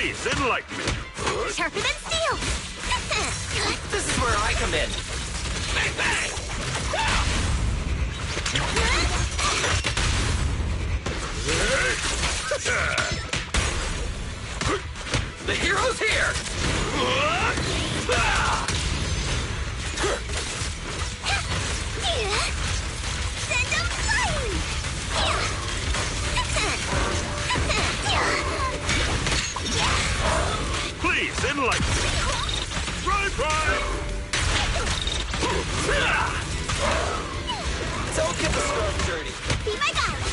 Please enlighten me. Sharper than steel! This is where I come in. Bang, bang! The hero's here! Send them flying! Please enlighten me. Right! Don't get the storm dirty. Be my guide!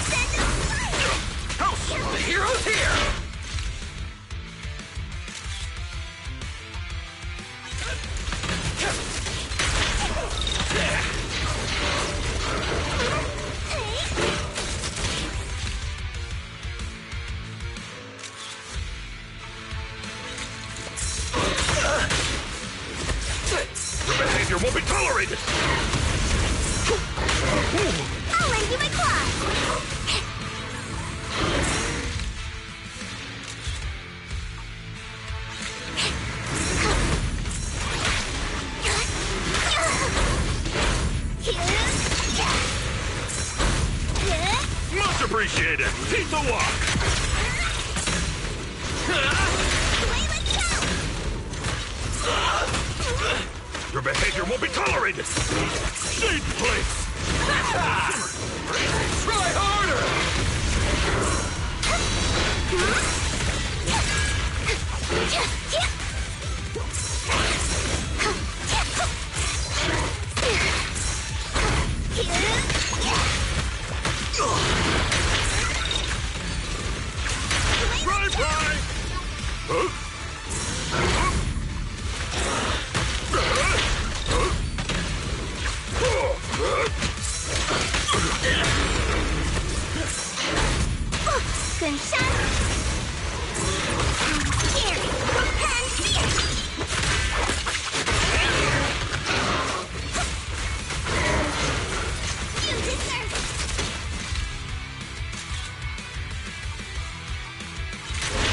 Send them flying! House! The hero's here! Your behavior won't be tolerated! I'll lend you my claws! Much appreciated! Keep the walk! Your behavior won't be tolerated! Shade place! Try harder! Right! Huh? Good shot! Here! And here! You deserve it!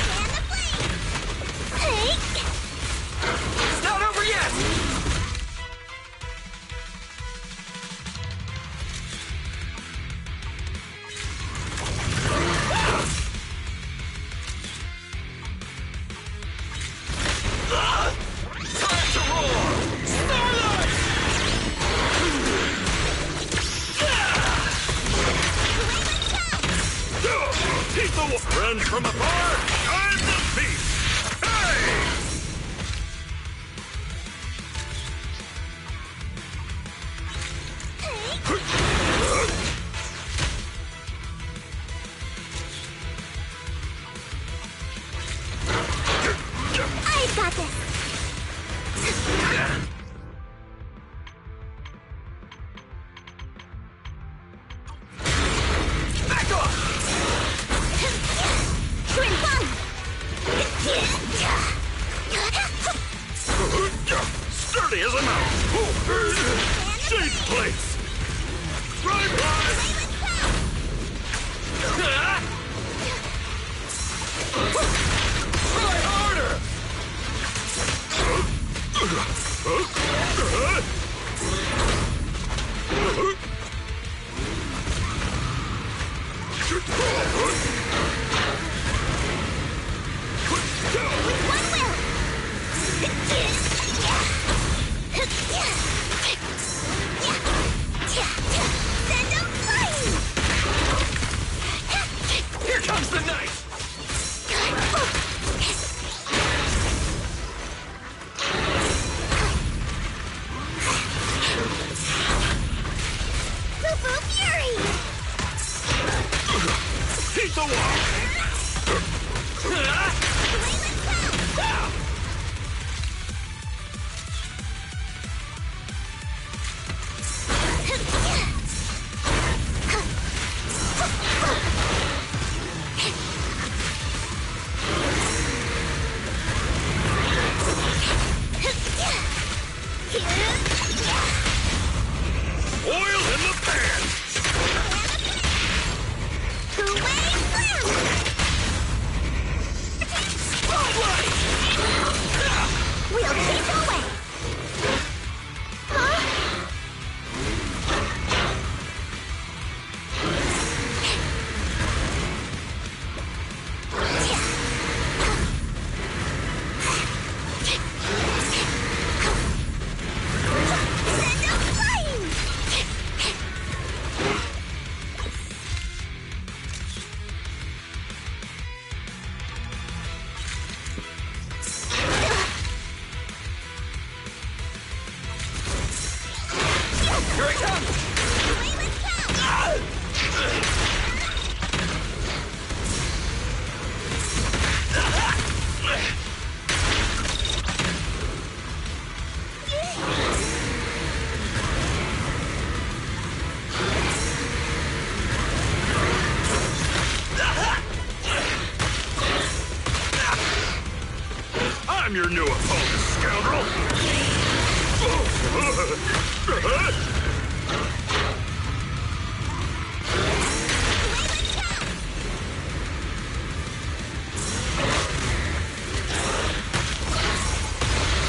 Fan the flame! Hey! It's not over yet! Time to roar! Starlight! Keep the walk! Friends from afar! I'm the beast! Hey! I've got this! Back off! Twin bomb! Sturdy as a mouse! Shade place! Right! Try harder! One will! Send them flying! Here comes the knife! Poo-poo fury! Keep the walk! Oil in the pan! your new opponent, scoundrel!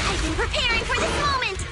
I've been preparing for this moment!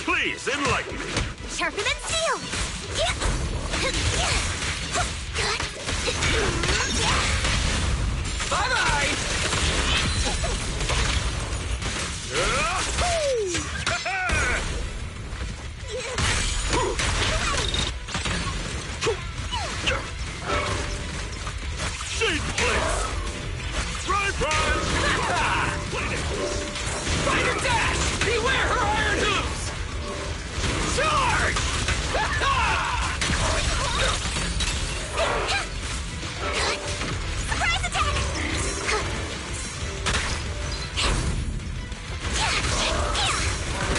Please enlighten me. Sharper than steel! Bye-bye! Shade place! Ride, ride! Fighter dash! Beware her iron hooves! Charge! Surprise attack!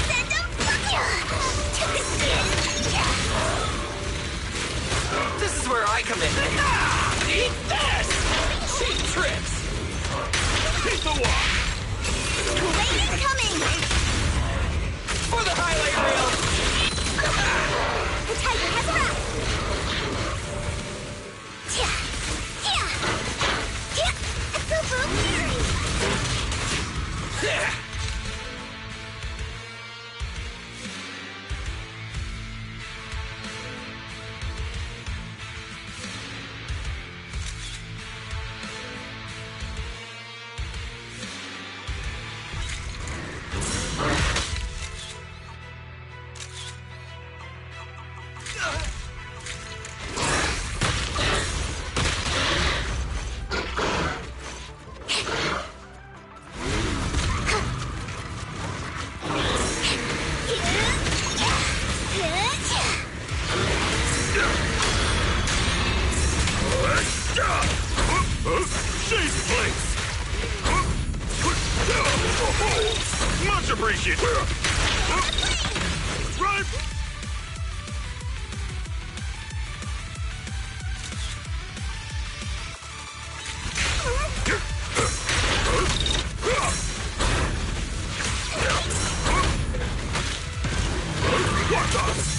Send him to the skin! This is where I come in. Eat this! Cheap tricks! Hit the wall! Blade incoming! For the highlight reel! The tiger has a wrap! A super fury! Shade place! Much appreciated! Right! Watch us!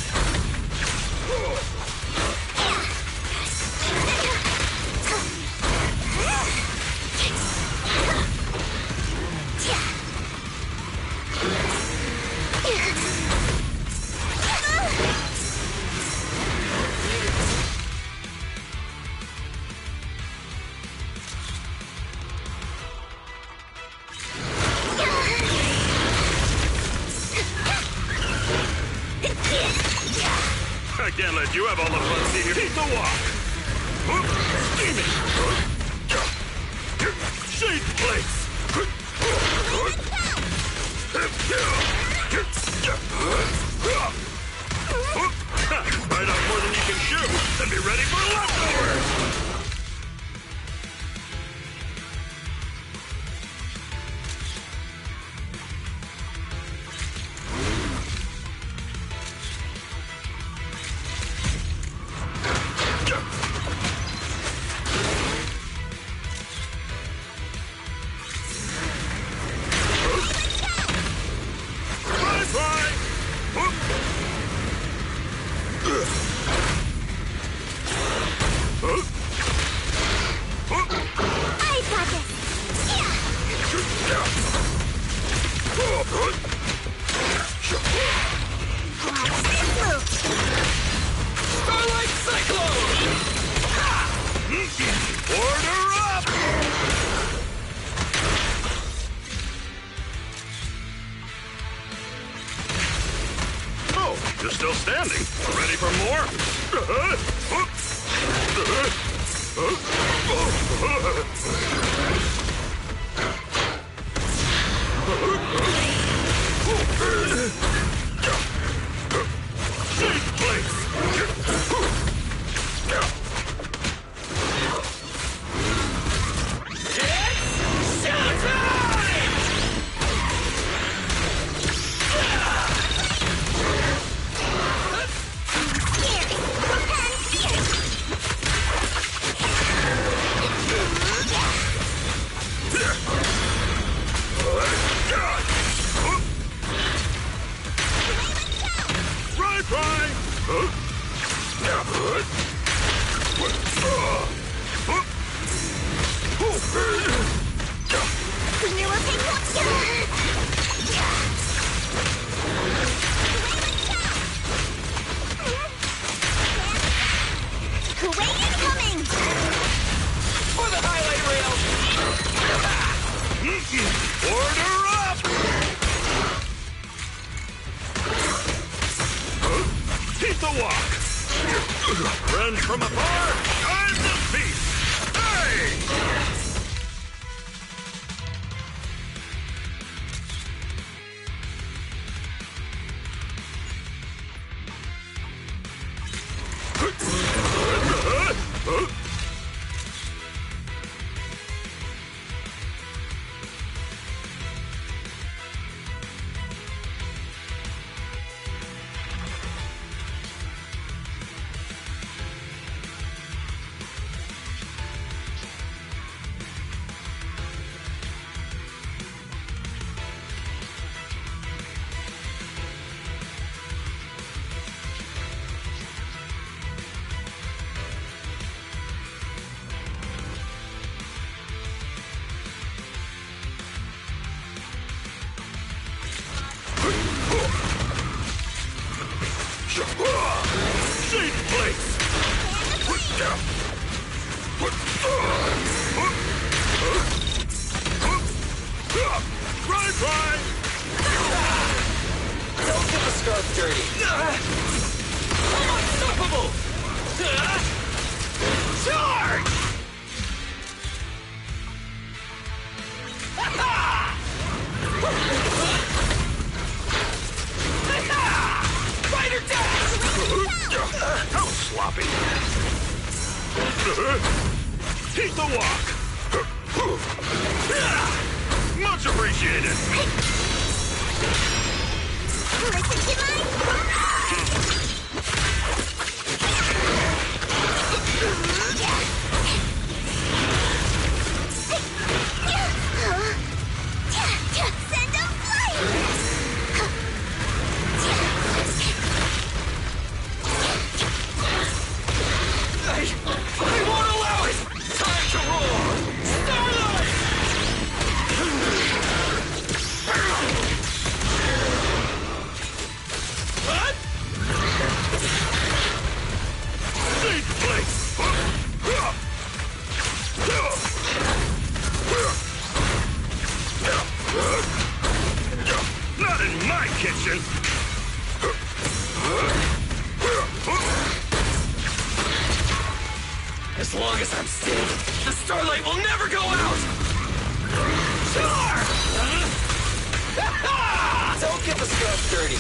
I can't let you have all the fun here. Keep the walk. Steaming. Shade place. Bite off more than you can chew. Then be ready for leftovers. You're still standing. Ready for more? Safe place. Order up! Keep the walk! Friends from afar, time to feast! Hey! Safe place! Try! Don't get the scarf dirty. Unstoppable! Charge! Fighter dash! How sloppy! Keep the walk! Much appreciated! Listen to send them flying! I won't allow it! Time to roar! Starlight! As long as I'm standing, the starlight will never go out! Don't get the stuff dirty.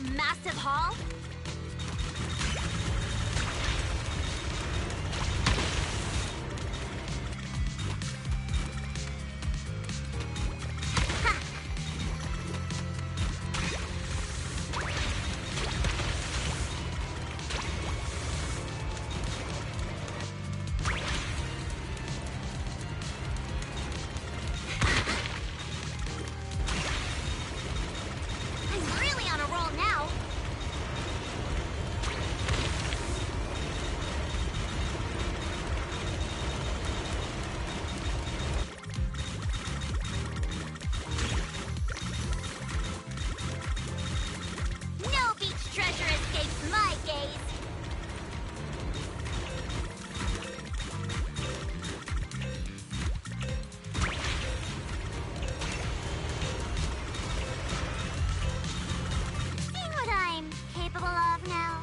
a massive haul? I'm really on a roll now. No beach treasure escapes my gaze. Seen what I'm capable of now?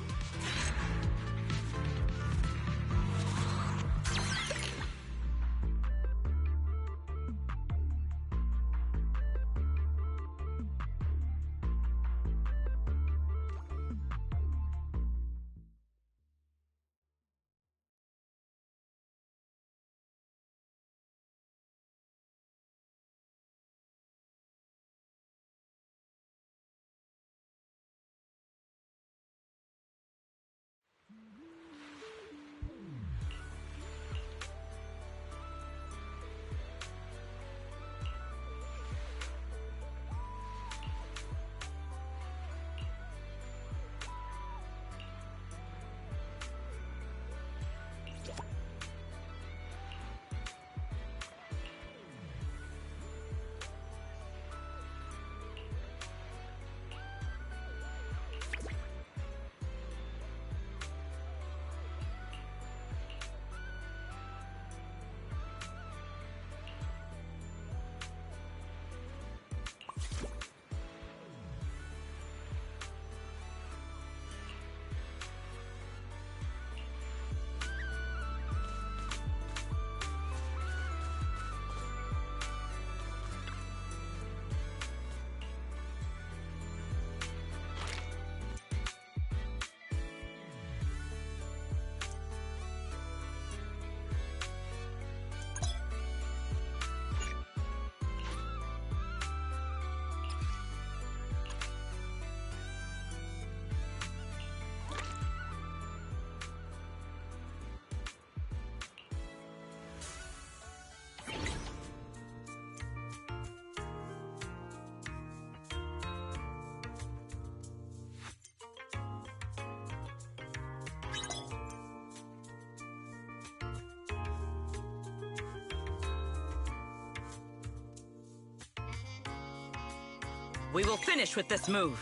We will finish with this move.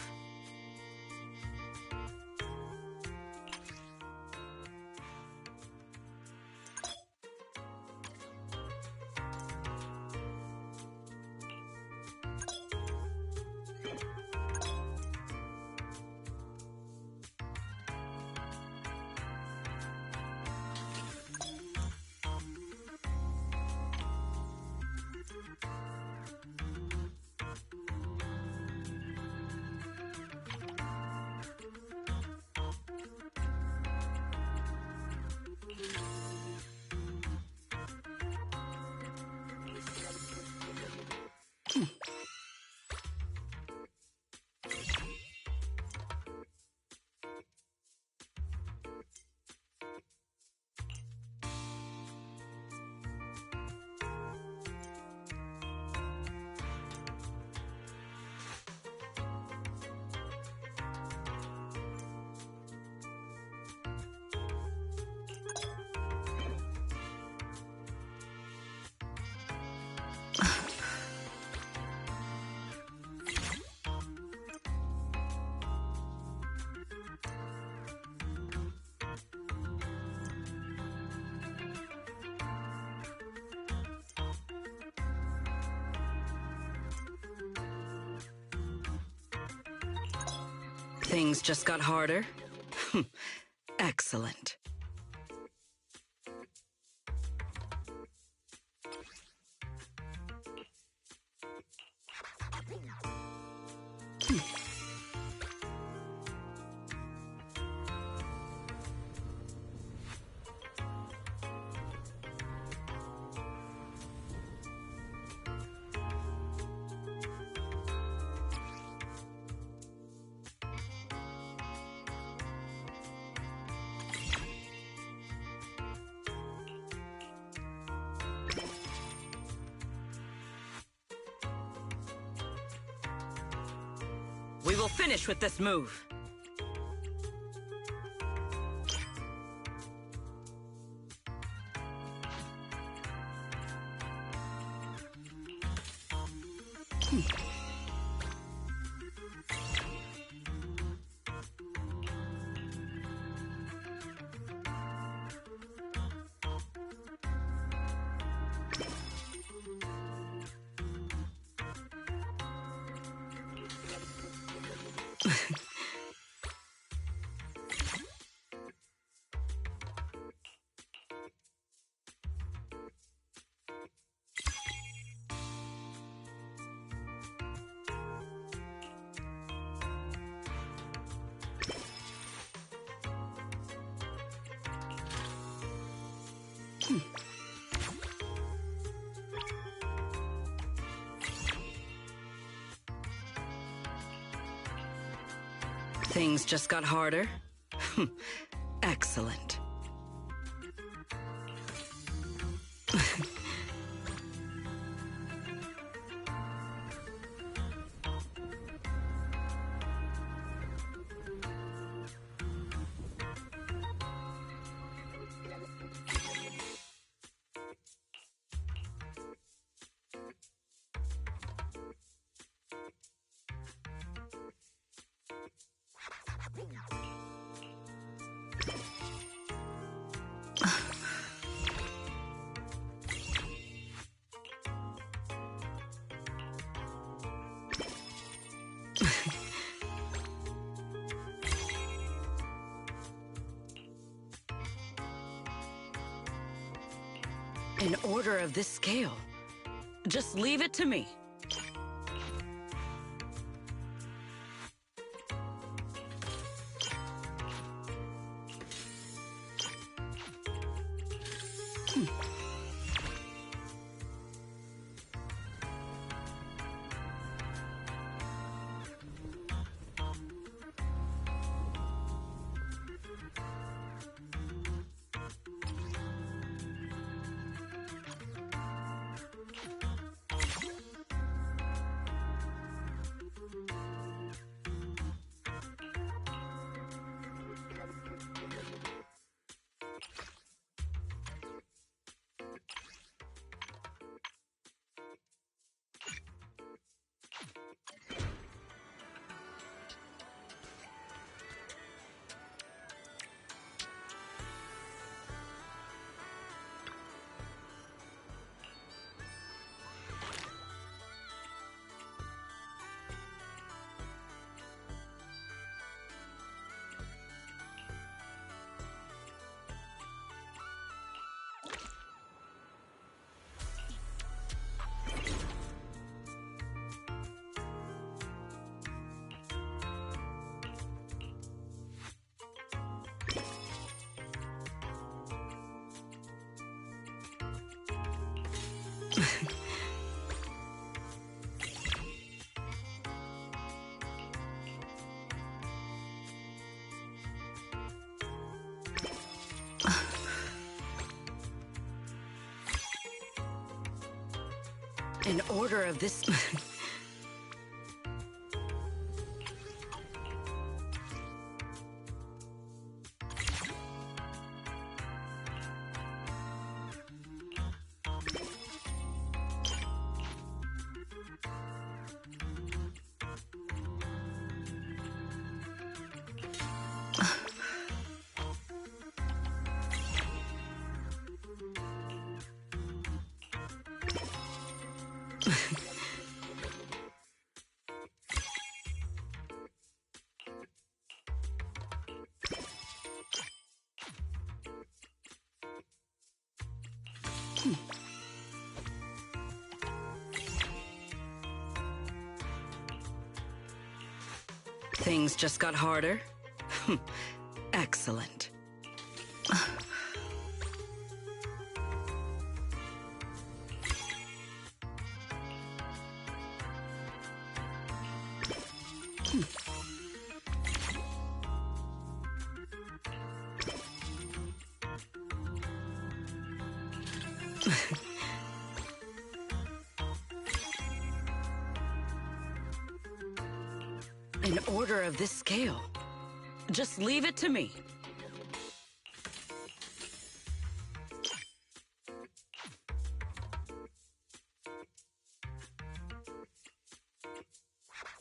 Things just got harder? Excellent. will finish with this move. Things just got harder? Excellent. An order of this scale. Just leave it to me. An order of this... Things just got harder? Excellent. An An order of this scale. Just leave it to me.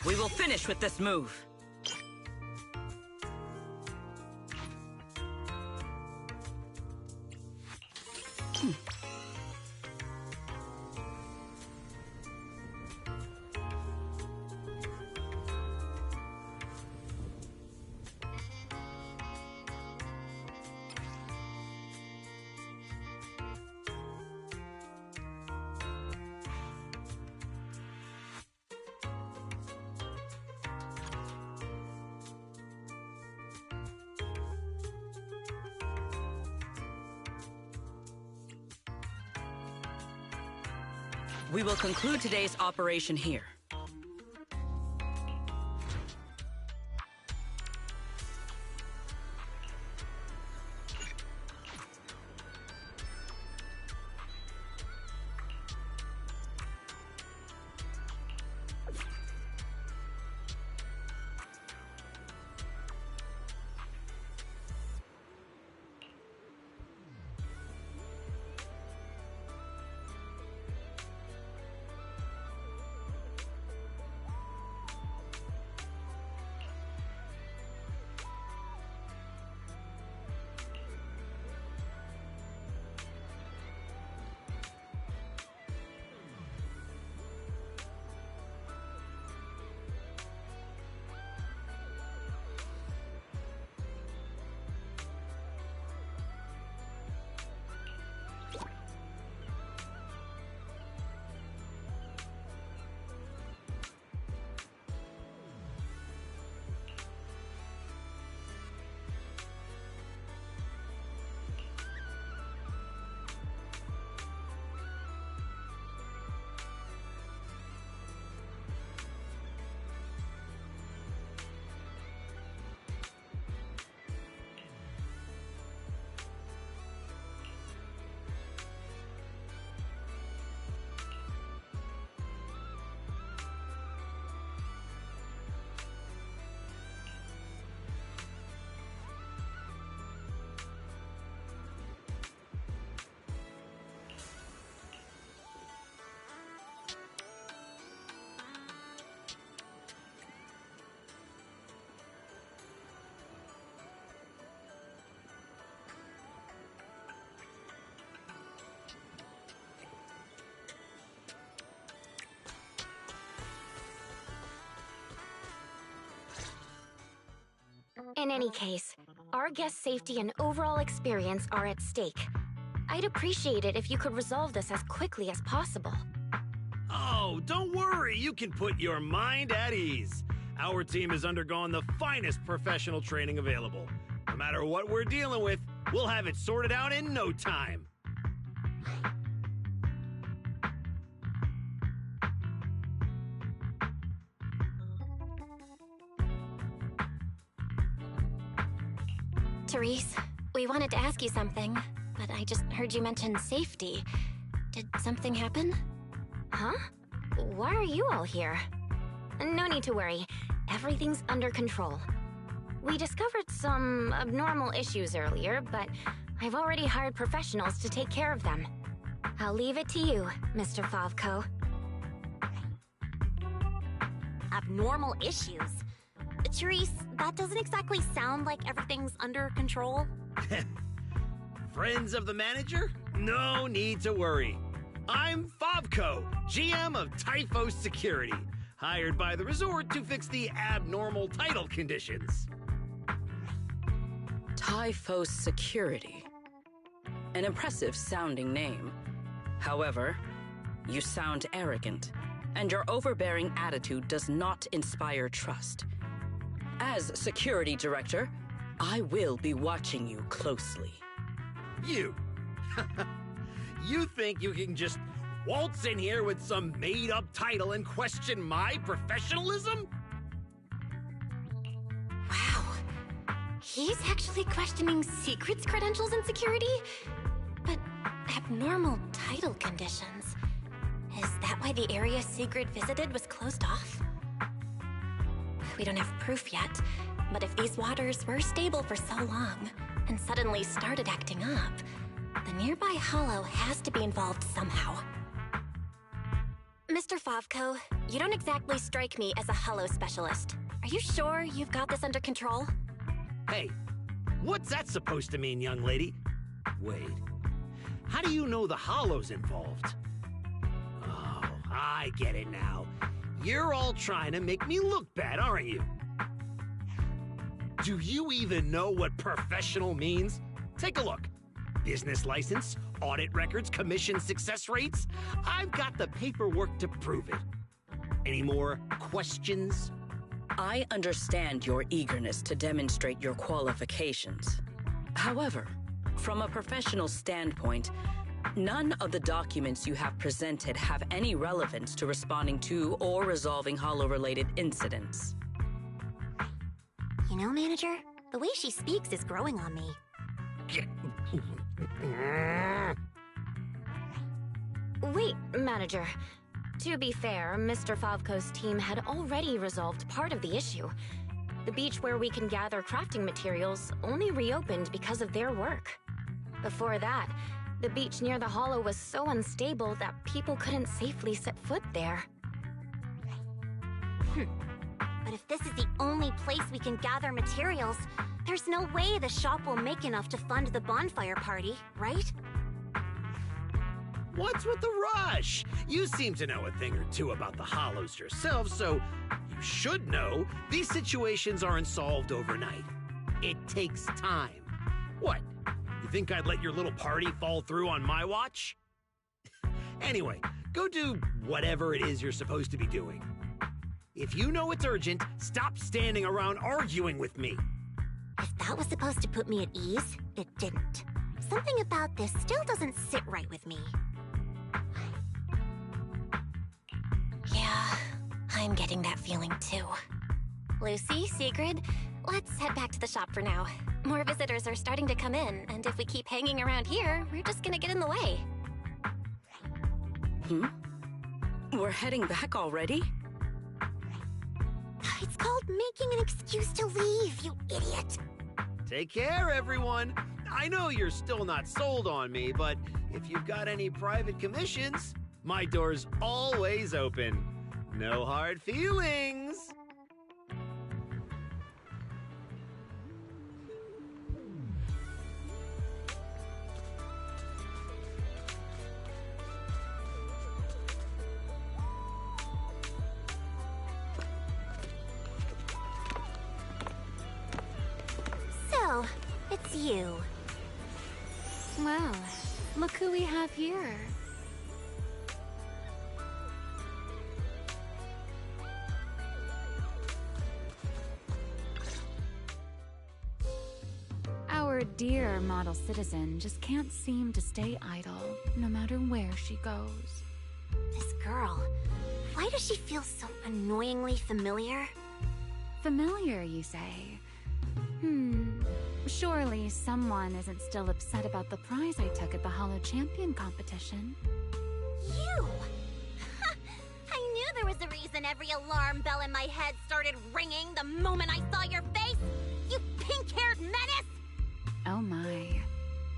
We will finish with this move. We will conclude today's operation here. In any case, our guest safety and overall experience are at stake. I'd appreciate it if you could resolve this as quickly as possible. Oh, don't worry. You can put your mind at ease. Our team has undergone the finest professional training available. No matter what we're dealing with, we'll have it sorted out in no time. Therese, we wanted to ask you something, but I just heard you mention safety. Did something happen? Huh? Why are you all here? No need to worry. Everything's under control. We discovered some abnormal issues earlier, but I've already hired professionals to take care of them. I'll leave it to you, Mr. Favko. Abnormal issues? Therese, that doesn't exactly sound like everything's under control. Friends of the manager? No need to worry. I'm Favko, GM of Typhos Security, hired by the resort to fix the abnormal title conditions. Typhos Security. An impressive sounding name. However, you sound arrogant, and your overbearing attitude does not inspire trust. As security director, I will be watching you closely. You? You think you can just waltz in here with some made-up title and question my professionalism? Wow. He's actually questioning secrets credentials and security? But abnormal title conditions. Is that why the area Sigrid visited was closed off? we don't have proof yet, but if these waters were stable for so long and suddenly started acting up, the nearby hollow has to be involved somehow. Mr. Favko, you don't exactly strike me as a hollow specialist. Are you sure you've got this under control? Hey, what's that supposed to mean, young lady? Wait, how do you know the hollow's involved? Oh, I get it now. You're all trying to make me look bad, aren't you? Do you even know what professional means? Take a look. Business license, audit records, commission success rates. I've got the paperwork to prove it. Any more questions? I understand your eagerness to demonstrate your qualifications. However, from a professional standpoint, none of the documents you have presented have any relevance to responding to or resolving hollow-related incidents. You know, Manager, the way she speaks is growing on me. Wait, Manager. To be fair, Mr. Favko's team had already resolved part of the issue. The beach where we can gather crafting materials only reopened because of their work. Before that, the beach near the hollow was so unstable that people couldn't safely set foot there. But if this is the only place we can gather materials, there's no way the shop will make enough to fund the bonfire party, right? What's with the rush? You seem to know a thing or two about the hollows yourself, so you should know these situations aren't solved overnight. It takes time. What? You think I'd let your little party fall through on my watch? Anyway, go do whatever it is you're supposed to be doing. If you know it's urgent, stop standing around arguing with me. If that was supposed to put me at ease, it didn't. Something about this still doesn't sit right with me. Yeah, I'm getting that feeling too. Lucy, Sigrid, let's head back to the shop for now. More visitors are starting to come in, and if we keep hanging around here, we're just gonna get in the way. We're heading back already? It's called making an excuse to leave, you idiot. Take care, everyone. I know you're still not sold on me, but if you've got any private commissions, my door's always open. No hard feelings. So, it's you. Well, look who we have here. Our dear model citizen just can't seem to stay idle, no matter where she goes. This girl, why does she feel so annoyingly familiar? Familiar, you say? Surely someone isn't still upset about the prize I took at the Hollow Champion competition. You! I knew there was a reason every alarm bell in my head started ringing the moment I saw your face! You pink-haired menace! Oh my.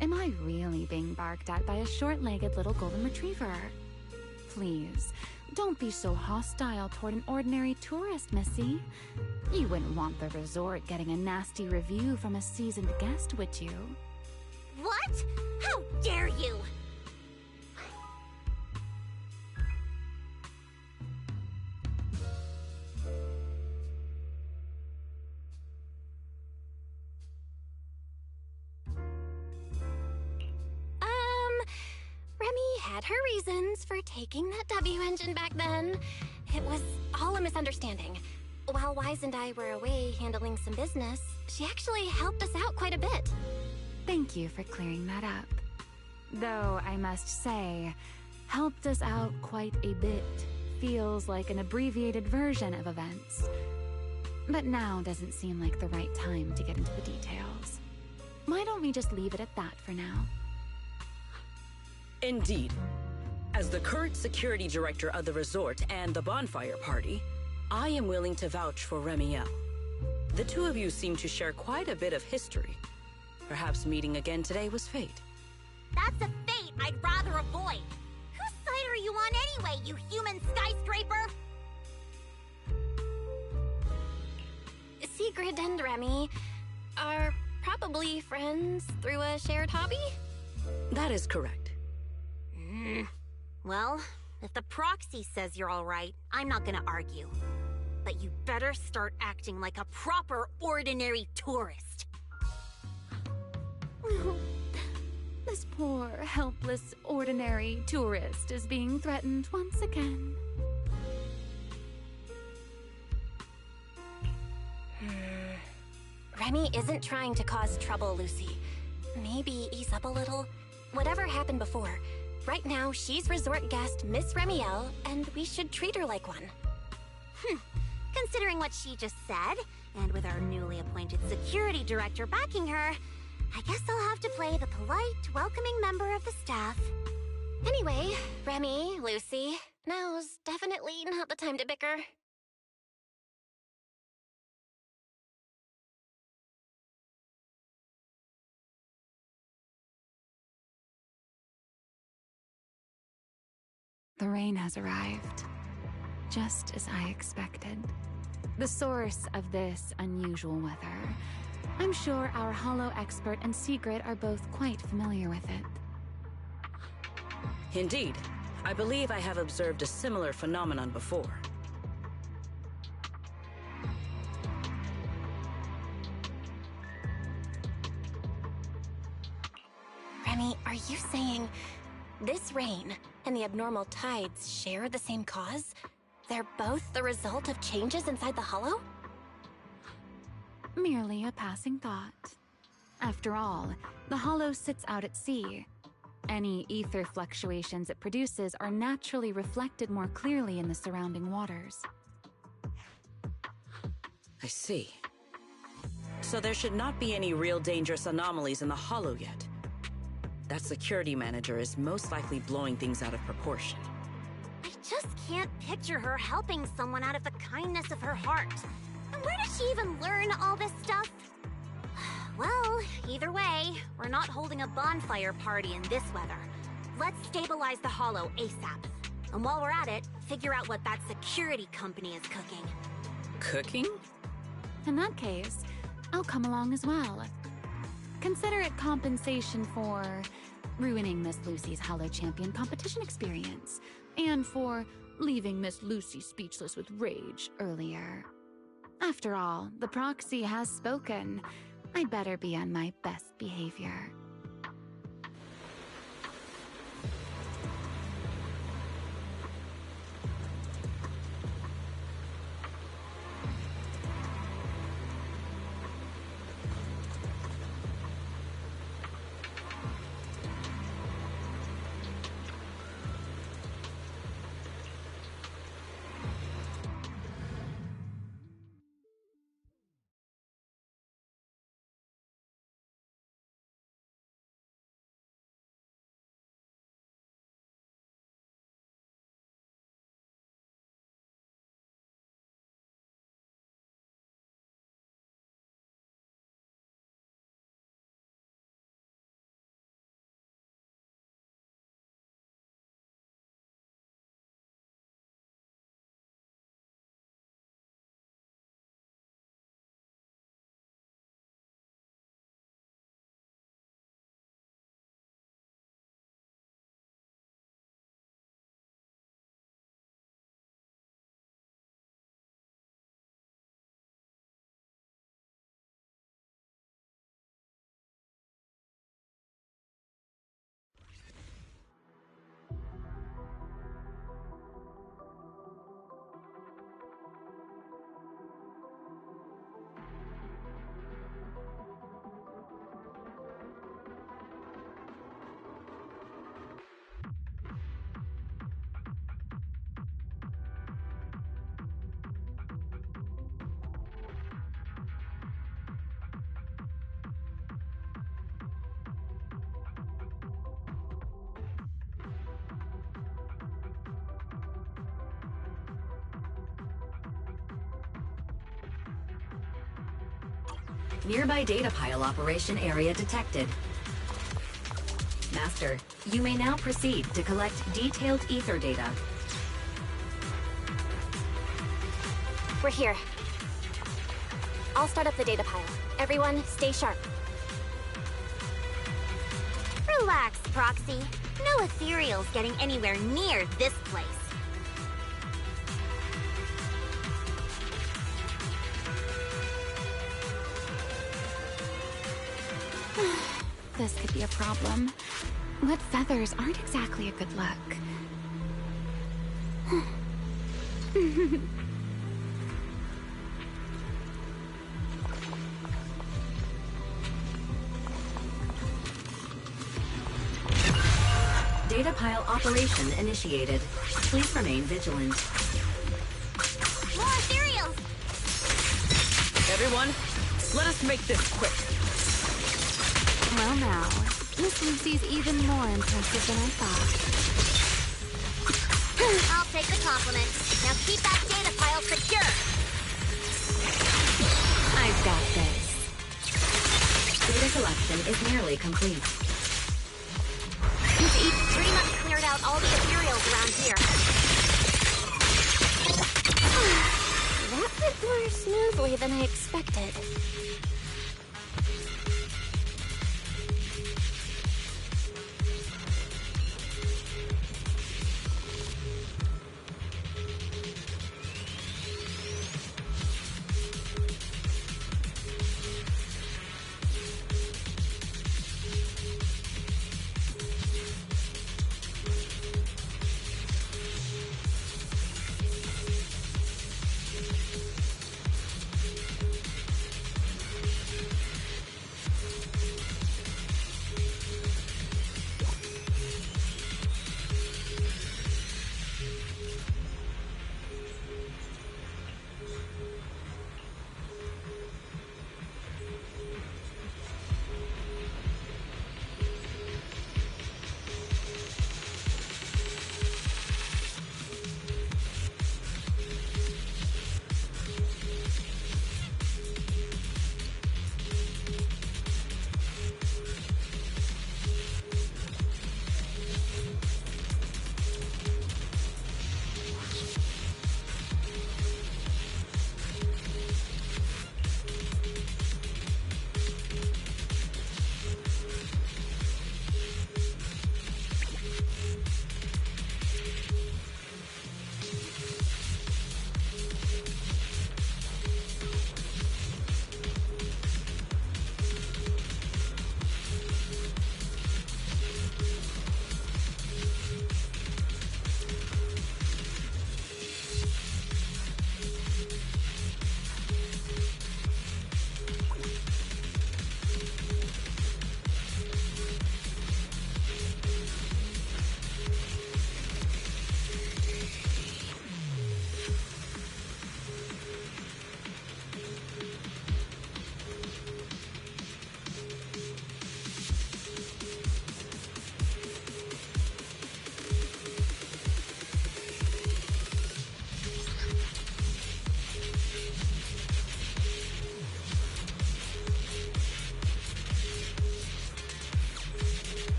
Am I really being barked at by a short-legged little golden retriever? Please, don't be so hostile toward an ordinary tourist, Missy. You wouldn't want the resort getting a nasty review from a seasoned guest, would you? What? How dare you! Remy had her reasons for taking that W engine back then. It was all a misunderstanding. While Wise and I were away handling some business, she actually helped us out quite a bit. Thank you for clearing that up. Though I must say, helped us out quite a bit feels like an abbreviated version of events. But now doesn't seem like the right time to get into the details. Why don't we just leave it at that for now? Indeed. As the current security director of the resort and the bonfire party, I am willing to vouch for Remiel. The two of you seem to share quite a bit of history. Perhaps meeting again today was fate. That's a fate I'd rather avoid. Whose side are you on anyway, you human skyscraper? Sigrid and Remy are probably friends through a shared hobby? That is correct. Well, if the proxy says you're all right, I'm not gonna argue. But you better start acting like a proper, ordinary tourist. This poor, helpless, ordinary tourist is being threatened once again. Remy isn't trying to cause trouble, Lucy. Maybe ease up a little. Whatever happened before, right now she's resort guest Miss Remiel, and we should treat her like one. Considering what she just said, and with our newly appointed security director backing her, I guess I'll have to play the polite, welcoming member of the staff. Anyway, Remy, Lucy, now's definitely not the time to bicker. The rain has arrived, just as I expected. The source of this unusual weather. I'm sure our Hollow expert and Sigrid are both quite familiar with it. Indeed. I believe I have observed a similar phenomenon before. Remy, are you saying this rain and the abnormal tides share the same cause? They're both the result of changes inside the Hollow? Merely a passing thought. After all, the Hollow sits out at sea. Any ether fluctuations it produces are naturally reflected more clearly in the surrounding waters. I see. So there should not be any real dangerous anomalies in the Hollow yet. That security manager is most likely blowing things out of proportion. I just can't picture her helping someone out of the kindness of her heart. And where did she even learn all this stuff? Well, either way, we're not holding a bonfire party in this weather. Let's stabilize the Hollow ASAP. And while we're at it, figure out what that security company is cooking. Cooking? In that case, I'll come along as well. Consider it compensation for ruining Miss Lucy's Hollow Champion competition experience, and for leaving Miss Lucy speechless with rage earlier. After all, the proxy has spoken. I'd better be on my best behavior. Nearby data pile operation area detected. Master, you may now proceed to collect detailed ether data. We're here. I'll start up the data pile. Everyone, stay sharp. Relax, Proxy. No ethereal's getting anywhere near this place. This could be a problem. Wet feathers aren't exactly a good look. Data pile operation initiated. Please remain vigilant. More ethereals! Everyone, let us make this quick. Well now, Miss Lucy's even more impressive than I thought. I'll take the compliment. Now keep that data pile secure. I've got this. Data collection is nearly complete. We've pretty much cleared out all the ethereals around here. That went more smoothly than I expected.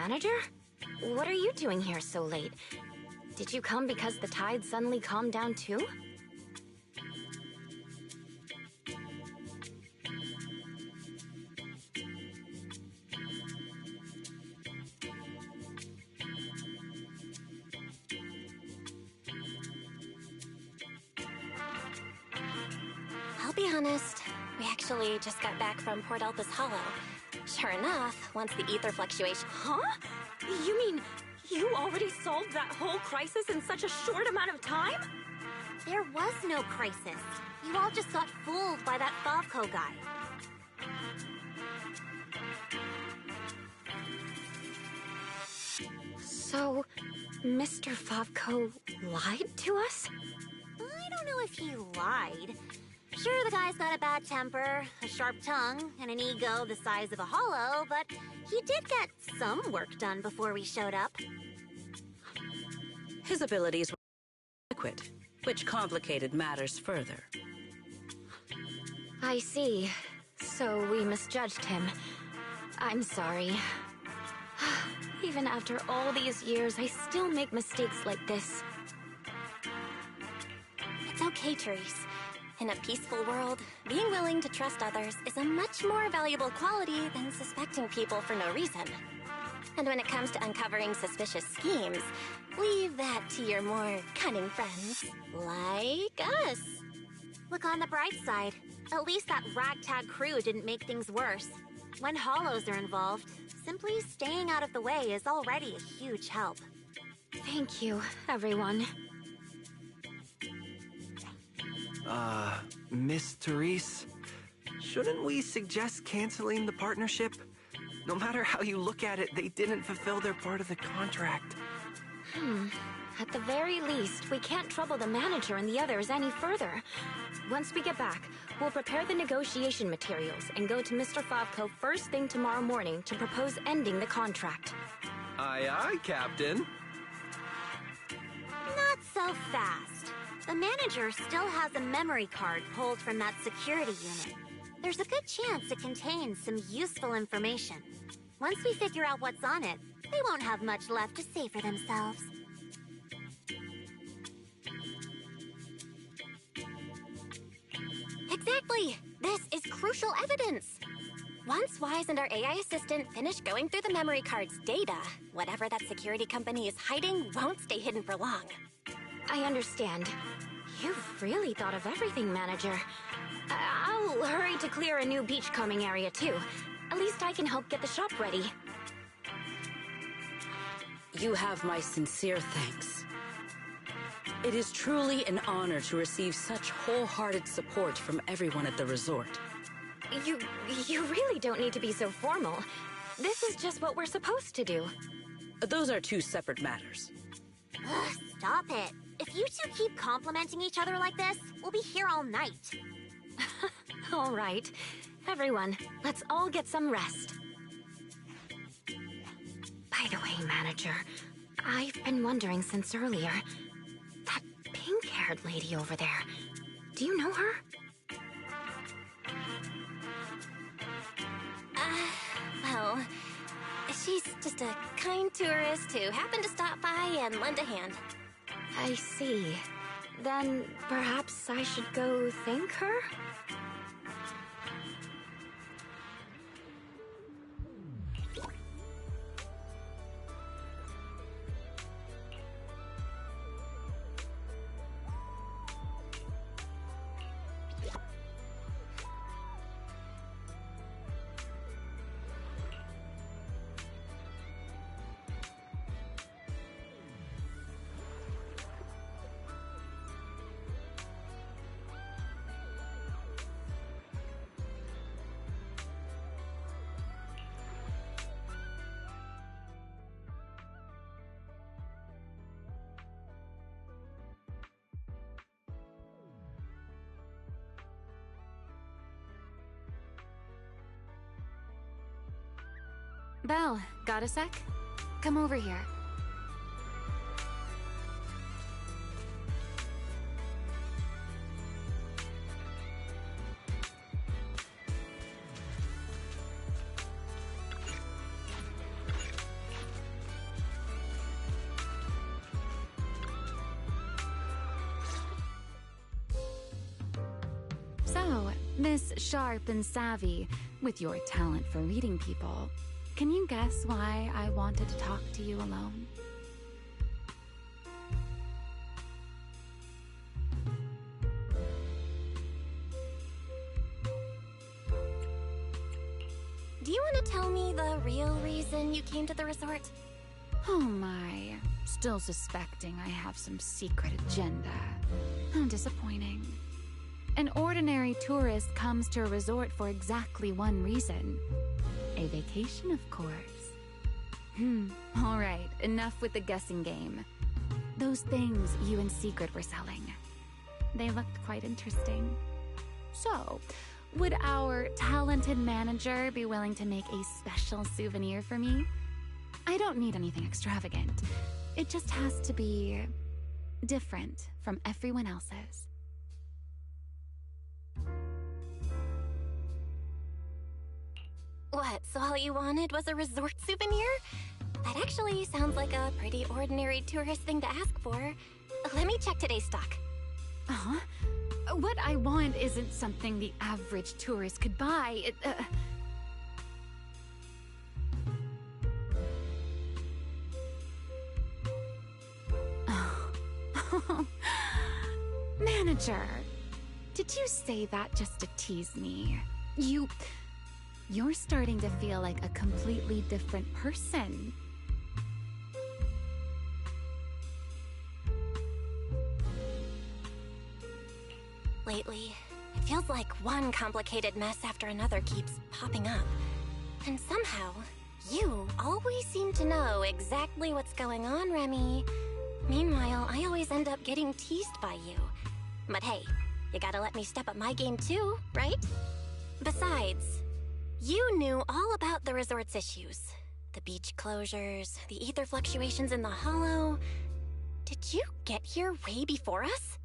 Manager? What are you doing here so late? Did you come because the tide suddenly calmed down too? I'll be honest, we actually just got back from Port Elpis Hollow. Sure enough, once the ether fluctuation... Huh? You mean you already solved that whole crisis in such a short amount of time? There was no crisis. You all just got fooled by that Favco guy. So, Mr. Favco lied to us? I don't know if he lied. Sure, the guy's got a bad temper, a sharp tongue, and an ego the size of a hollow, but he did get some work done before we showed up. His abilities were adequate, which complicated matters further. I see. So we misjudged him. I'm sorry. Even after all these years, I still make mistakes like this. It's okay, Therese. In a peaceful world, being willing to trust others is a much more valuable quality than suspecting people for no reason. And when it comes to uncovering suspicious schemes, leave that to your more cunning friends, like us. Look on the bright side. At least that ragtag crew didn't make things worse. When hollows are involved, simply staying out of the way is already a huge help. Thank you, everyone. Miss Therese, shouldn't we suggest canceling the partnership? No matter how you look at it, they didn't fulfill their part of the contract. At the very least, we can't trouble the manager and the others any further. Once we get back, we'll prepare the negotiation materials and go to Mr. Favco first thing tomorrow morning to propose ending the contract. Aye, aye, Captain. Not so fast. The manager still has a memory card pulled from that security unit. There's a good chance it contains some useful information. Once we figure out what's on it, they won't have much left to say for themselves. Exactly! This is crucial evidence! Once Wise and our AI assistant finish going through the memory card's data, whatever that security company is hiding won't stay hidden for long. I understand. You've really thought of everything, Manager. I'll hurry to clear a new beachcombing area, too. At least I can help get the shop ready. You have my sincere thanks. It is truly an honor to receive such wholehearted support from everyone at the resort. You really don't need to be so formal. This is just what we're supposed to do. Those are two separate matters. Ugh, stop it. If you two keep complimenting each other like this, we'll be here all night. All right. Everyone, let's all get some rest. By the way, Manager, I've been wondering since earlier. That pink-haired lady over there, do you know her? Well, she's just a kind tourist who happened to stop by and lend a hand. I see. Then perhaps I should go thank her? Belle, got a sec? Come over here. this sharp and savvy, with your talent for reading people, can you guess why I wanted to talk to you alone? Do you want to tell me the real reason you came to the resort? Oh my, still suspecting I have some secret agenda. How disappointing. An ordinary tourist comes to a resort for exactly one reason. A vacation, of course. All right, enough with the guessing game. Those things you and Secret were selling. They looked quite interesting. So, would our talented manager be willing to make a special souvenir for me? I don't need anything extravagant. It just has to be different from everyone else's. What, so all you wanted was a resort souvenir? That actually sounds like a pretty ordinary tourist thing to ask for. Let me check today's stock. Uh-huh. What I want isn't something the average tourist could buy. Manager, did you say that just to tease me? You're starting to feel like a completely different person. Lately, it feels like one complicated mess after another keeps popping up. And somehow, you always seem to know exactly what's going on, Remy. Meanwhile, I always end up getting teased by you. But hey, you gotta let me step up my game too, right? Besides, you knew all about the resort's issues. The beach closures, the ether fluctuations in the hollow. Did you get here way before us?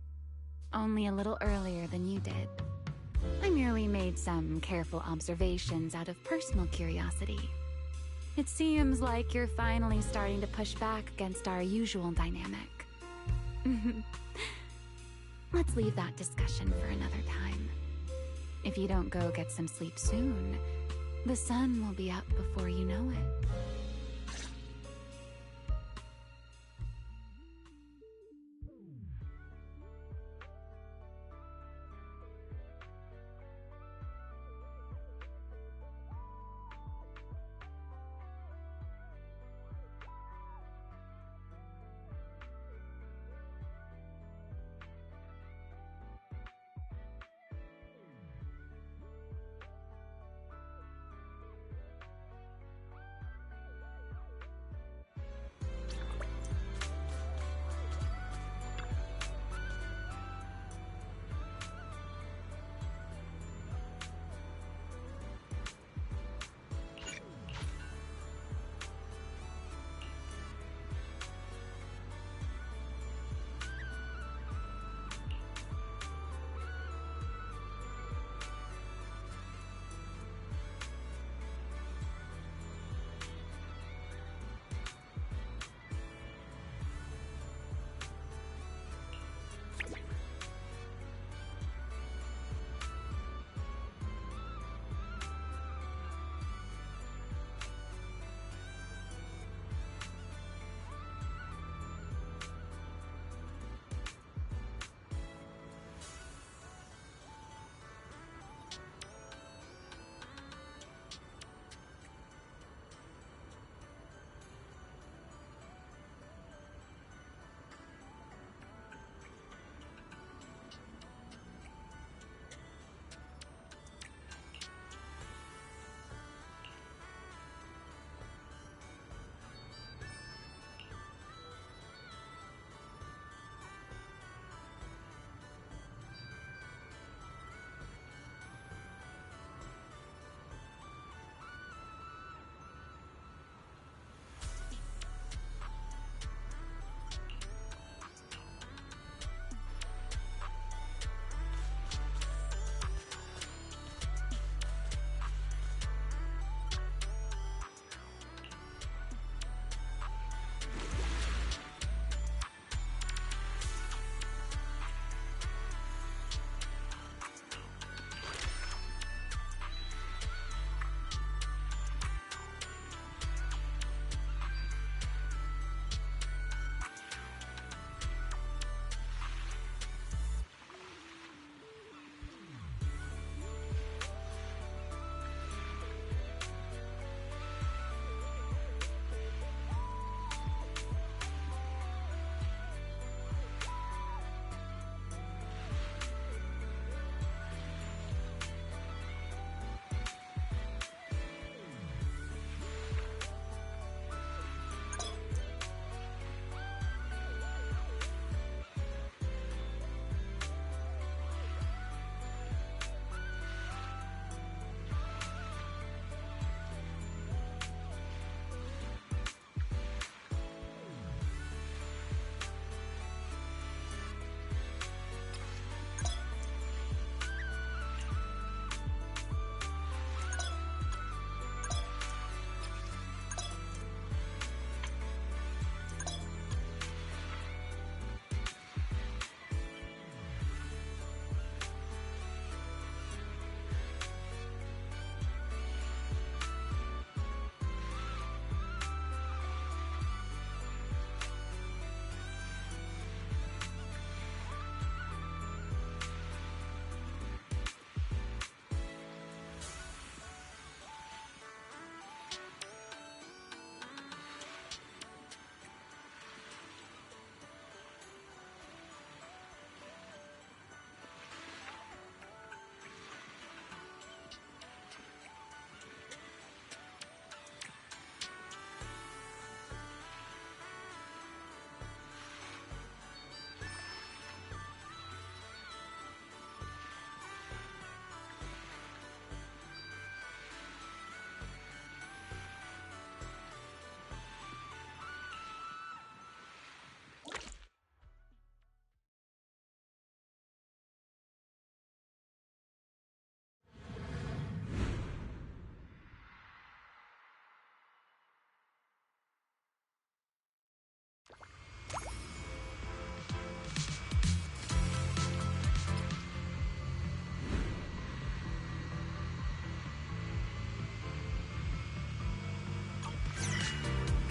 Only a little earlier than you did. I merely made some careful observations out of personal curiosity. It seems like you're finally starting to push back against our usual dynamic. Let's leave that discussion for another time. If you don't go get some sleep soon, the sun will be up before you know it.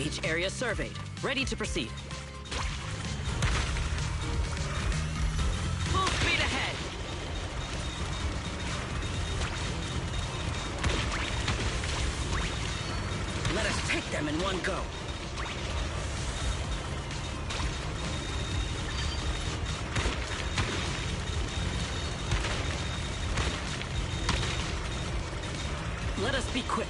Beach area surveyed. Ready to proceed. Full speed ahead. Let us take them in one go. Let us be quick.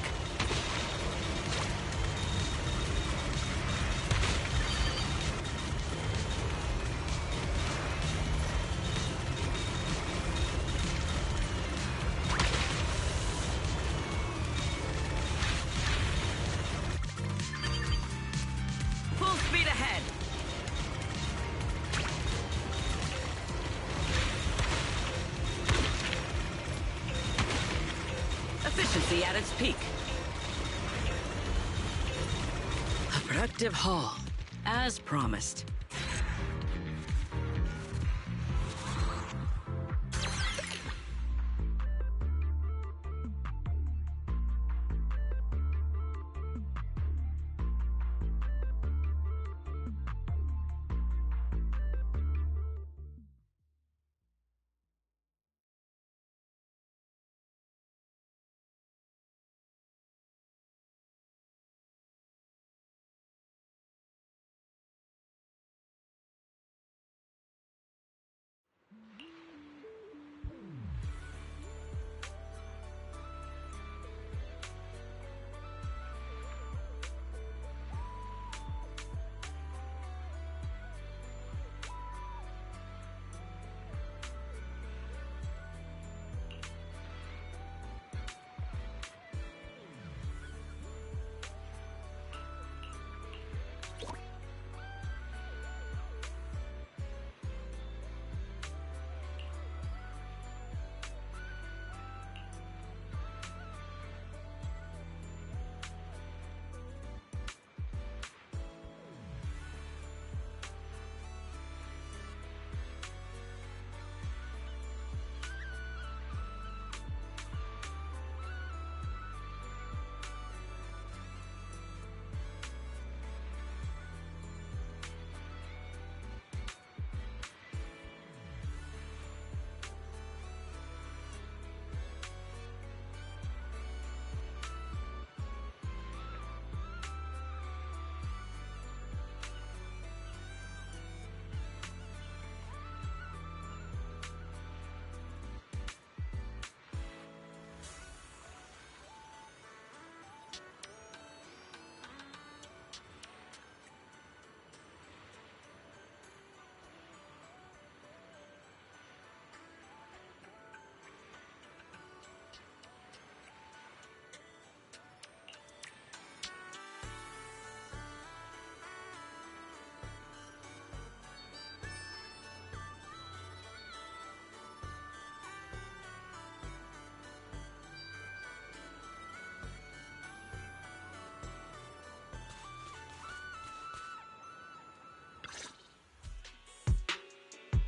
Full speed ahead. Efficiency at its peak. A productive haul, as promised.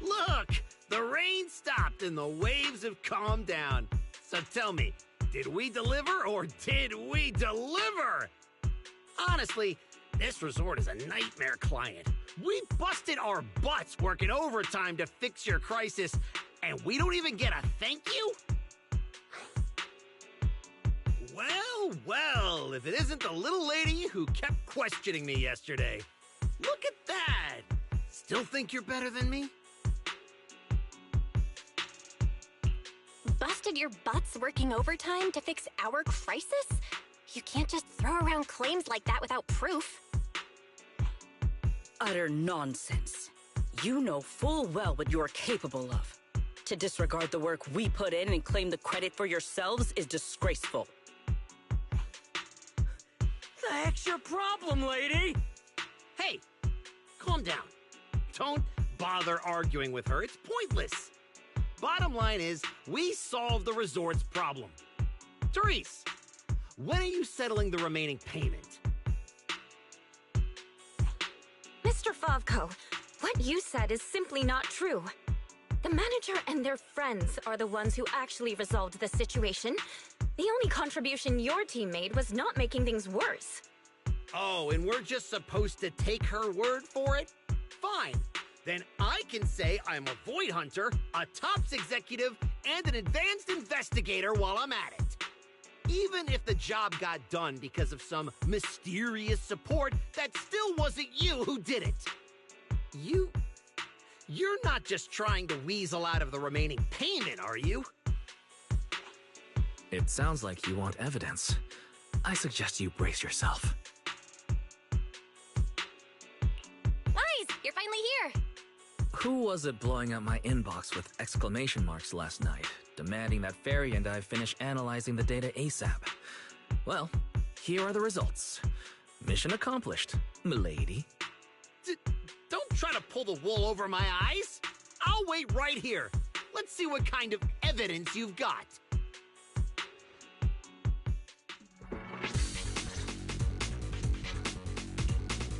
Look! The rain stopped and the waves have calmed down. So tell me, did we deliver or did we deliver? Honestly, this resort is a nightmare client. We busted our butts working overtime to fix your crisis, and we don't even get a thank you? Well, well, if it isn't the little lady who kept questioning me yesterday. Look at that! Still think you're better than me? Busted your butts working overtime to fix our crisis? You can't just throw around claims like that without proof. Utter nonsense. You know full well what you're capable of. To disregard the work we put in and claim the credit for yourselves is disgraceful. The heck's your problem, lady? Hey, calm down. Don't bother arguing with her. It's pointless. Bottom line is, we solved the resort's problem. Therese, when are you settling the remaining payment? Mr. Favko, what you said is simply not true. The manager and their friends are the ones who actually resolved the situation. The only contribution your team made was not making things worse. Oh, and we're just supposed to take her word for it? Fine. Then I can say I'm a Void Hunter, a TOPS executive, and an advanced investigator while I'm at it. Even if the job got done because of some mysterious support, that still wasn't you who did it. You're not just trying to weasel out of the remaining payment, are you? It sounds like you want evidence. I suggest you brace yourself. Guys, you're finally here! Who was it blowing up my inbox with exclamation marks last night, demanding that Fairy and I finish analyzing the data ASAP? Well, here are the results. Mission accomplished, milady. Don't try to pull the wool over my eyes. I'll wait right here. Let's see what kind of evidence you've got.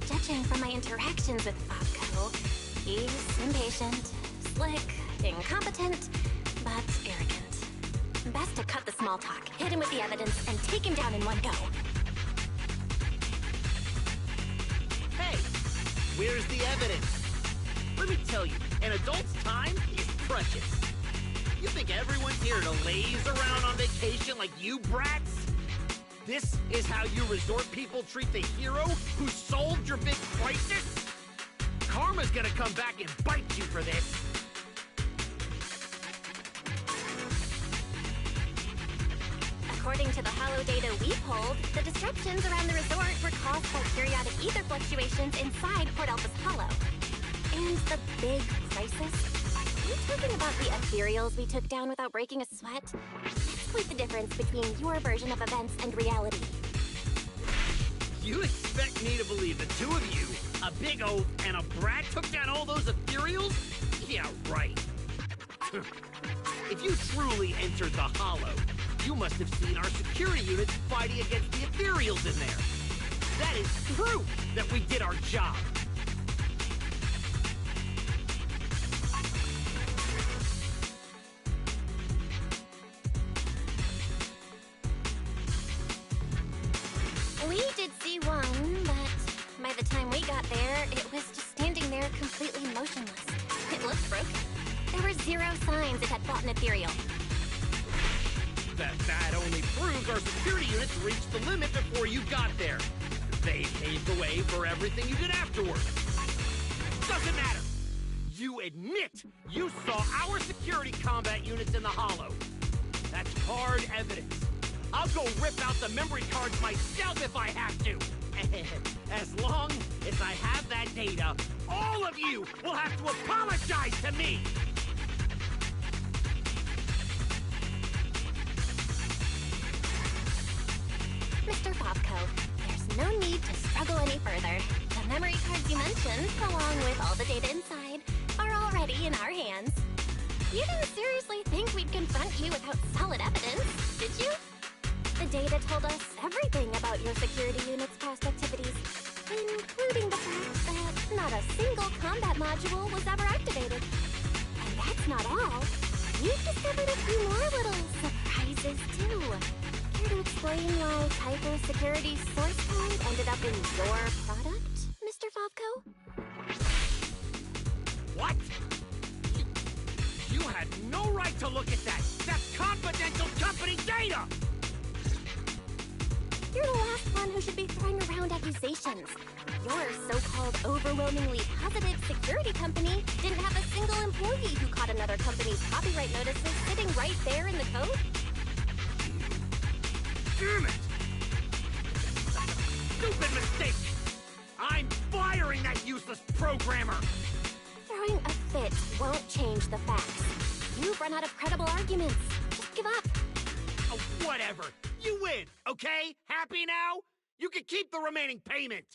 Judging from my interactions with Fabco, he's impatient, slick, incompetent, but arrogant. Best to cut the small talk, hit him with the evidence, and take him down in one go. Hey, where's the evidence? Let me tell you, an adult's time is precious. You think everyone's here to laze around on vacation like you brats? This is how you resort people treat the hero who solved your big crisis? Karma's gonna come back and bite you for this. According to the hollow data we pulled, the disruptions around the resort were caused by periodic ether fluctuations inside Port Alpha's hollow. And the big crisis? Are you talking about the ethereals we took down without breaking a sweat? That's quite the difference between your version of events and reality. You expect me to believe the two of you, a big oaf and a brat, took down all those ethereals? Yeah, right. If you truly entered the hollow, you must have seen our security units fighting against the ethereals in there. That is proof that we did our job. We did see one, but by the time we got there, it was just standing there completely motionless. It looked broken. There were zero signs it had fought an ethereal. That only proves our security units reached the limit before you got there. They paved the way for everything you did afterward. Doesn't matter. You admit you saw our security combat units in the hollow. That's hard evidence. I'll go rip out the memory cards myself if I have to. As long as I have that data, all of you will have to apologize to me. Mr. Fabco, there's no need to struggle any further. The memory cards you mentioned, along with all the data inside, are already in our hands. You didn't seriously think we'd confront you without solid evidence, did you? The data told us everything about your security unit's past activities, including the fact that not a single combat module was ever activated. And that's not all. We've discovered a few more little surprises, too. Care to explain why Typer Security's source code ended up in your product, Mr. Fabco? What? You had no right to look at that! That's confidential company data! You're the last one who should be throwing around accusations. Your so-called overwhelmingly positive security company didn't have a single employee who caught another company's copyright notices sitting right there in the code. Damn it! Stupid mistake! I'm firing that useless programmer! Throwing a fit won't change the facts. You've run out of credible arguments. Just give up. Oh, whatever. You win, okay? Happy now? You can keep the remaining payment.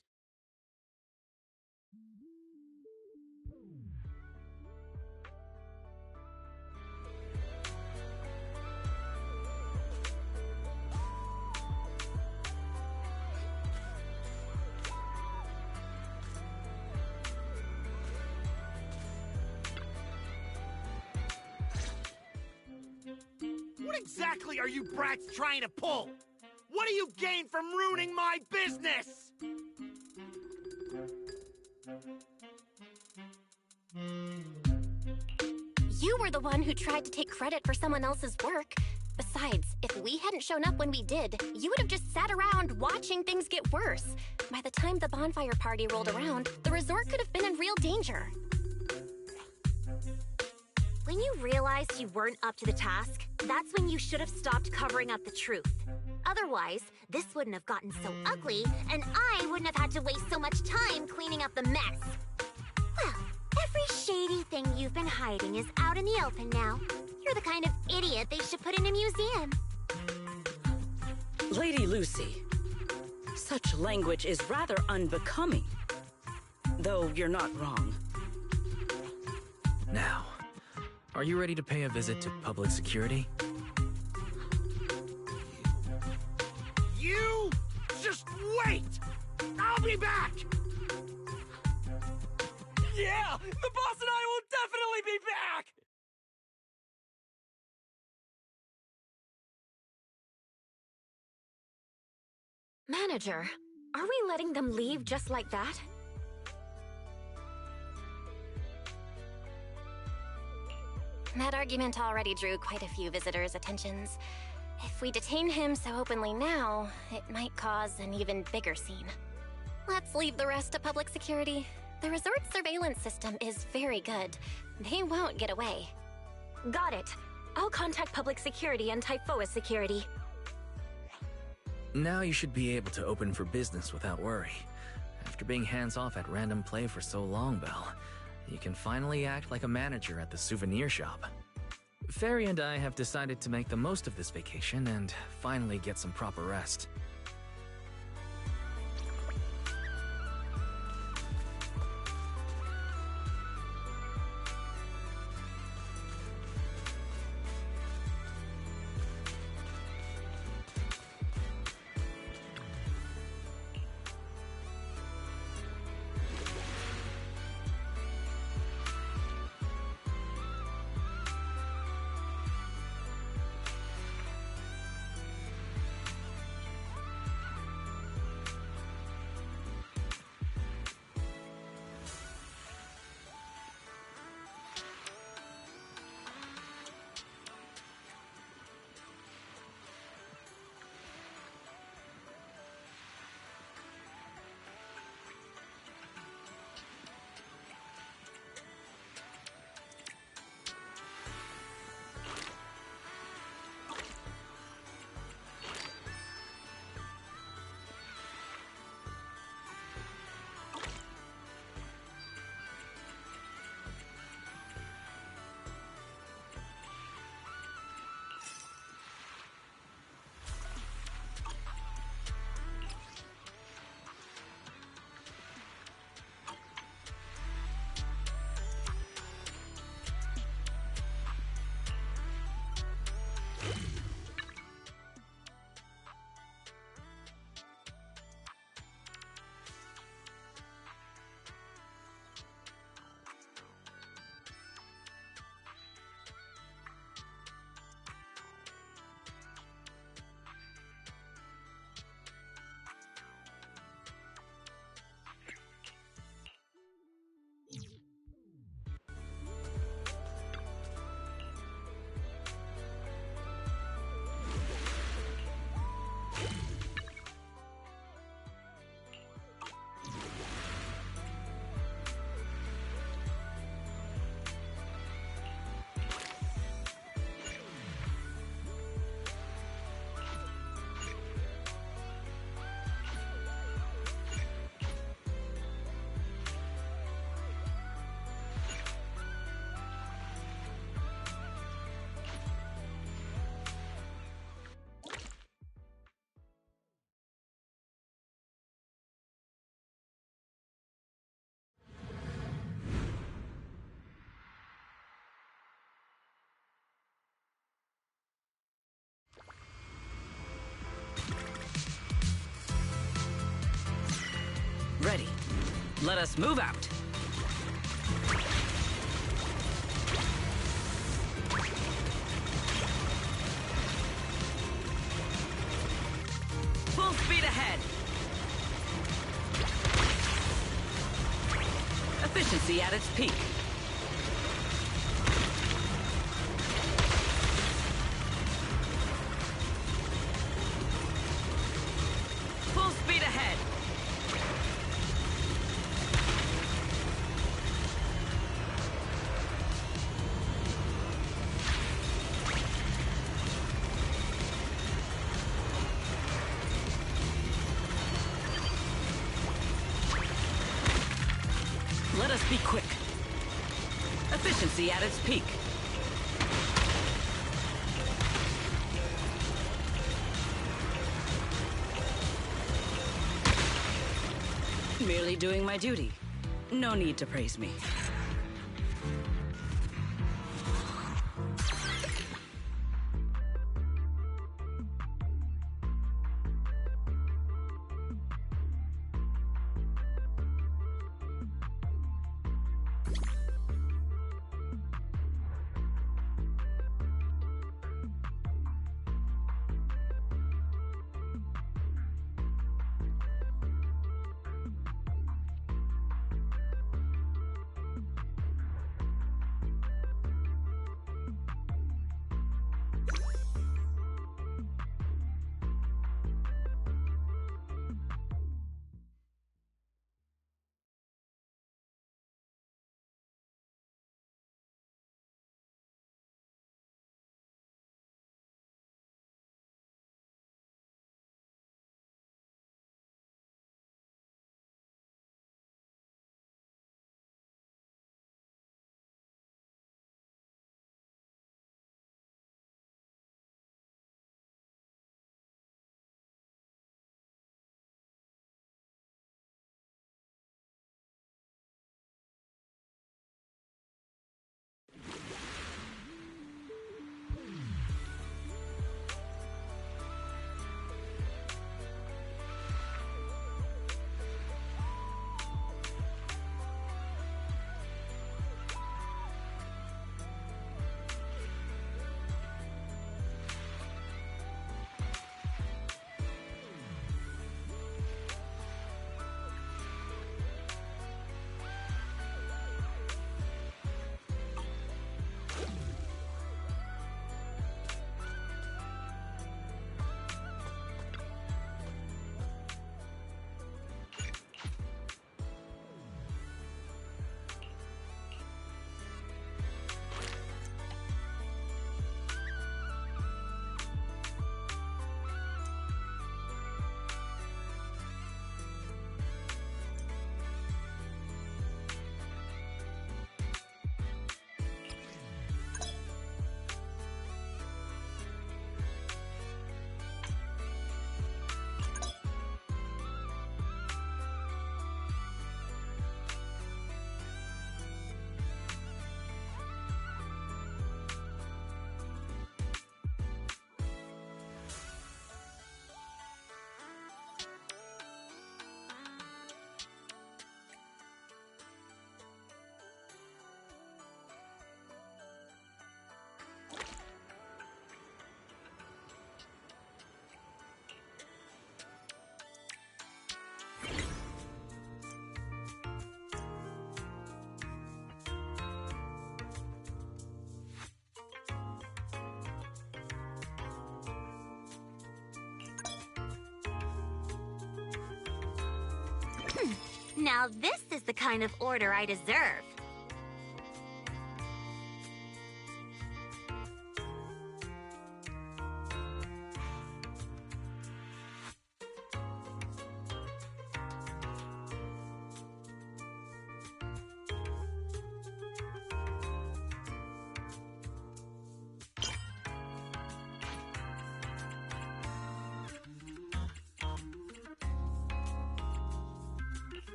What exactly are you brats trying to pull? What do you gain from ruining my business? You were the one who tried to take credit for someone else's work. Besides, if we hadn't shown up when we did, you would have just sat around watching things get worse. By the time the bonfire party rolled around, the resort could have been in real danger. When you realized you weren't up to the task, that's when you should have stopped covering up the truth. Otherwise, this wouldn't have gotten so ugly, and I wouldn't have had to waste so much time cleaning up the mess. Well, every shady thing you've been hiding is out in the open now. You're the kind of idiot they should put in a museum. Lady Lucy, such language is rather unbecoming. Though you're not wrong. Now, are you ready to pay a visit to public security? You just wait! I'll be back! Yeah! The boss and I will definitely be back! Manager, are we letting them leave just like that? That argument already drew quite a few visitors' attentions. If we detain him so openly now, it might cause an even bigger scene. Let's leave the rest to public security. The resort's surveillance system is very good. They won't get away. Got it. I'll contact public security and Typhoa security. Now you should be able to open for business without worry. After being hands-off at Random Play for so long, Belle, you can finally act like a manager at the souvenir shop. Fairy and I have decided to make the most of this vacation and finally get some proper rest. Ready. Let us move out. Full speed ahead. Efficiency at its peak. Full speed ahead. Let us be quick. Efficiency at its peak. Merely doing my duty. No need to praise me. Now this is the kind of order I deserve.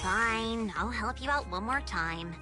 Fine, I'll help you out one more time.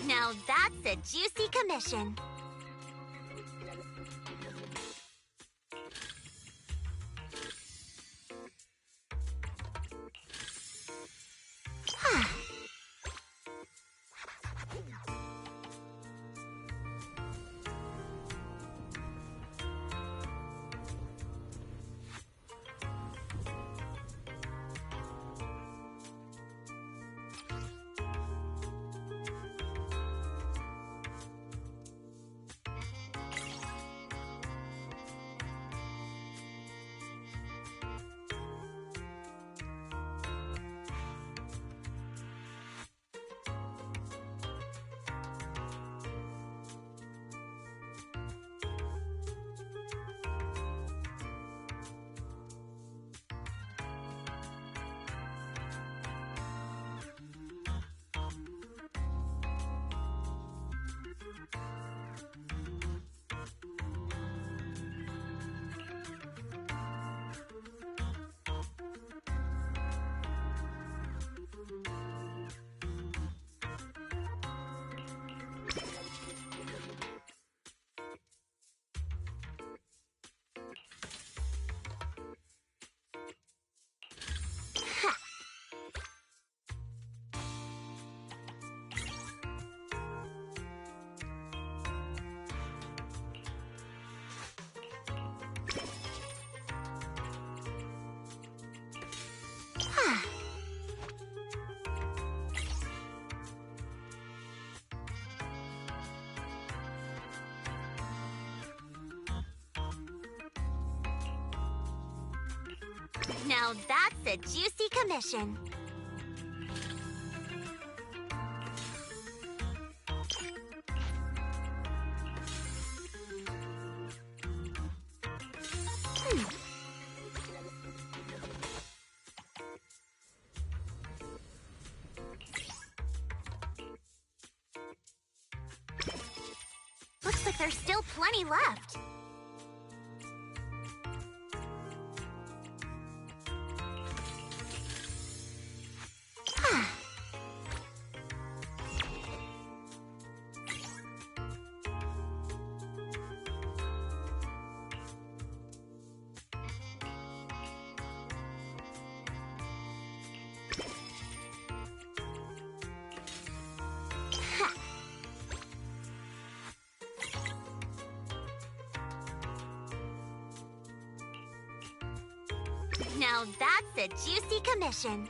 Now that's a juicy commission. Now that's a juicy commission. Looks like there's still plenty left. Now that's a juicy commission.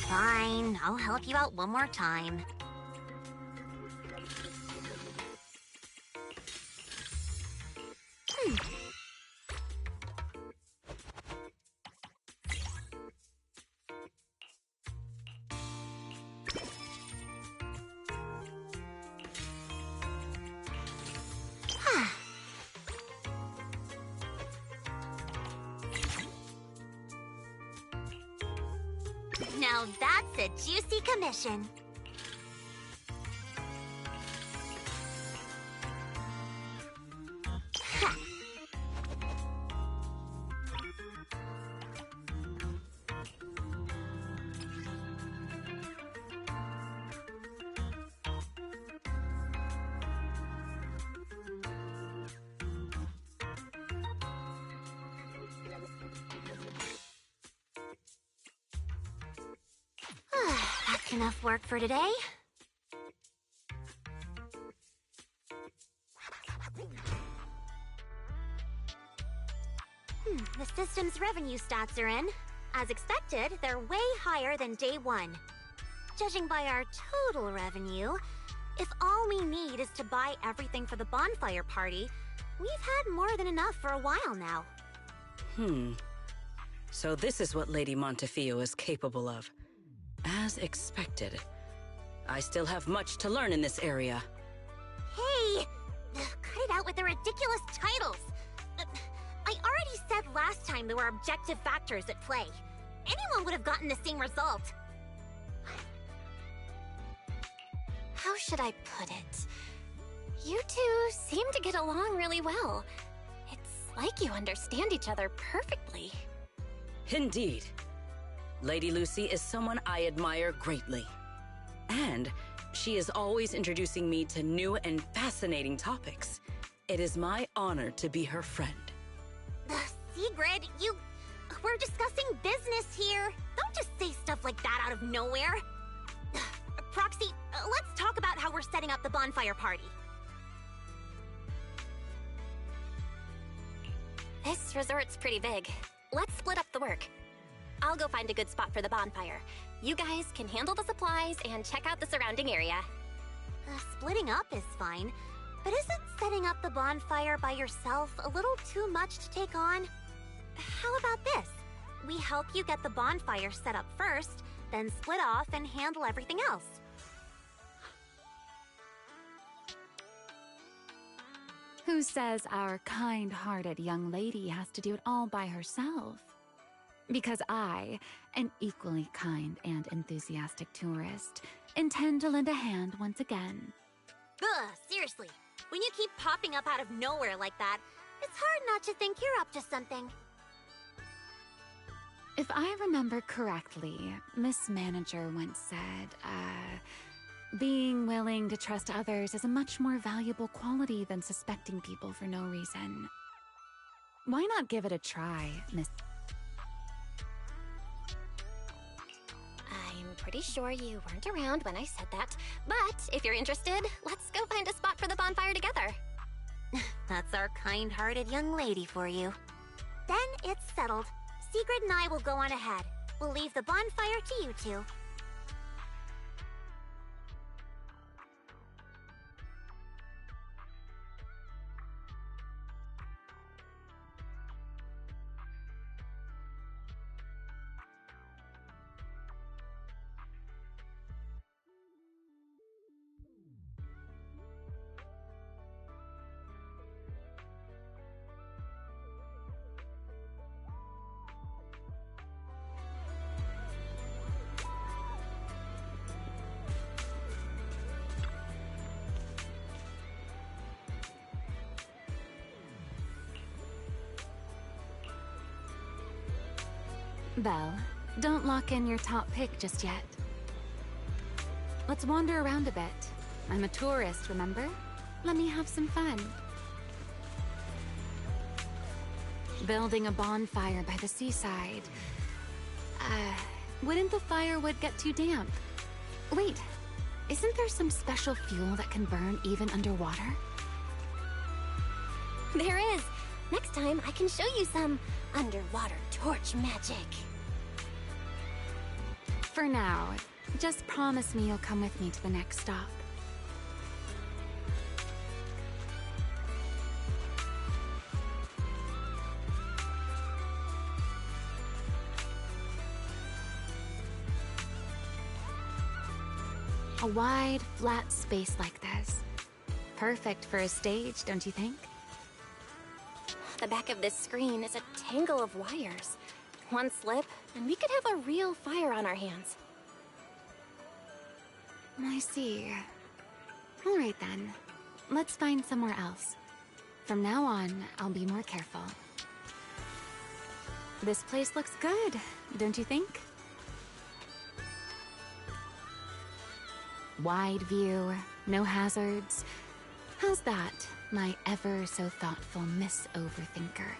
Fine, I'll help you out one more time. Now that's a juicy commission. That's enough work for today. The system's revenue stats are in. As expected, they're way higher than day one. Judging by our total revenue, if all we need is to buy everything for the bonfire party, we've had more than enough for a while now. So this is what Lady Montefiore is capable of. As expected. I still have much to learn in this area. Hey! Cut it out with the ridiculous titles! I already said last time there were objective factors at play. Anyone would have gotten the same result. How should I put it? You two seem to get along really well. It's like you understand each other perfectly. Indeed. Lady Lucy is someone I admire greatly. And she is always introducing me to new and fascinating topics. It is my honor to be her friend. Sigrid, we're discussing business here. Don't just say stuff like that out of nowhere. Proxy, let's talk about how we're setting up the bonfire party. This resort's pretty big. Let's split up the work. I'll go find a good spot for the bonfire. You guys can handle the supplies and check out the surrounding area. Splitting up is fine, but isn't setting up the bonfire by yourself a little too much to take on? How about this? We help you get the bonfire set up first, then split off and handle everything else. Who says our kind-hearted young lady has to do it all by herself? Because I, an equally kind and enthusiastic tourist, intend to lend a hand once again. Ugh, seriously. When you keep popping up out of nowhere like that, it's hard not to think you're up to something. If I remember correctly, Miss Manager once said, being willing to trust others is a much more valuable quality than suspecting people for no reason. Why not give it a try, Miss... I'm pretty sure you weren't around when I said that, but if you're interested, let's go find a spot for the bonfire together. That's our kind-hearted young lady for you. Then it's settled. Sigrid and I will go on ahead. We'll leave the bonfire to you two. Belle, don't lock in your top pick just yet. Let's wander around a bit. I'm a tourist, remember? Let me have some fun. building a bonfire by the seaside. Wouldn't the firewood get too damp? Wait, isn't there some special fuel that can burn even underwater? There is. Next time, I can show you some underwater torch magic. For now, just promise me you'll come with me to the next stop. A wide, flat space like this. Perfect for a stage, don't you think? The back of this screen is a tangle of wires. One slip, and we could have a real fire on our hands. I see. All right then. Let's find somewhere else. From now on, I'll be more careful. This place looks good, don't you think? Wide view, no hazards. How's that, my ever so thoughtful Miss Overthinker?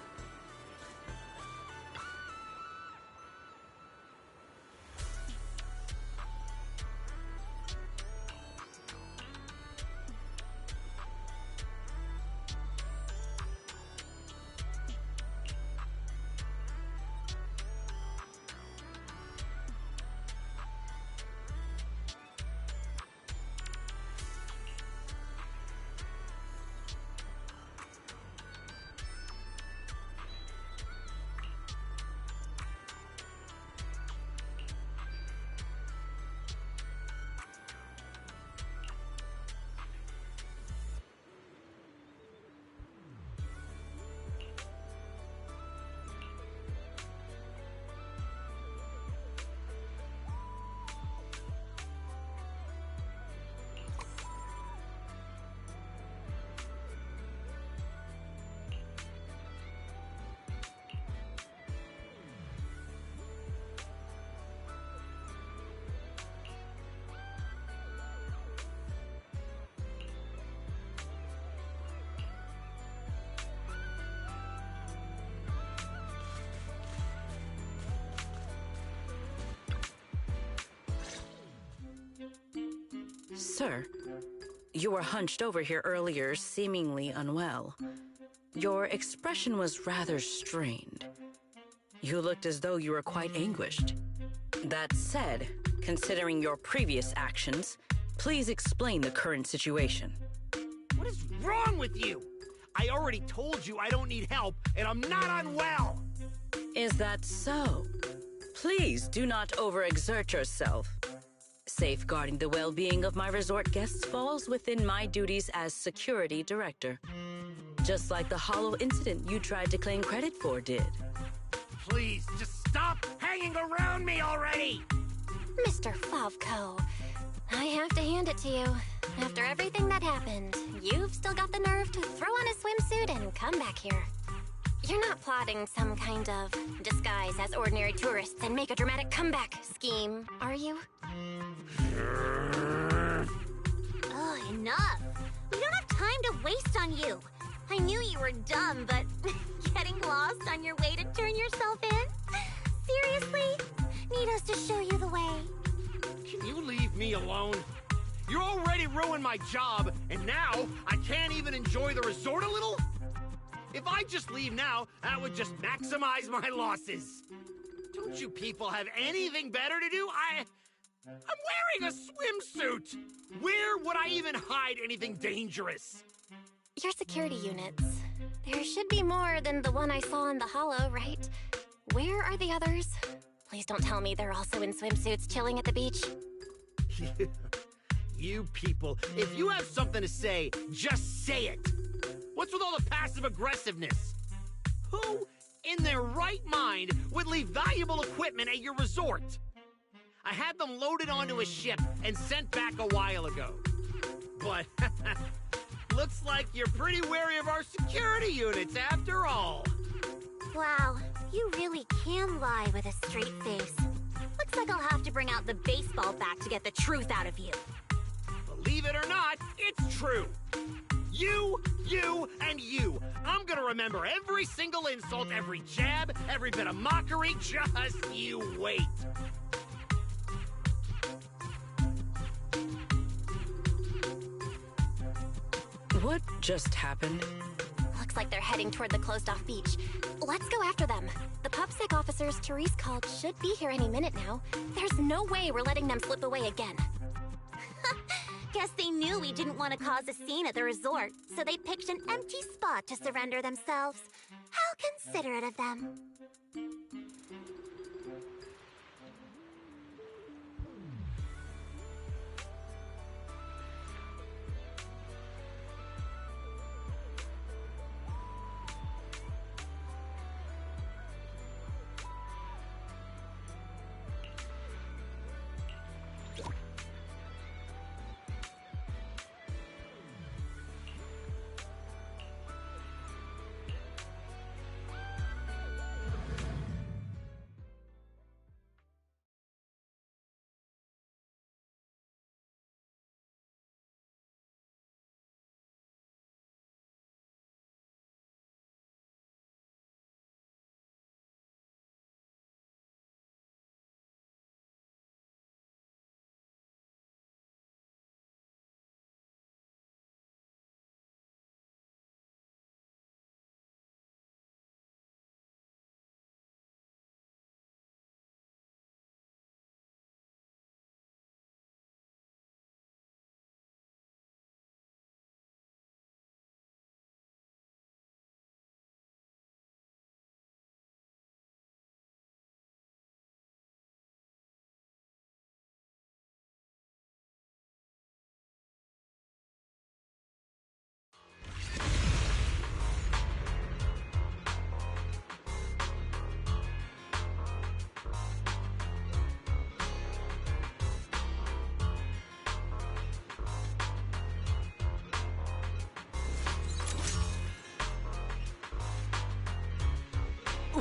Sir, you were hunched over here earlier, seemingly unwell. Your expression was rather strained. You looked as though you were quite anguished. That said, considering your previous actions, please explain the current situation. What is wrong with you? I already told you I don't need help, and I'm not unwell! Is that so? Please do not overexert yourself. Safeguarding the well-being of my resort guests falls within my duties as security director. Just like the hollow incident you tried to claim credit for did. Please, just stop hanging around me already! Mr. Favko, I have to hand it to you. After everything that happened, you've still got the nerve to throw on a swimsuit and come back here. You're not plotting some kind of disguise as ordinary tourists and make a dramatic comeback scheme, are you? Enough! We don't have time to waste on you. I knew you were dumb, but getting lost on your way to turn yourself in? Seriously? Need us to show you the way? Can you leave me alone? You already ruined my job, and now I can't even enjoy the resort a little? If I just leave now, that would just maximize my losses. Don't you people have anything better to do? I'm wearing a swimsuit! Where would I even hide anything dangerous? Your security units. There should be more than the one I saw in the hollow, right? Where are the others? Please don't tell me they're also in swimsuits chilling at the beach. You people, if you have something to say, just say it. What's with all the passive aggressiveness? Who in their right mind would leave valuable equipment at your resort? I had them loaded onto a ship and sent back a while ago. But looks like you're pretty wary of our security units after all. Wow, you really can lie with a straight face. Looks like I'll have to bring out the baseball bat to get the truth out of you. Believe it or not, it's true. You, and you. I'm gonna remember every single insult, every jab, every bit of mockery. Just you wait. What just happened? Looks like they're heading toward the closed-off beach. Let's go after them. The PubSec officers Therese called should be here any minute now. There's no way we're letting them slip away again. Guess they knew we didn't want to cause a scene at the resort, so they picked an empty spot to surrender themselves. How considerate of them.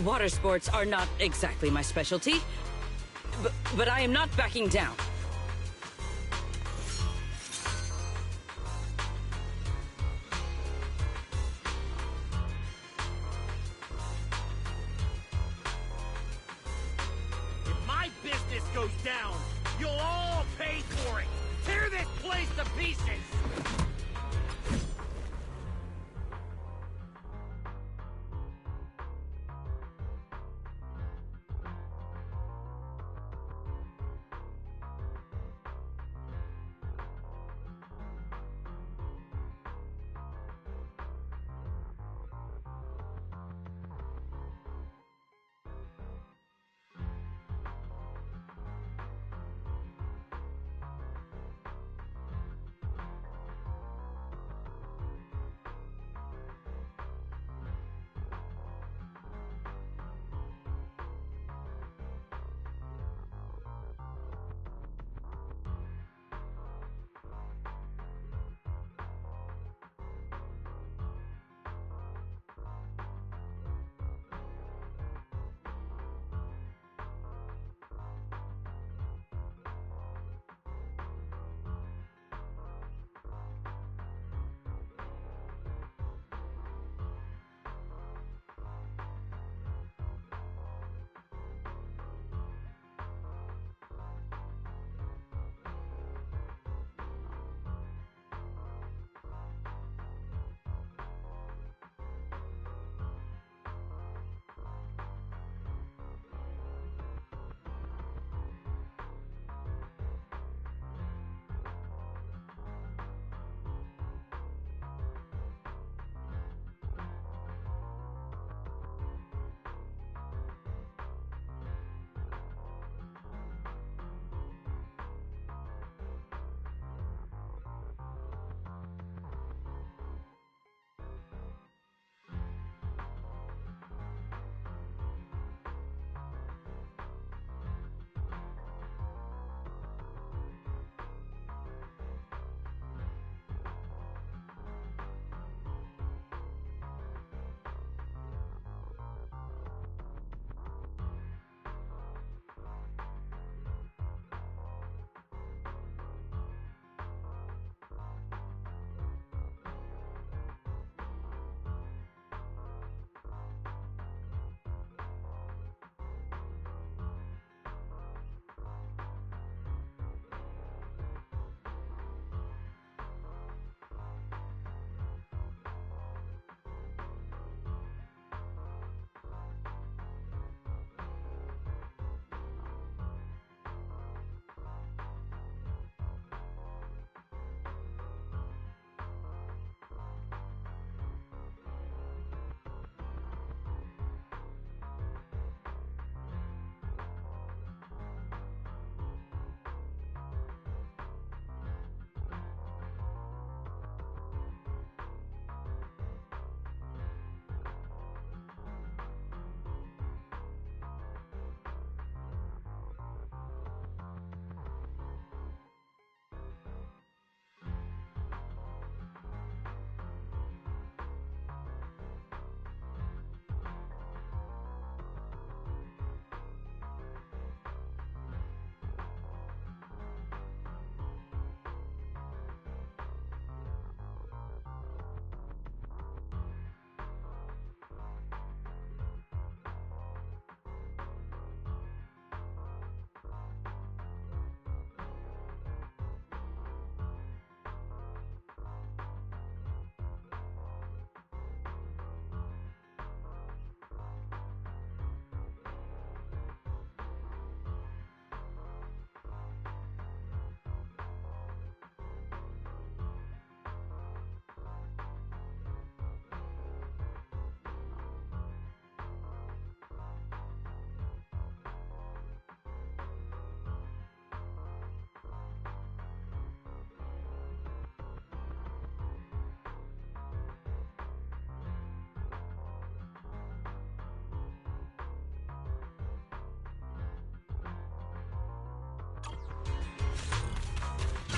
Water sports are not exactly my specialty, but I am not backing down. If my business goes down, you'll all pay for it. Tear this place to pieces.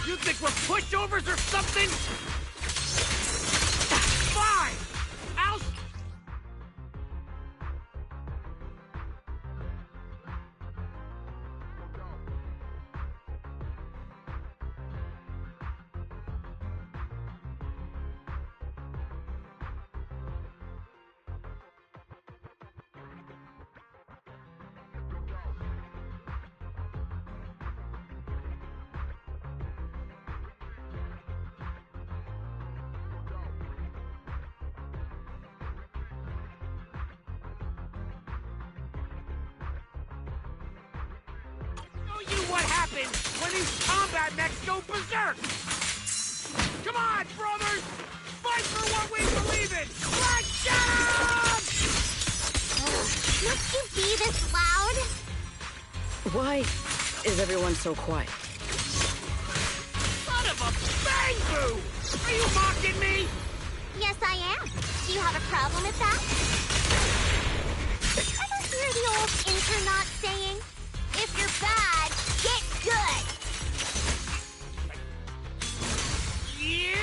You think we're pushovers or something? Fine! I'll... Show you what happens when these combat mechs go berserk! Come on, brothers! Fight for what we believe in! Let's get 'em! Must you be this loud? Why is everyone so quiet? Son of a bang boo! Are you mocking me? Yes, I am. Do you have a problem with that? Ever hear the old internaut saying, if you're bad, get good? You!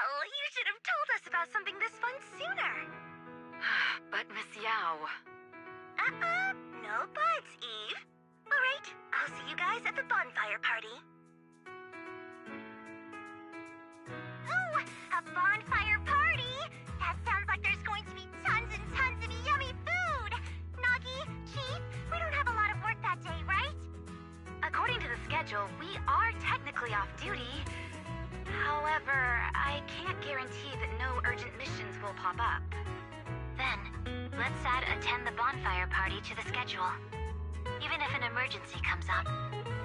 you should have told us about something this fun sooner. But Miss Yao... No buts, Eve. All right, I'll see you guys at the bonfire party. Ooh, a bonfire party? That sounds like there's going to be tons and tons of yummy food. Nagi, Chief, we don't have a lot of work that day, right? According to the schedule, we are technically off duty. However, I can't guarantee that no urgent missions will pop up. Then, let's add attend the bonfire party to the schedule. Even if an emergency comes up,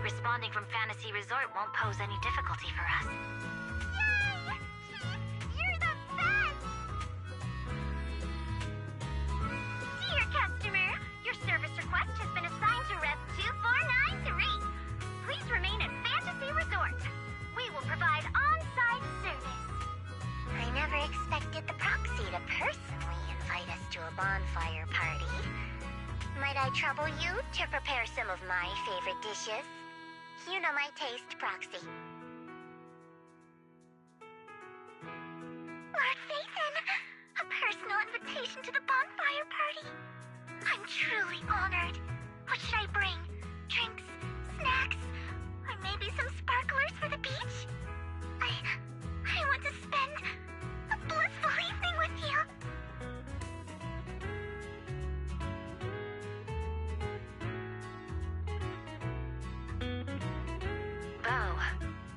responding from Fantasy Resort won't pose any difficulty for us. Yay! Chief, you're the best! Dear customer, your service request has been assigned to Rep 2493. Please remain at Fantasy Resort. We will provide on-site service. I never expected the proxy to personally invite us to a bonfire party. Might I trouble you to prepare some of my favorite dishes? You know my taste, Proxy. Lord Phaethon, a personal invitation to the bonfire party. I'm truly honored. What should I bring? Drinks, snacks, or maybe some sparklers for the beach? I want to spend a blissful evening with you. Belle,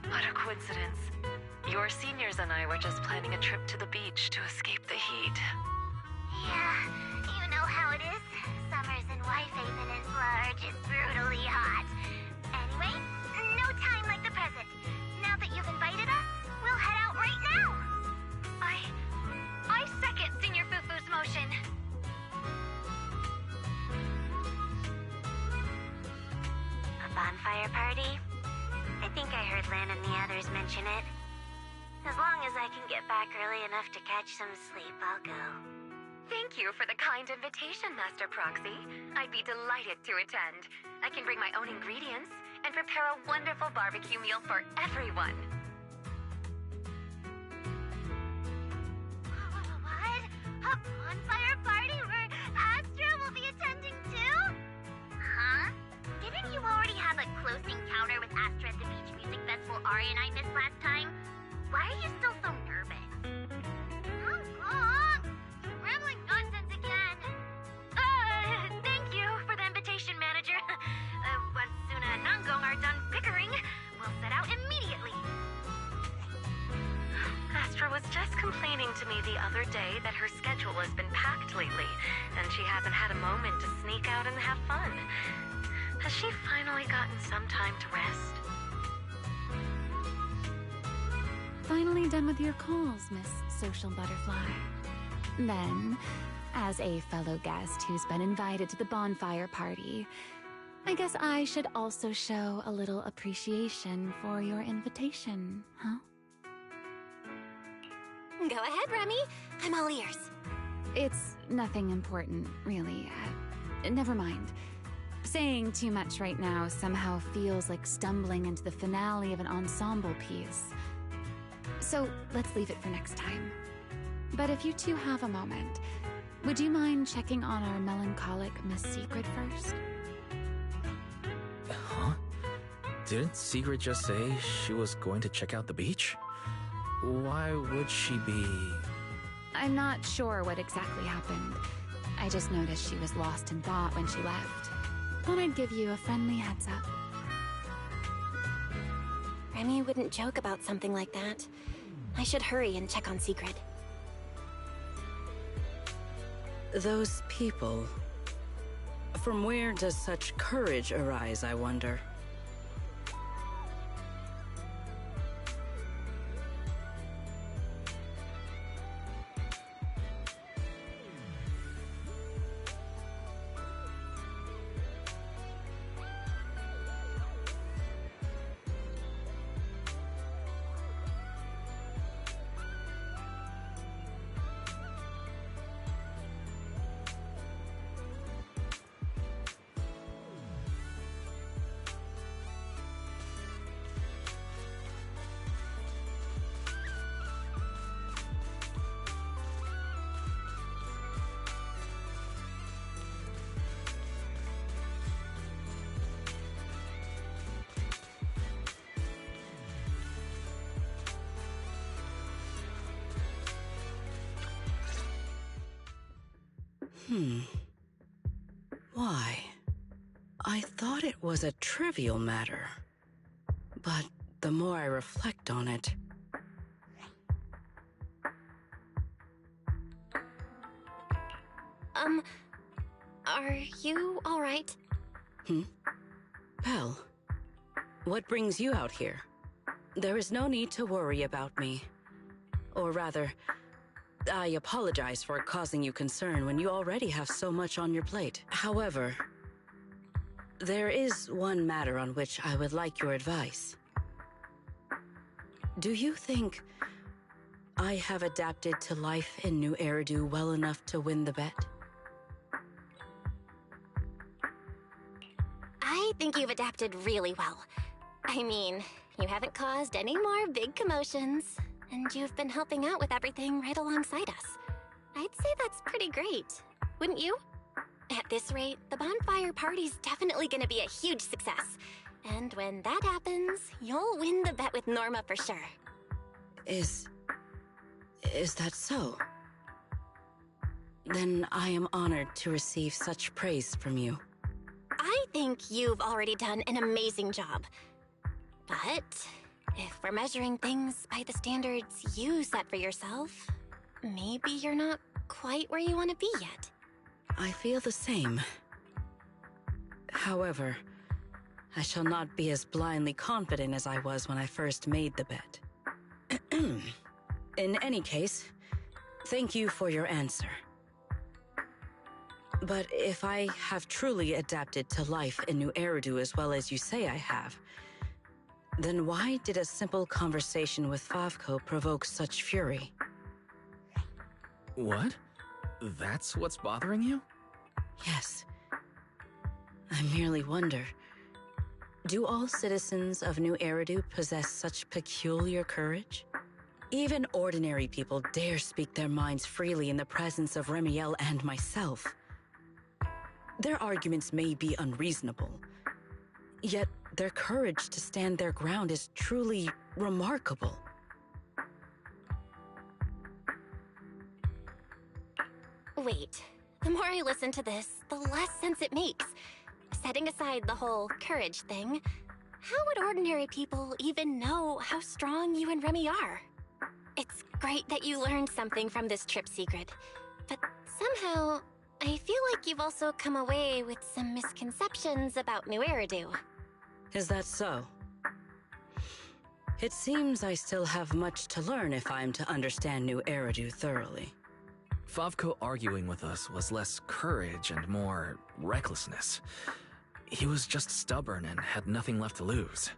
what a coincidence. Your seniors and I were just planning a trip to the beach to escape the heat. Yeah, you know how it is. Summers in Wi-Fi Peninsula are just brutally hot. Anyway, no time like the present. Now that you've invited us, we'll head out right now. I second Senior Fufu's motion. A bonfire party? I think I heard Lynn and the others mention it. As long as I can get back early enough to catch some sleep, I'll go. Thank you for the kind invitation, Master Proxy. I'd be delighted to attend. I can bring my own ingredients and prepare a wonderful barbecue meal for everyone. What? A bonfire party where Astra will be attending too? Huh? Didn't you already have a close encounter with Astra at the Beach Music Festival Ari and I missed last time? Why are you still so nervous? Rambling nonsense again. Thank you for the invitation, Manager. Once Suna and Nangong are done bickering, we'll set out immediately. Astra was just complaining to me the other day that her schedule has been packed lately, and she hasn't had a moment to sneak out and have fun. Has she finally gotten some time to rest? Finally done with your calls, Miss Social Butterfly. Then, as a fellow guest who's been invited to the bonfire party, I guess I should also show a little appreciation for your invitation, huh? Go ahead, Remy. I'm all ears. It's nothing important, really. Never mind. Saying too much right now somehow feels like stumbling into the finale of an ensemble piece. So let's leave it for next time. But if you two have a moment, would you mind checking on our melancholic Miss Secret first? Huh? Didn't Secret just say she was going to check out the beach? Why would she be... I'm not sure what exactly happened. I just noticed she was lost in thought when she left. Thought I'd give you a friendly heads up. Remy wouldn't joke about something like that. I should hurry and check on Secret. Those people... From where does such courage arise, I wonder? Why? I thought it was a trivial matter. But the more I reflect on it... Are you alright? Belle, what brings you out here? There is no need to worry about me. Or rather, I apologize for causing you concern when you already have so much on your plate. However, there is one matter on which I would like your advice. Do you think I have adapted to life in New Eridu well enough to win the bet? I think you've adapted really well. I mean, you haven't caused any more big commotions, and you've been helping out with everything right alongside us. I'd say that's pretty great, wouldn't you? At this rate, the bonfire party's definitely gonna be a huge success. And when that happens, you'll win the bet with Norma for sure. Is that so? Then I am honored to receive such praise from you. I think you've already done an amazing job. But if we're measuring things by the standards you set for yourself, maybe you're not quite where you want to be yet. I feel the same. However, I shall not be as blindly confident as I was when I first made the bet. In any case, thank you for your answer. But if I have truly adapted to life in New Eridu as well as you say I have, then why did a simple conversation with Favko provoke such fury? What? That's what's bothering you? Yes. I merely wonder, do all citizens of New Eridu possess such peculiar courage? Even ordinary people dare speak their minds freely in the presence of Remiel and myself. Their arguments may be unreasonable, yet their courage to stand their ground is truly remarkable. Wait, the more I listen to this, the less sense it makes. Setting aside the whole courage thing, how would ordinary people even know how strong you and Remy are? It's great that you learned something from this trip secret, but somehow, I feel like you've also come away with some misconceptions about New Eridu. Is that so? It seems I still have much to learn if I'm to understand New Eridu thoroughly. Favko arguing with us was less courage and more recklessness. He was just stubborn and had nothing left to lose.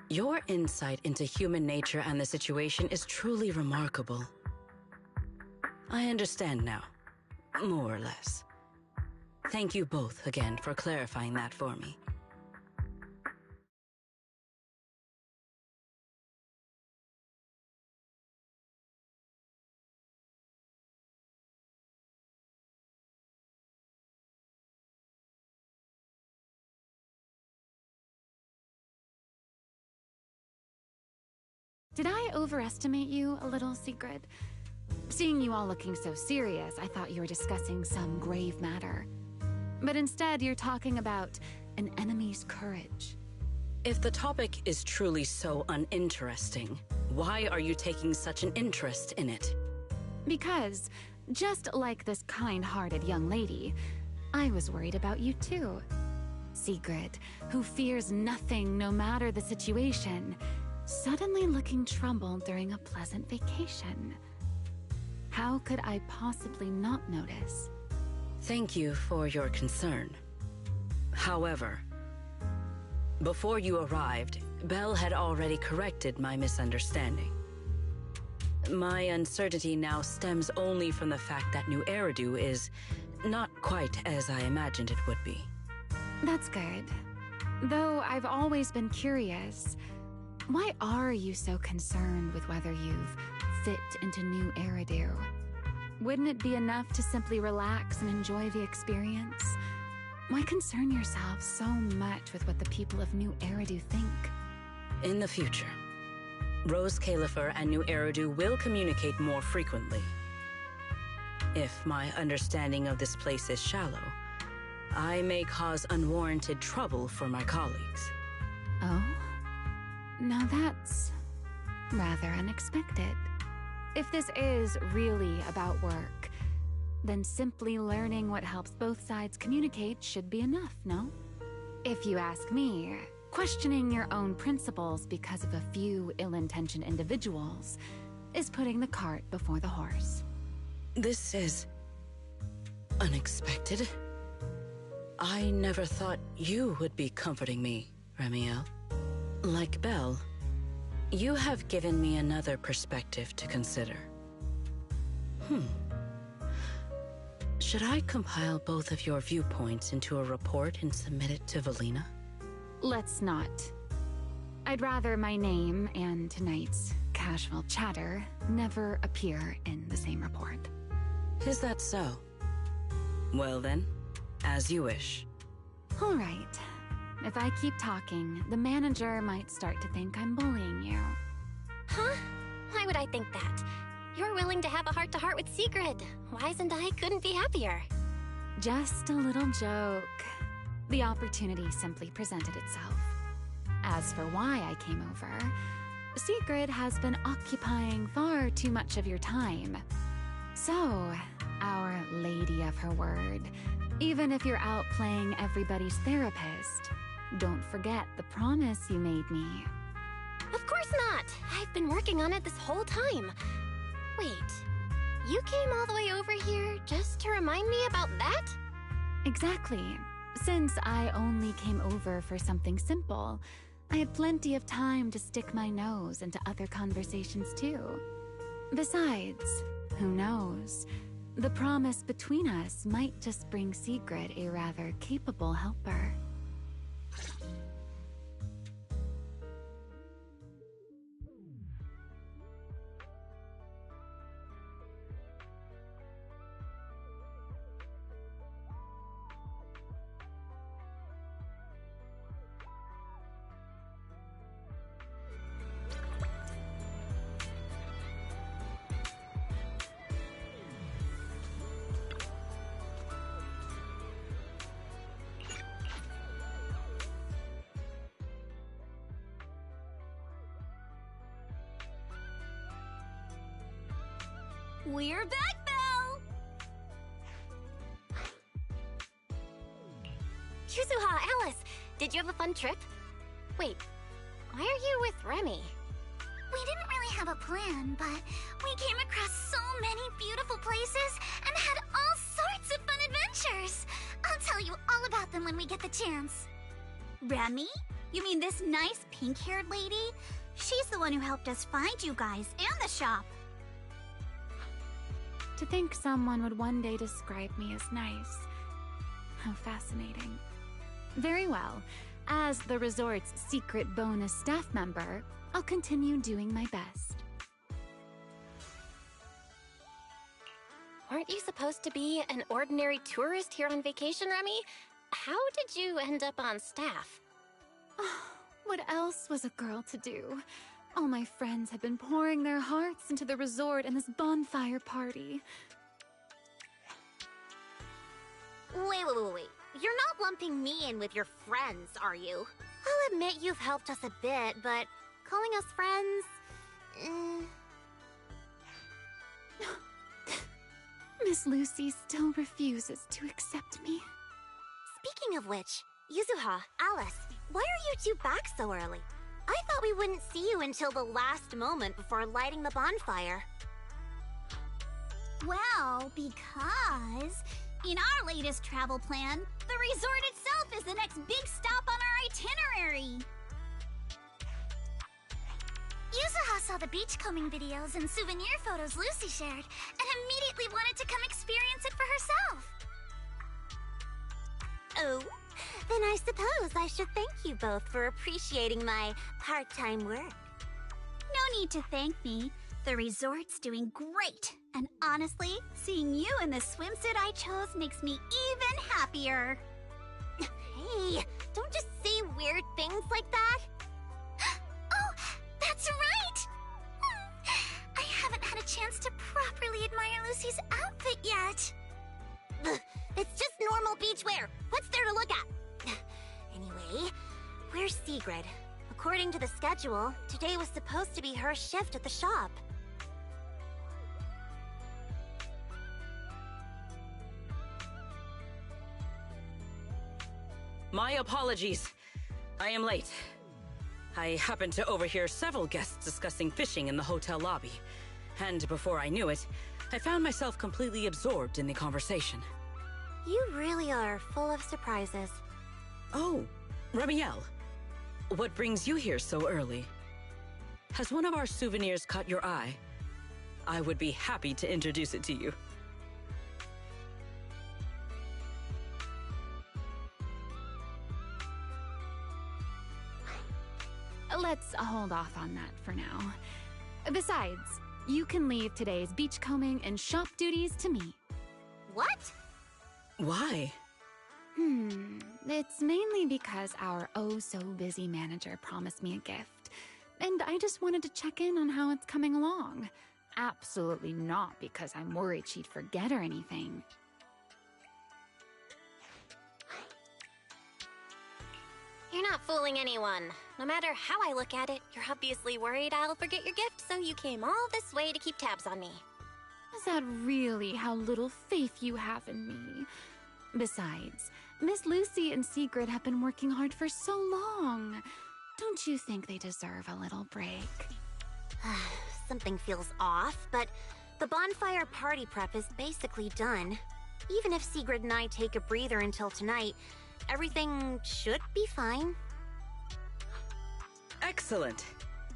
Your insight into human nature and the situation is truly remarkable. I understand now, more or less. Thank you both again for clarifying that for me. Did I overestimate you a little, Sigrid? Seeing you all looking so serious, I thought you were discussing some grave matter. But instead, you're talking about an enemy's courage. If the topic is truly so uninteresting, why are you taking such an interest in it? Because, just like this kind-hearted young lady, I was worried about you too. Sigrid, who fears nothing no matter the situation, suddenly looking troubled during a pleasant vacation. How could I possibly not notice? Thank you for your concern. However, before you arrived, Belle had already corrected my misunderstanding. My uncertainty now stems only from the fact that New Eridu is not quite as I imagined it would be. That's good. Though I've always been curious, why are you so concerned with whether you've fit into New Eridu? Wouldn't it be enough to simply relax and enjoy the experience? Why concern yourself so much with what the people of New Eridu think? In the future, Rose Califer and New Eridu will communicate more frequently. If my understanding of this place is shallow, I may cause unwarranted trouble for my colleagues. Oh? Now that's rather unexpected. If this is really about work, then simply learning what helps both sides communicate should be enough, no? If you ask me, questioning your own principles because of a few ill-intentioned individuals is putting the cart before the horse. This is unexpected. I never thought you would be comforting me, Remiel. Like Belle, you have given me another perspective to consider. Should I compile both of your viewpoints into a report and submit it to Valina? Let's not. I'd rather my name and tonight's casual chatter never appear in the same report. Is that so? Well then, as you wish. All right. If I keep talking, the manager might start to think I'm bullying you. Huh? Why would I think that? You're willing to have a heart-to-heart with Sigrid. Wise and I couldn't be happier. Just a little joke. The opportunity simply presented itself. As for why I came over, Sigrid has been occupying far too much of your time. So, our lady of her word, even if you're out playing everybody's therapist, don't forget the promise you made me. Of course not! I've been working on it this whole time. Wait, you came all the way over here just to remind me about that? Exactly. Since I only came over for something simple, I had plenty of time to stick my nose into other conversations too. Besides, who knows? The promise between us might just bring Sigrid a rather capable helper. We're back, Belle! Yuzuha, Alice, did you have a fun trip? Wait, why are you with Remy? We didn't really have a plan, but we came across so many beautiful places and had all sorts of fun adventures. I'll tell you all about them when we get the chance. Remy? You mean this nice pink-haired lady? She's the one who helped us find you guys and the shop. To think someone would one day describe me as nice. How fascinating. Very well. As the resort's secret bonus staff member, I'll continue doing my best. Aren't you supposed to be an ordinary tourist here on vacation, Remy? How did you end up on staff? What else was a girl to do? All my friends have been pouring their hearts into the resort and this bonfire party. Wait. You're not lumping me in with your friends, are you? I'll admit you've helped us a bit, but calling us friends... Miss Lucy still refuses to accept me. Speaking of which, Yuzuha, Alice, why are you two back so early? I thought we wouldn't see you until the last moment before lighting the bonfire. Well, because in our latest travel plan, the resort itself is the next big stop on our itinerary. Yuzuha saw the beachcombing videos and souvenir photos Lucy shared and immediately wanted to come experience it for herself. Oh, then I suppose I should thank you both for appreciating my part-time work. No need to thank me. The resort's doing great. And honestly, seeing you in the swimsuit I chose makes me even happier. Hey, don't just say weird things like that. Oh, that's right! I haven't had a chance to properly admire Lucy's outfit yet. According to the schedule, today was supposed to be her shift at the shop. My apologies. I am late. I happened to overhear several guests discussing fishing in the hotel lobby. And before I knew it, I found myself completely absorbed in the conversation. You really are full of surprises. Oh, Remiel. What brings you here so early? Has one of our souvenirs caught your eye? I would be happy to introduce it to you. Let's hold off on that for now. Besides, you can leave today's beachcombing and shop duties to me. What? Why? It's mainly because our oh-so-busy manager promised me a gift, and I just wanted to check in on how it's coming along. Absolutely not because I'm worried she'd forget or anything. You're not fooling anyone. No matter how I look at it, you're obviously worried I'll forget your gift, so you came all this way to keep tabs on me. Is that really how little faith you have in me? Besides, Miss Lucy and Sigrid have been working hard for so long. Don't you think they deserve a little break? Something feels off, but the bonfire party prep is basically done. Even if Sigrid and I take a breather until tonight, everything should be fine. Excellent.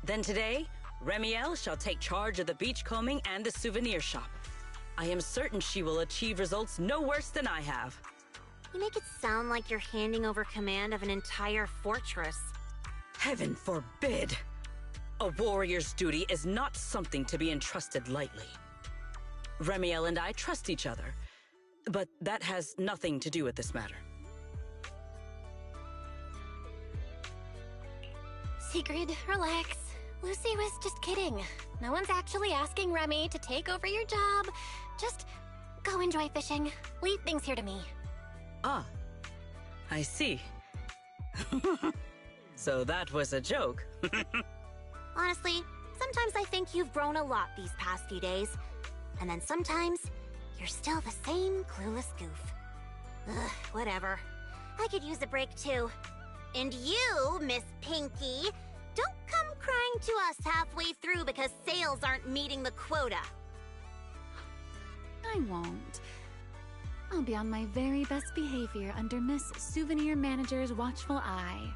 Then today, Remiel shall take charge of the beachcombing and the souvenir shop. I am certain she will achieve results no worse than I have. You make it sound like you're handing over command of an entire fortress. Heaven forbid! A warrior's duty is not something to be entrusted lightly. Remiel and I trust each other, but that has nothing to do with this matter. Sigrid, relax. Lucy was just kidding. No one's actually asking Remy to take over your job. Just go enjoy fishing. Leave things here to me. Ah, I see. So that was a joke. Honestly, sometimes I think you've grown a lot these past few days. And then sometimes, you're still the same clueless goof. Ugh, whatever. I could use a break too. And you, Miss Pinky, don't come crying to us halfway through because sales aren't meeting the quota. I won't. I'll be on my very best behavior under Miss Souvenir Manager's watchful eye.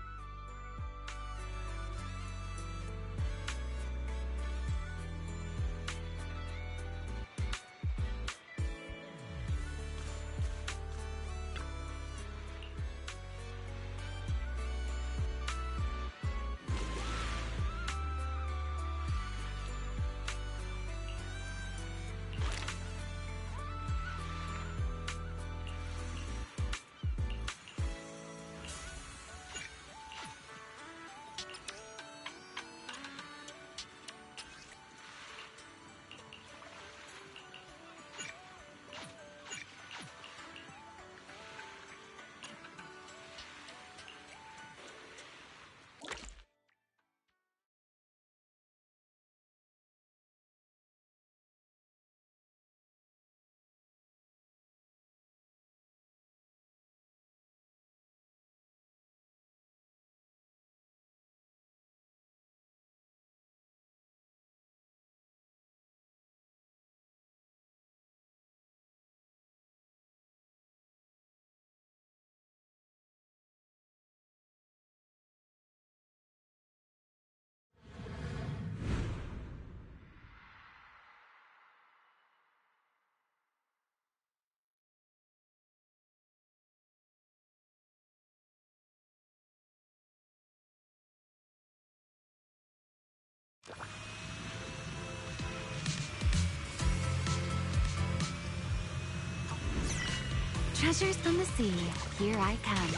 Treasures from the sea, here I come.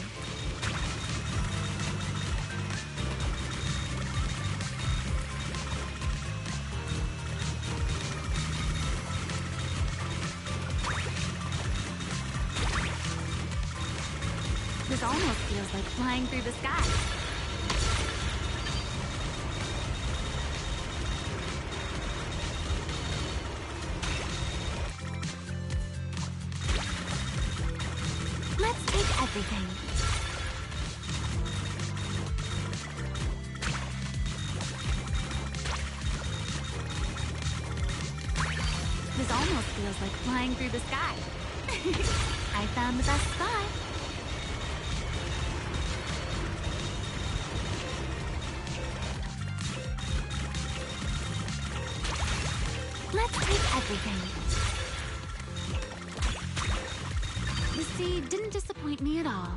This almost feels like flying through the sky. everything. This almost feels like flying through the sky. I found the best spot. Let's take everything. The sea didn't disappoint me at all.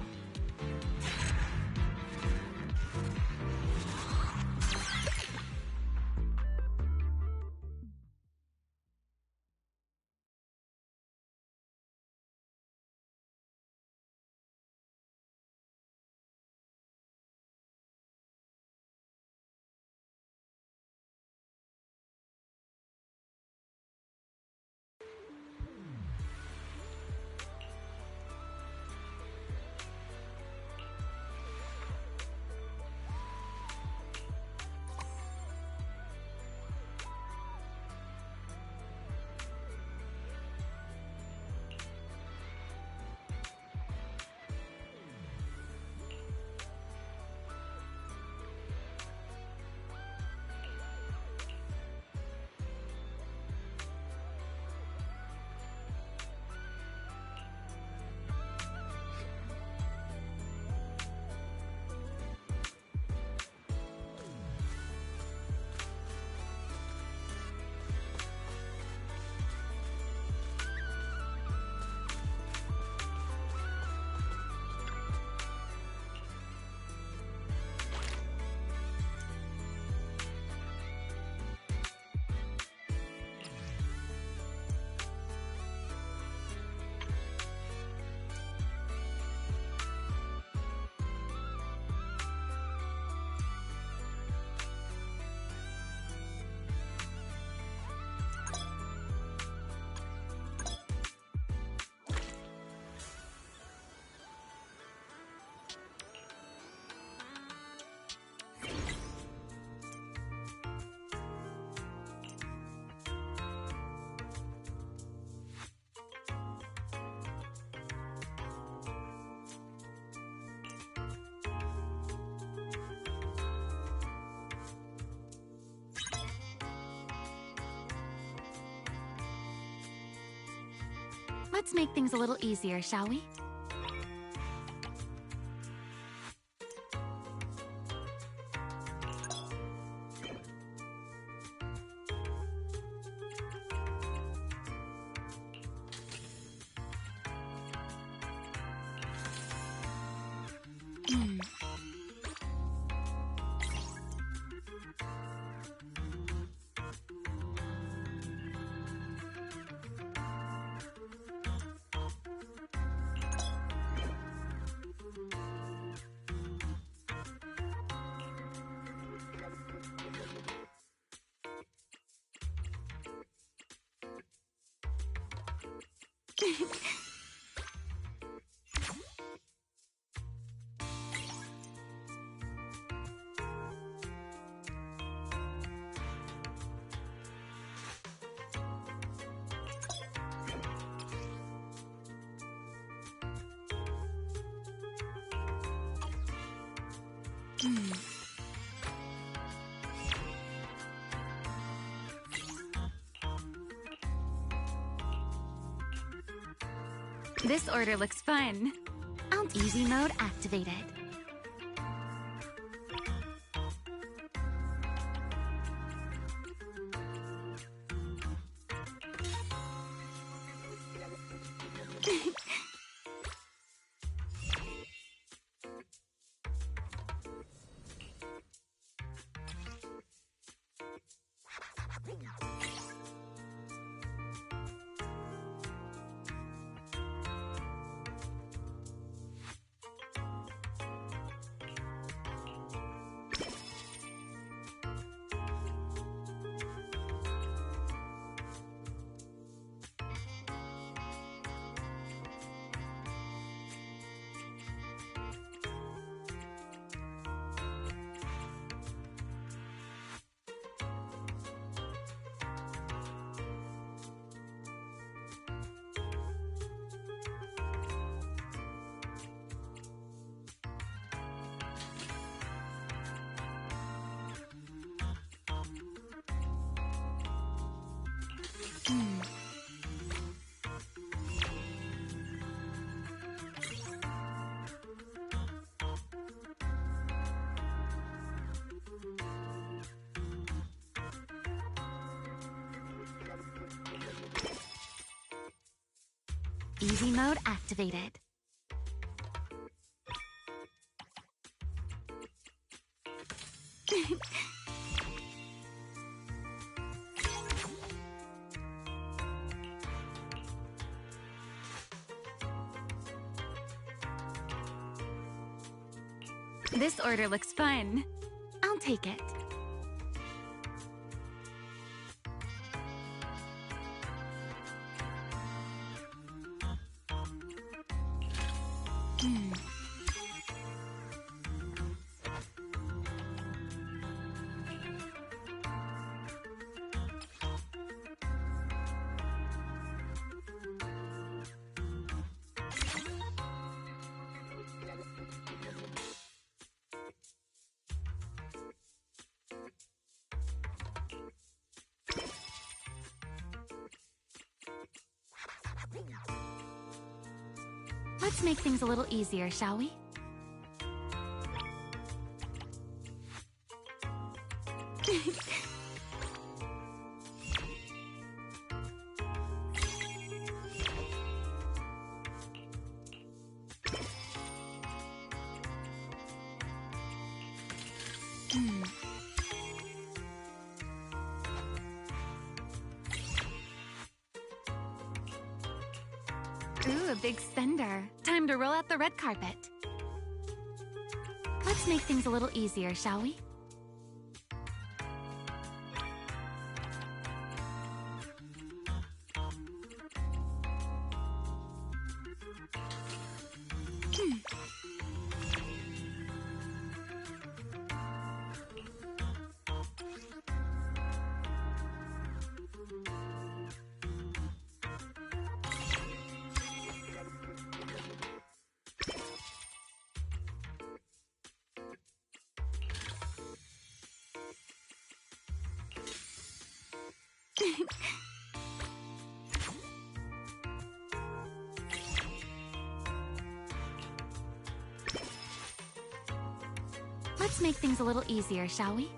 Let's make things a little easier, shall we? This order looks fun. Easy mode activated. Easy mode activated. This order looks fun. I'll take it. Let's make things a little easier, shall we? Ooh, a big spender. Time to roll out the red carpet. Let's make things a little easier, shall we? Let's make things a little easier, shall we?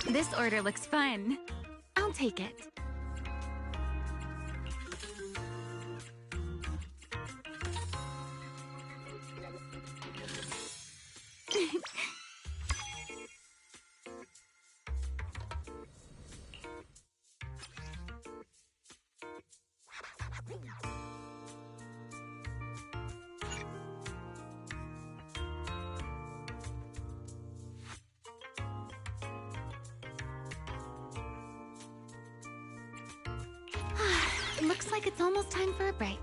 This order looks fun. I'll take it. Looks like it's almost time for a break.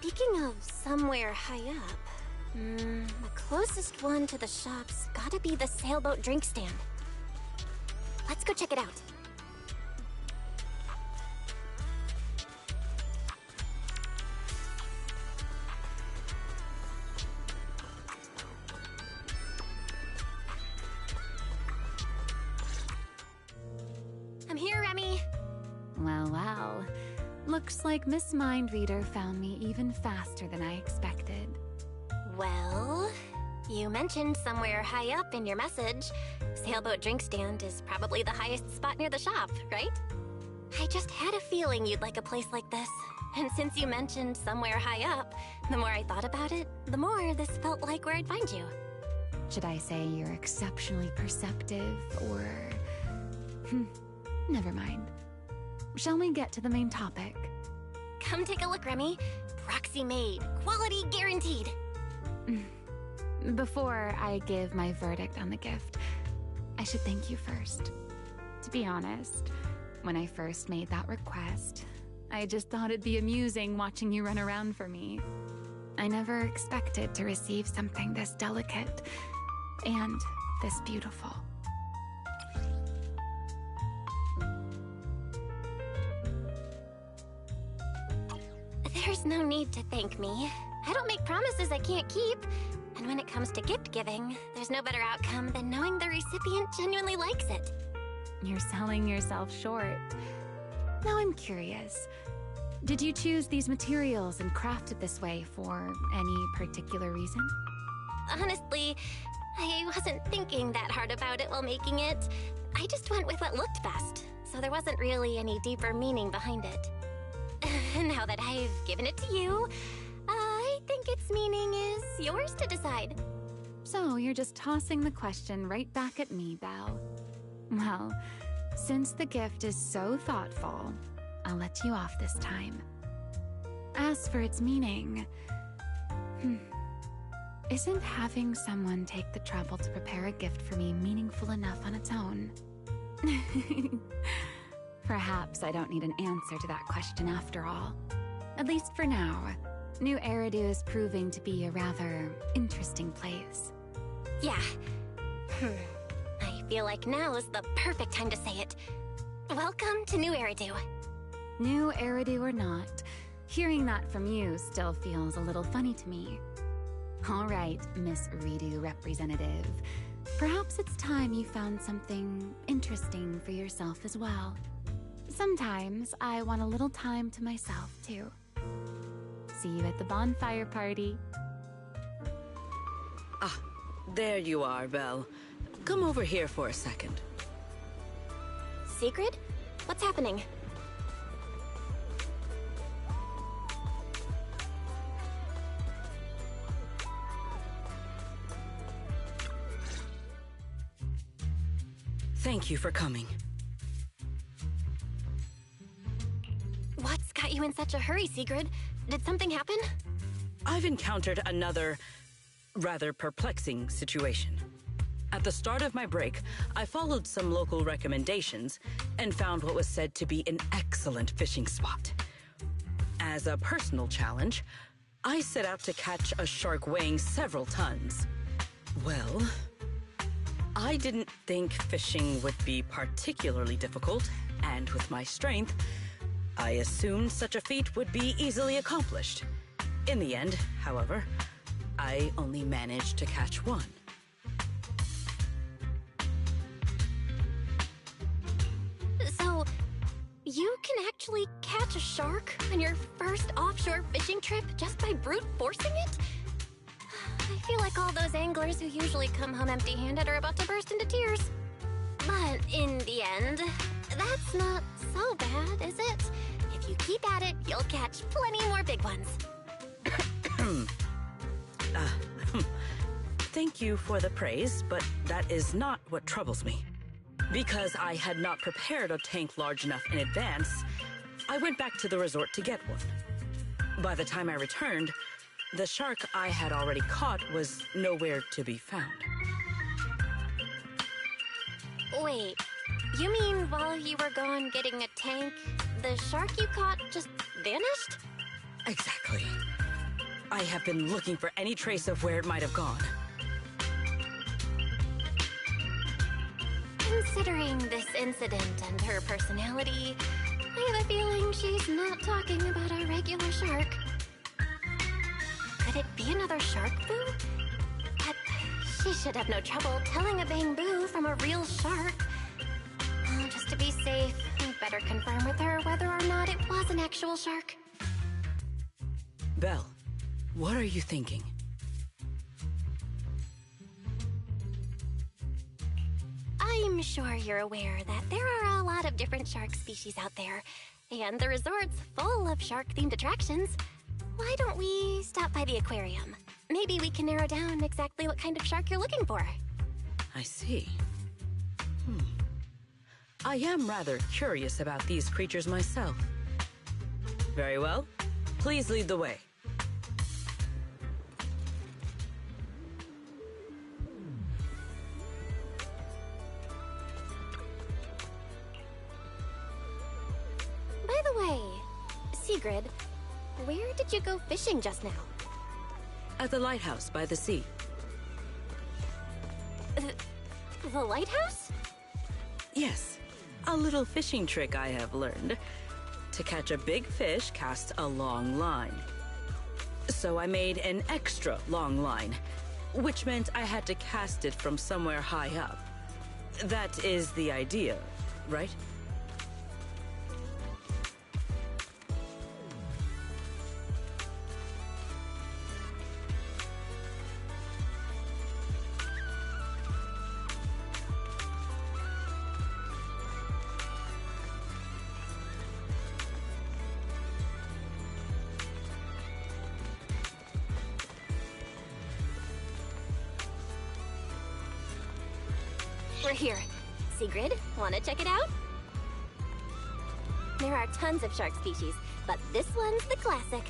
Speaking of somewhere high up, the closest one to the shop's gotta be the sailboat drink stand. Let's go check it out. I'm here, Remy. Well. Looks like Miss Mindreader found me even faster than I expected. Well, you mentioned somewhere high up in your message. Sailboat drink stand is probably the highest spot near the shop, right? I just had a feeling you'd like a place like this. And since you mentioned somewhere high up, the more I thought about it, the more this felt like where I'd find you. Should I say you're exceptionally perceptive, or... never mind. Shall we get to the main topic? Come take a look, Remy. Proxy made. Quality guaranteed. Before I give my verdict on the gift, I should thank you first. To be honest, when I first made that request, I just thought it'd be amusing watching you run around for me. I never expected to receive something this delicate and this beautiful. There's no need to thank me. I don't make promises I can't keep. And when it comes to gift giving, there's no better outcome than knowing the recipient genuinely likes it. You're selling yourself short. Now I'm curious. Did you choose these materials and craft it this way for any particular reason? Honestly, I wasn't thinking that hard about it while making it. I just went with what looked best, so there wasn't really any deeper meaning behind it. Now that I've given it to you, I think its meaning is yours to decide. So you're just tossing the question right back at me, Belle. Well, since the gift is so thoughtful, I'll let you off this time. As for its meaning, isn't having someone take the trouble to prepare a gift for me meaningful enough on its own? Perhaps I don't need an answer to that question after all. At least for now, New Eridu is proving to be a rather interesting place. Yeah. I feel like now is the perfect time to say it. Welcome to New Eridu. New Eridu or not, hearing that from you still feels a little funny to me. All right, Miss Eridu representative. Perhaps it's time you found something interesting for yourself as well. Sometimes I want a little time to myself, too. See you at the bonfire party. Ah, there you are, Belle. Come over here for a second. Secret? What's happening? Thank you for coming. What's got you in such a hurry, Sigrid? Did something happen? I've encountered another, rather perplexing situation. At the start of my break, I followed some local recommendations and found what was said to be an excellent fishing spot. As a personal challenge, I set out to catch a shark weighing several tons. Well, I didn't think fishing would be particularly difficult, and with my strength, I assumed such a feat would be easily accomplished. In the end, however, I only managed to catch one. So, you can actually catch a shark on your first offshore fishing trip just by brute forcing it? I feel like all those anglers who usually come home empty-handed are about to burst into tears. But in the end, that's not so bad, is it? If you keep at it, you'll catch plenty more big ones. Thank you for the praise, but that is not what troubles me. Because I had not prepared a tank large enough in advance, I went back to the resort to get one. By the time I returned, the shark I had already caught was nowhere to be found. Wait, you mean while you were gone getting a tank, the shark you caught just vanished? Exactly. I have been looking for any trace of where it might have gone. Considering this incident and her personality, I have a feeling she's not talking about our regular shark. Could it be another shark boo? But she should have no trouble telling a bamboo from a real shark. Oh, just to be safe, I'd better confirm with her whether or not it was an actual shark. Belle, what are you thinking? I'm sure you're aware that there are a lot of different shark species out there, and the resort's full of shark-themed attractions. Why don't we stop by the aquarium? Maybe we can narrow down exactly what kind of shark you're looking for. I see. I am rather curious about these creatures myself. Very well. Please lead the way. By the way, Sigrid, where did you go fishing just now? At the lighthouse by the sea. The lighthouse? Yes, a little fishing trick I have learned. To catch a big fish, cast a long line. So I made an extra long line, which meant I had to cast it from somewhere high up. That is the idea, right? We're here. Sigrid, wanna check it out? There are tons of shark species, but this one's the classic.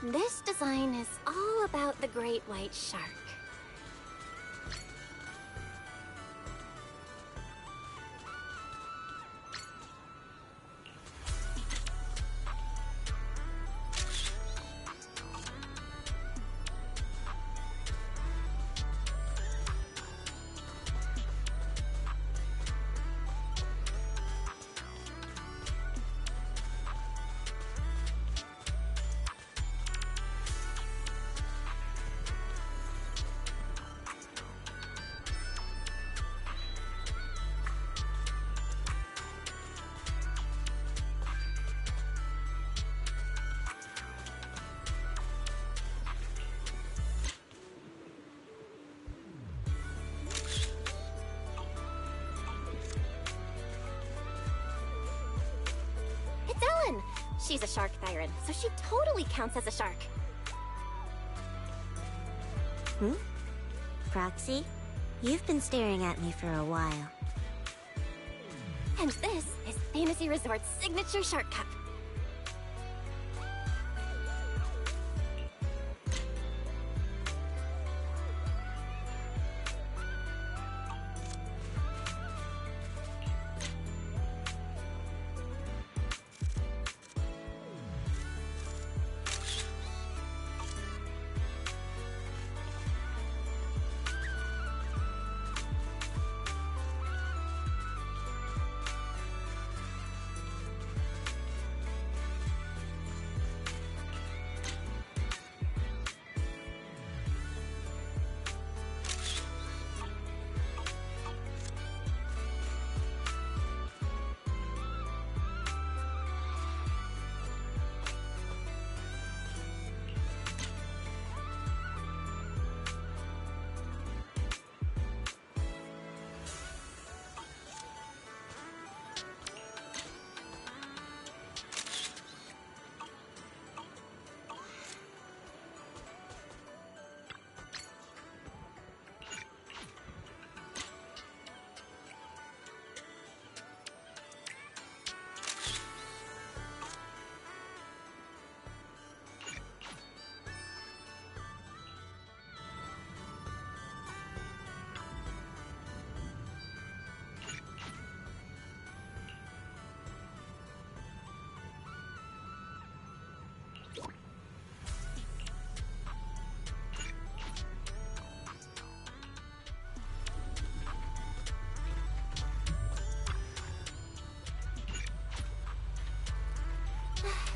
This design is all about the great white shark. It's Ellen! She's a shark Thyran, so she totally counts as a shark. Proxy, you've been staring at me for a while. And this is Fantasy Resort's signature shark cup.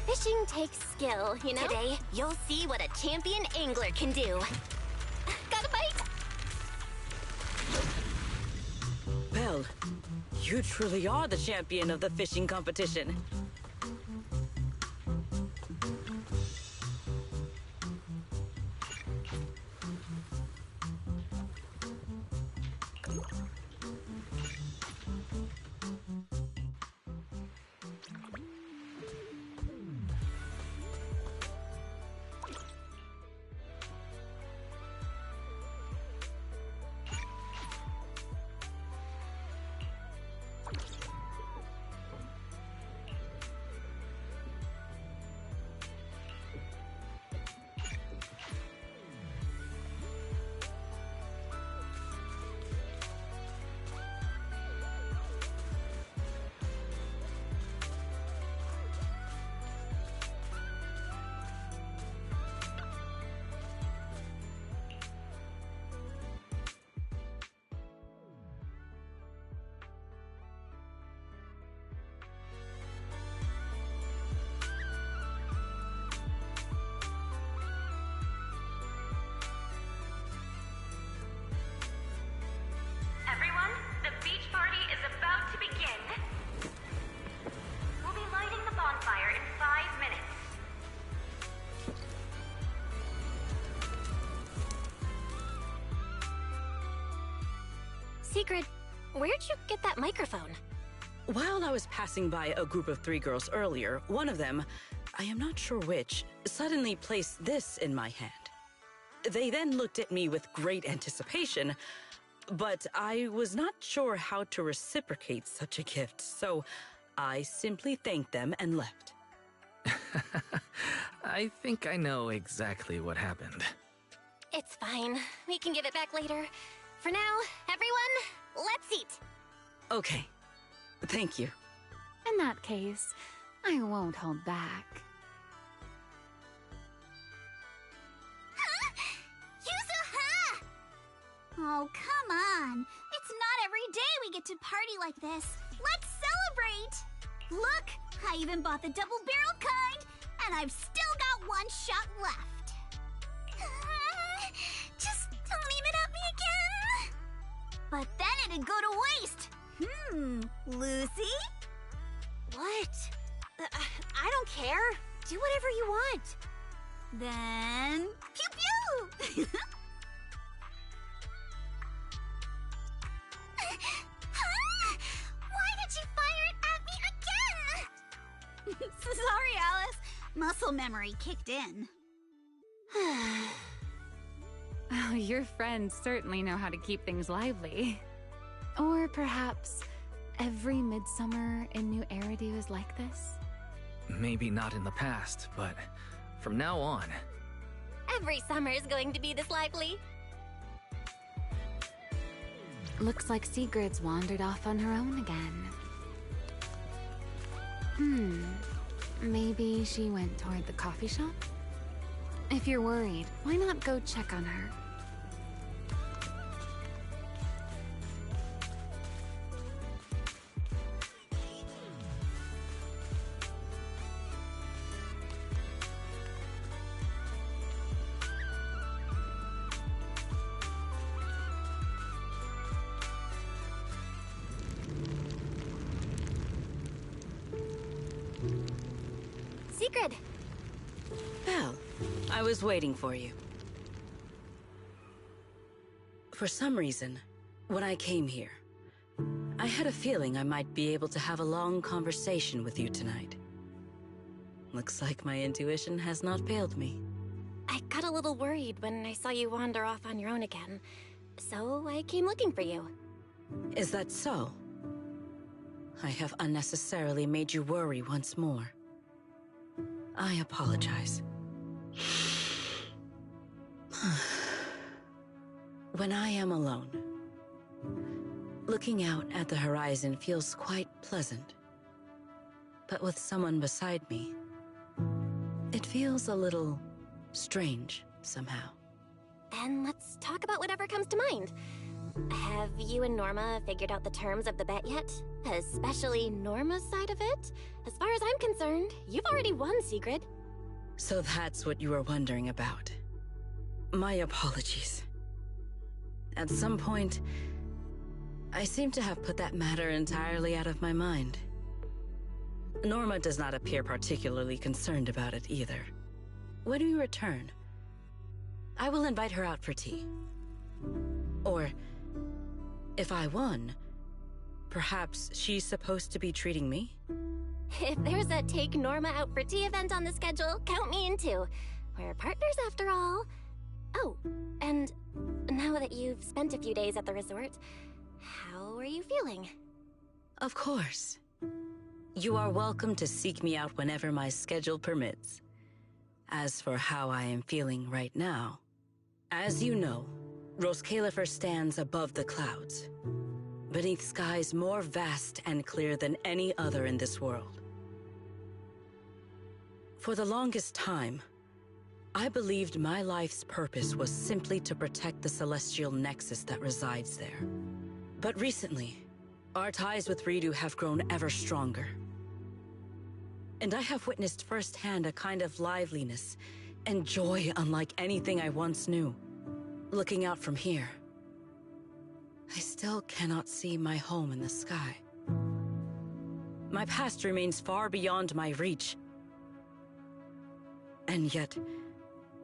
Fishing takes skill, you know? Today, you'll see what a champion angler can do. Got a bite? Belle, you truly are the champion of the fishing competition. Everyone, the beach party is about to begin. We'll be lighting the bonfire in 5 minutes. Secret, where'd you get that microphone? While I was passing by a group of 3 girls earlier, one of them, I am not sure which, suddenly placed this in my hand. They then looked at me with great anticipation, but I was not sure how to reciprocate such a gift, so I simply thanked them and left. I think I know exactly what happened. It's fine. We can give it back later. For now, everyone, let's eat. Okay. Thank you. In that case, I won't hold back. Yuzuha! Oh, come on. It's not every day we get to party like this. Let's celebrate! Look, I even bought the double-barreled kind, and I've still got 1 shot left. Just don't aim it at me again. But then it'd go to waste. Lucy? What? I don't care. Do whatever you want. Then, pew-pew! Why did you fire it at me again? Sorry, Alice. Muscle memory kicked in. Oh, your friends certainly know how to keep things lively. Or perhaps every midsummer in New Eridu is like this? Maybe not in the past, but from now on. Every summer is going to be this lively. Looks like Sigrid's wandered off on her own again. Maybe she went toward the coffee shop? If you're worried, why not go check on her? Secret! Belle, I was waiting for you. For some reason, when I came here, I had a feeling I might be able to have a long conversation with you tonight. Looks like my intuition has not failed me. I got a little worried when I saw you wander off on your own again, so I came looking for you. Is that so? I have unnecessarily made you worry once more. I apologize. When I am alone, looking out at the horizon feels quite pleasant. But with someone beside me, it feels a little strange somehow. Then let's talk about whatever comes to mind. Have you and Norma figured out the terms of the bet yet? Especially Norma's side of it? As far as I'm concerned, you've already won, Sigrid. So that's what you were wondering about. My apologies. At some point, I seem to have put that matter entirely out of my mind. Norma does not appear particularly concerned about it either. When we return, I will invite her out for tea. Or, if I won, perhaps she's supposed to be treating me? If there's a Take Norma Out for Tea event on the schedule, count me in too. We're partners after all. Oh, and now that you've spent a few days at the resort, how are you feeling? Of course. You are welcome to seek me out whenever my schedule permits. As for how I am feeling right now, as you know, Roskalifer stands above the clouds, beneath skies more vast and clear than any other in this world. For the longest time, I believed my life's purpose was simply to protect the celestial nexus that resides there. But recently, our ties with Ridu have grown ever stronger. And I have witnessed firsthand a kind of liveliness and joy unlike anything I once knew. Looking out from here, I still cannot see my home in the sky. My past remains far beyond my reach. And yet,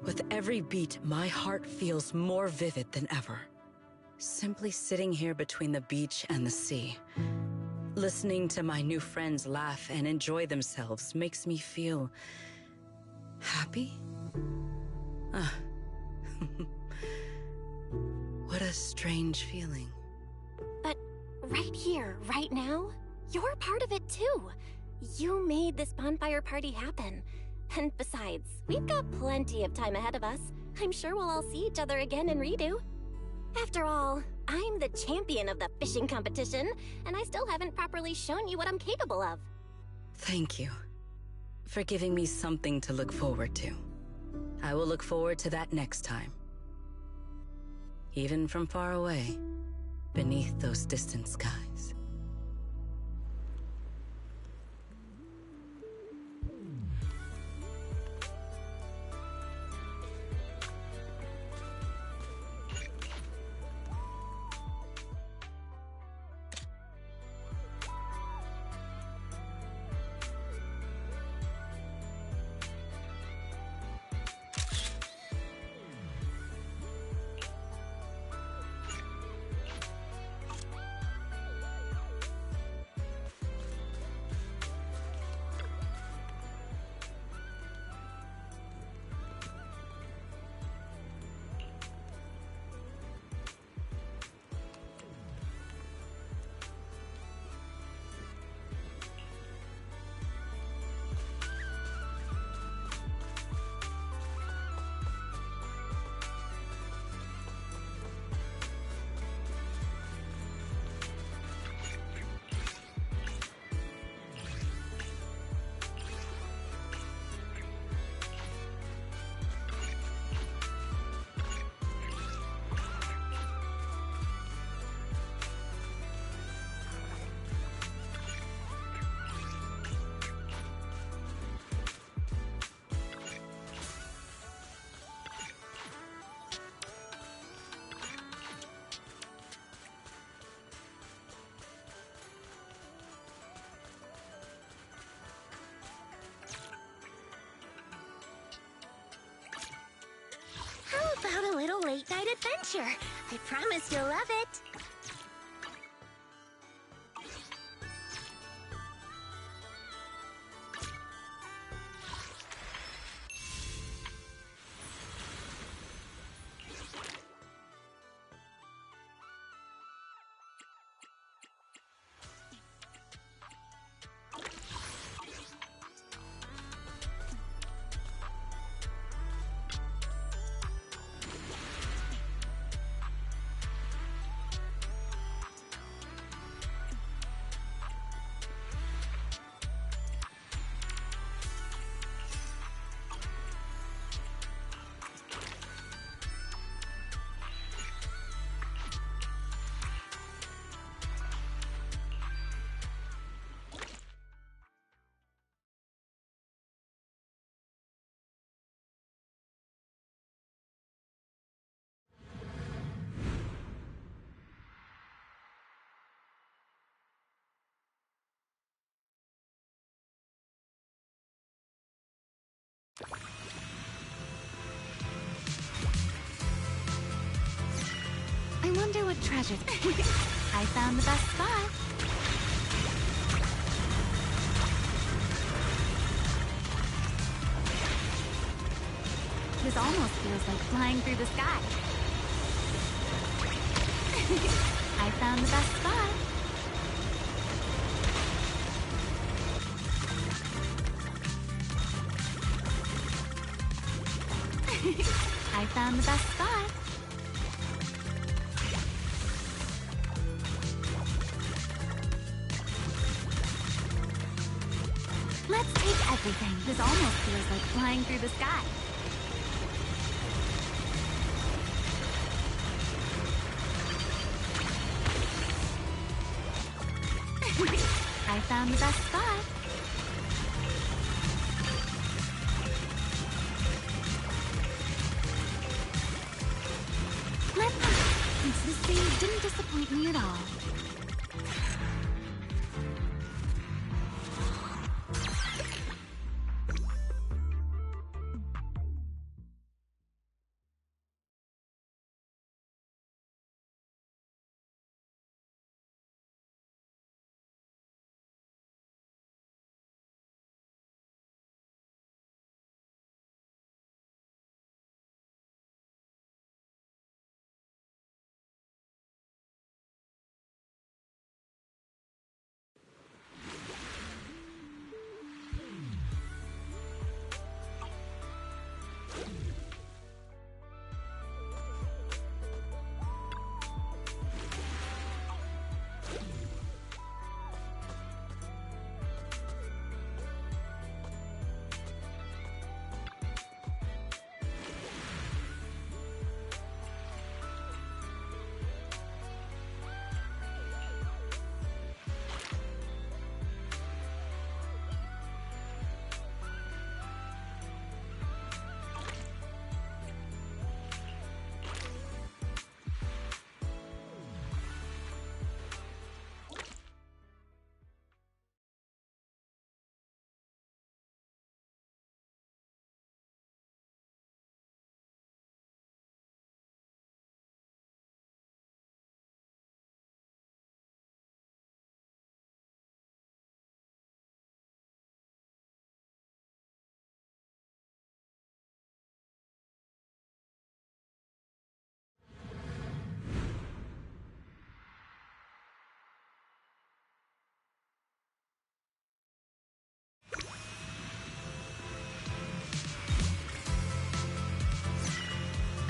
with every beat, my heart feels more vivid than ever. Simply sitting here between the beach and the sea, listening to my new friends laugh and enjoy themselves makes me feel happy. What a strange feeling. But right here, right now, you're part of it too. You made this bonfire party happen. And besides, we've got plenty of time ahead of us. I'm sure we'll all see each other again in Redo. After all, I'm the champion of the fishing competition, and I still haven't properly shown you what I'm capable of. Thank you for giving me something to look forward to. I will look forward to that next time. Even from far away, beneath those distant skies. How about a little late-night adventure? I promise you'll love it. what treasure... I found the best spot. This almost feels like flying through the sky. I found the best spot. I found the best spot. Let's take everything. This almost feels like flying through the sky. I found the best spot. Consistency didn't disappoint me at all.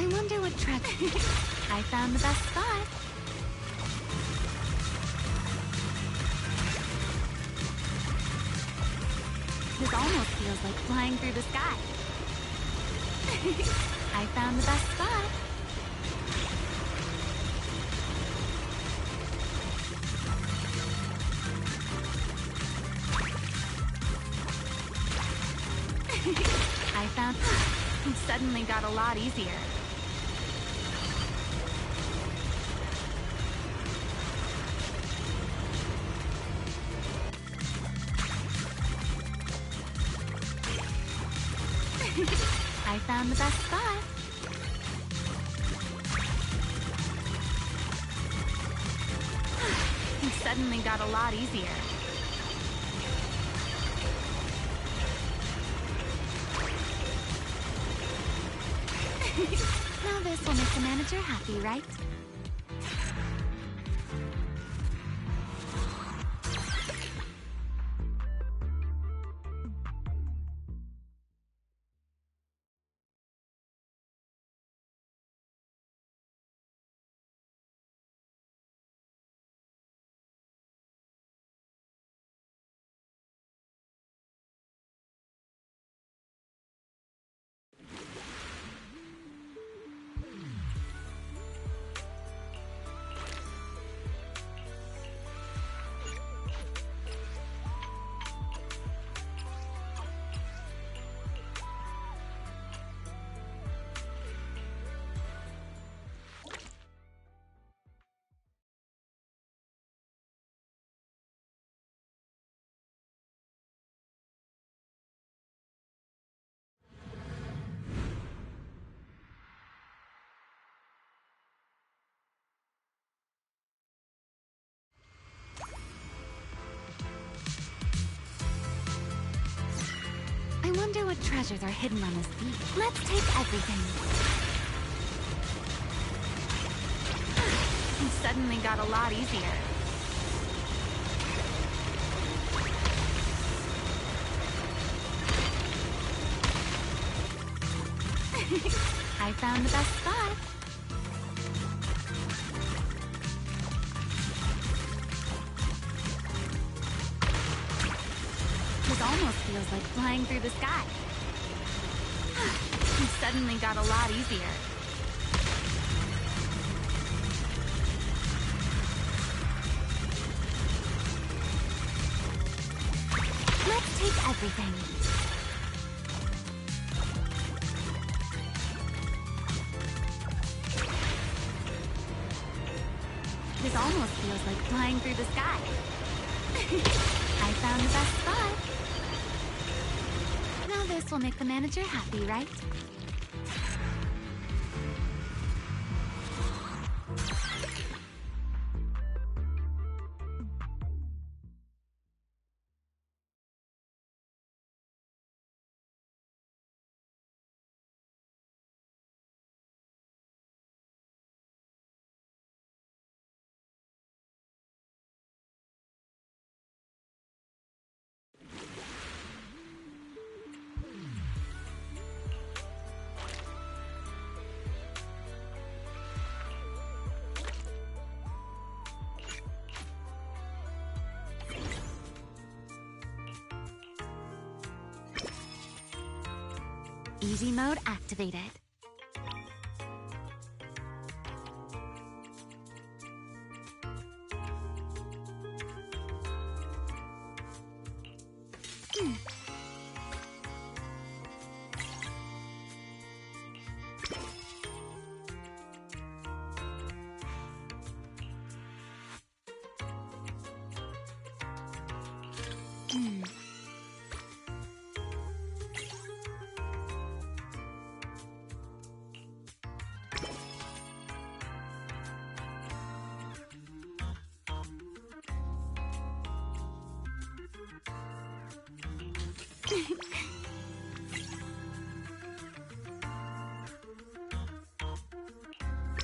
I wonder what track... I found the best spot. This almost feels like flying through the sky. I found the best spot. I found... It suddenly got a lot easier. I found the best spot. It suddenly got a lot easier. Now this will make the manager happy, right? what treasures are hidden on this beach. Let's take everything. It suddenly got a lot easier. I found the best spot. It almost feels like flying through the sky. It suddenly got a lot easier. Let's take everything. This almost feels like flying through the sky. I found the best spot. Now this will make the manager happy, right? Easy mode activated.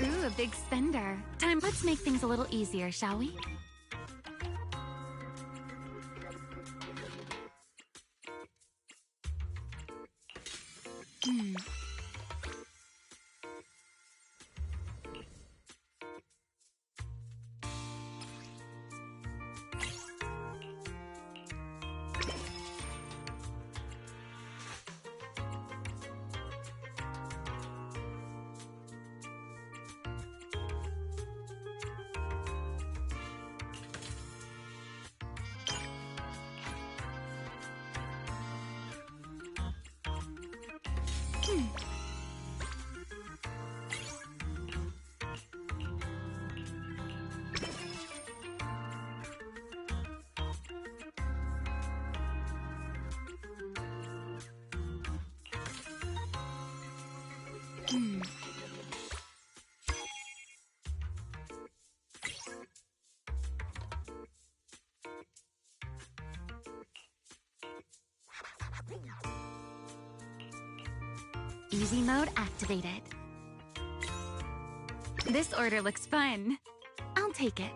Ooh, a big spender. Let's make things a little easier, shall we? Easy mode activated. This order looks fun. I'll take it.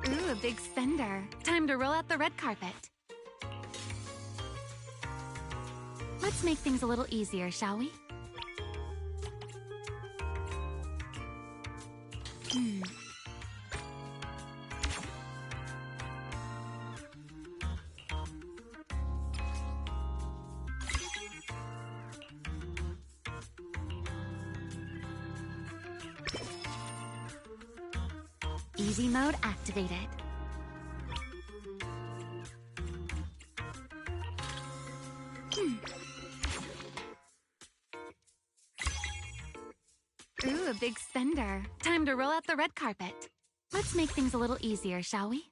Ooh, a big spender. Time to roll out the red carpet. Let's make things a little easier, shall we? Easy mode activated. Ooh, a big spender. Time to roll out the red carpet. Let's make things a little easier, shall we?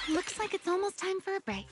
Looks like it's almost time for a break.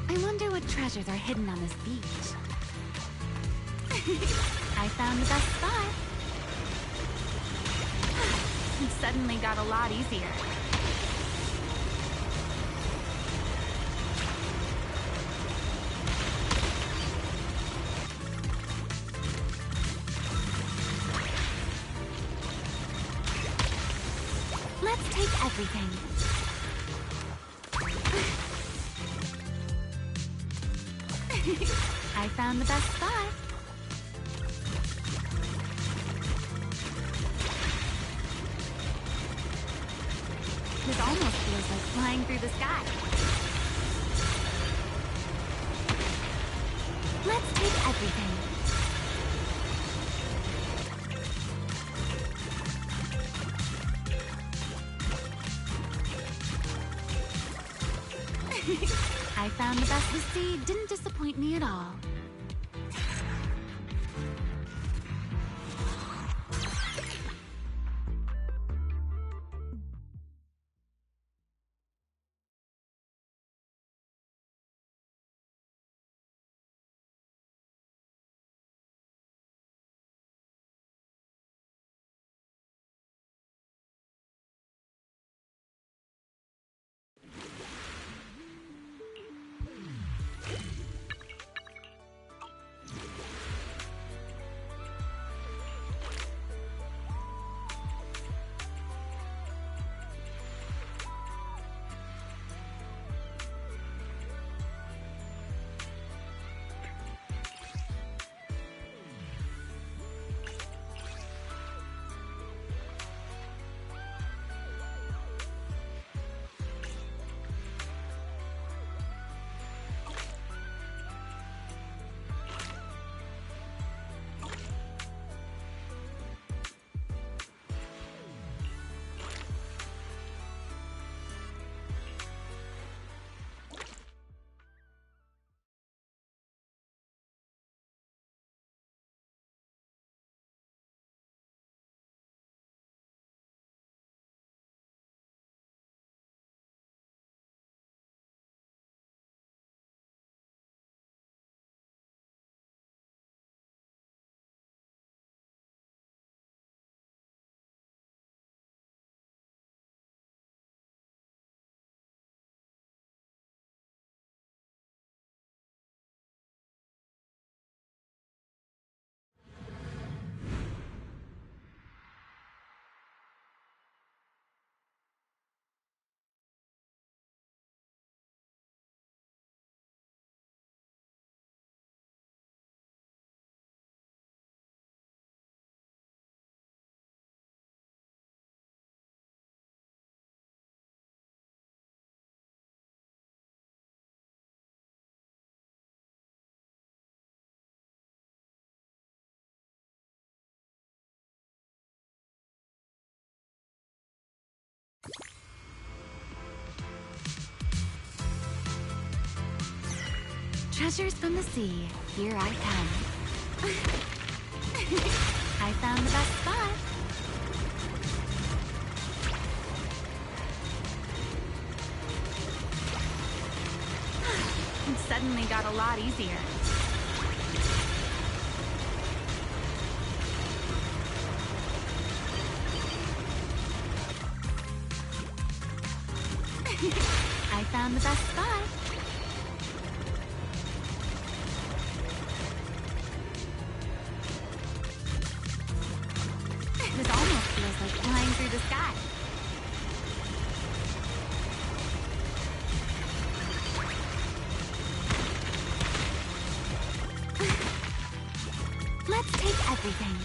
I wonder what treasures are hidden on this beach. I found the best spot. It suddenly got a lot easier. Let's take everything. I found the best spot. This almost feels like flying through the sky. Let's take everything. I found the best. The sea didn't disappoint me at all. Treasures from the sea, here I come. I found the best spot. It suddenly got a lot easier. I found the best spot. This almost feels like flying through the sky. Let's take everything.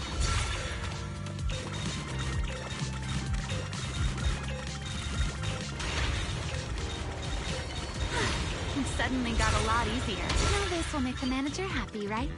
It suddenly got a lot easier. Now this will make the manager happy, right?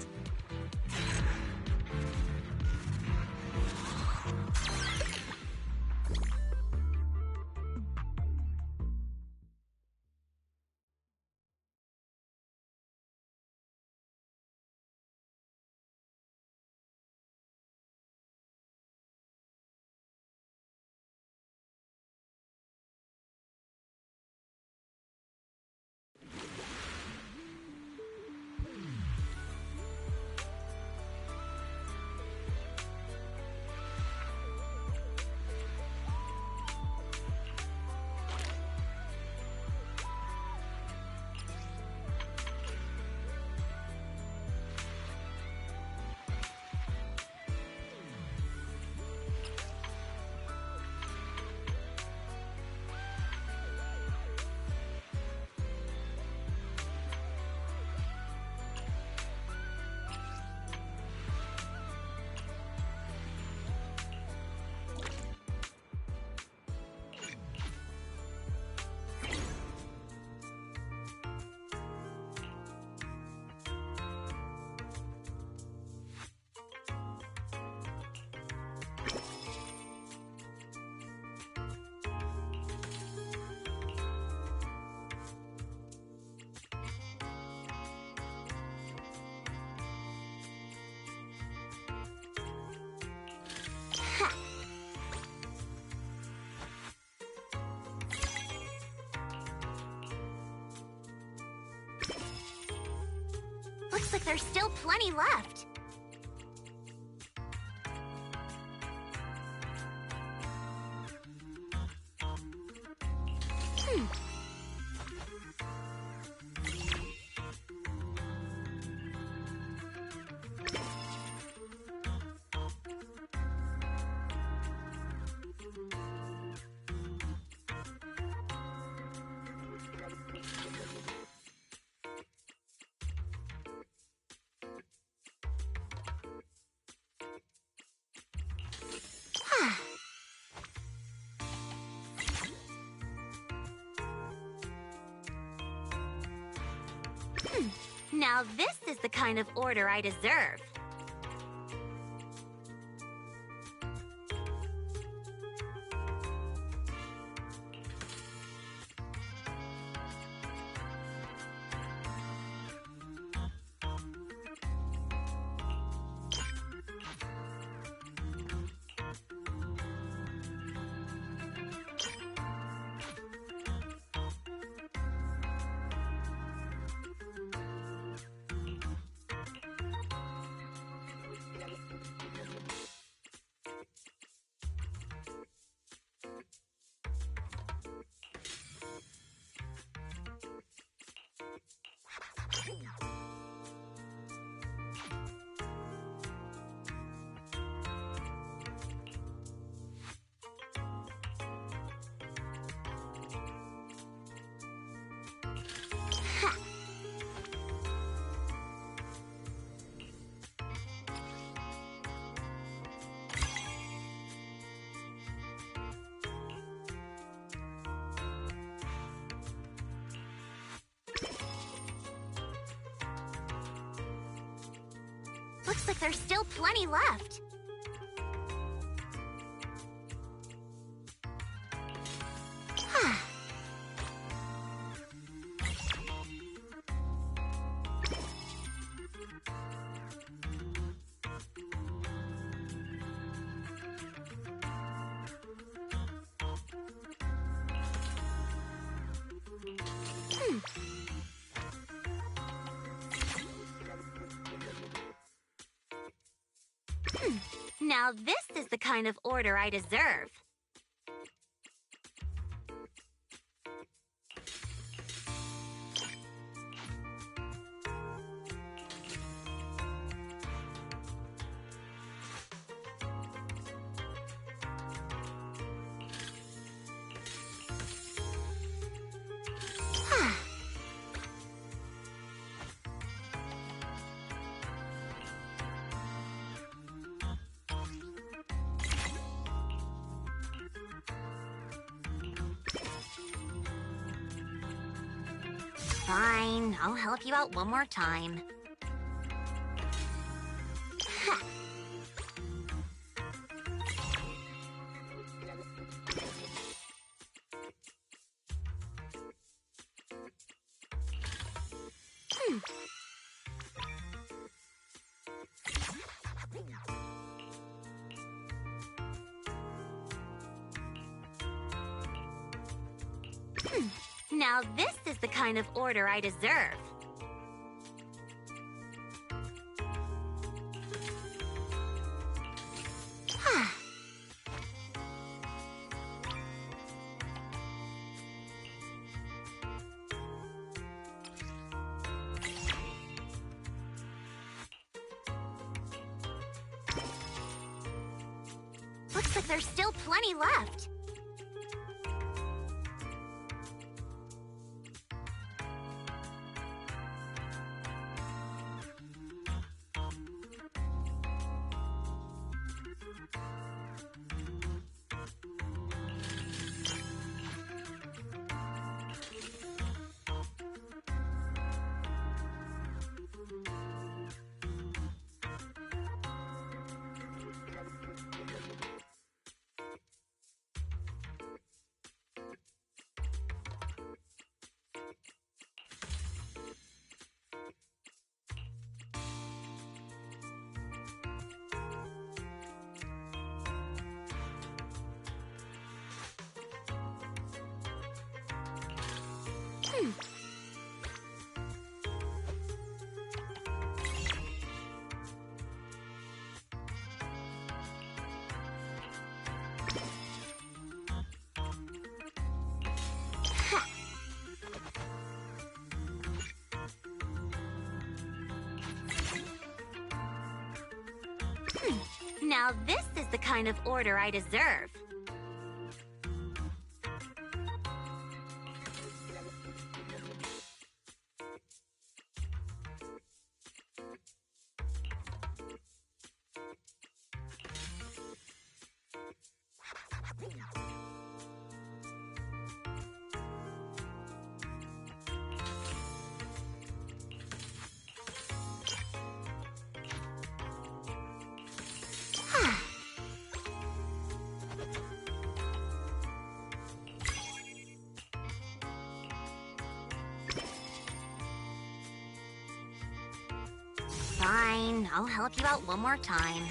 Looks like there's still plenty left. Now this is the kind of order I deserve. Looks like there's still plenty left. Now this is the kind of order I deserve. Fine, I'll help you out one more time. Now this is the kind of order I deserve. Looks like there's still plenty left. Now this is the kind of order I deserve. Fine, I'll help you out one more time.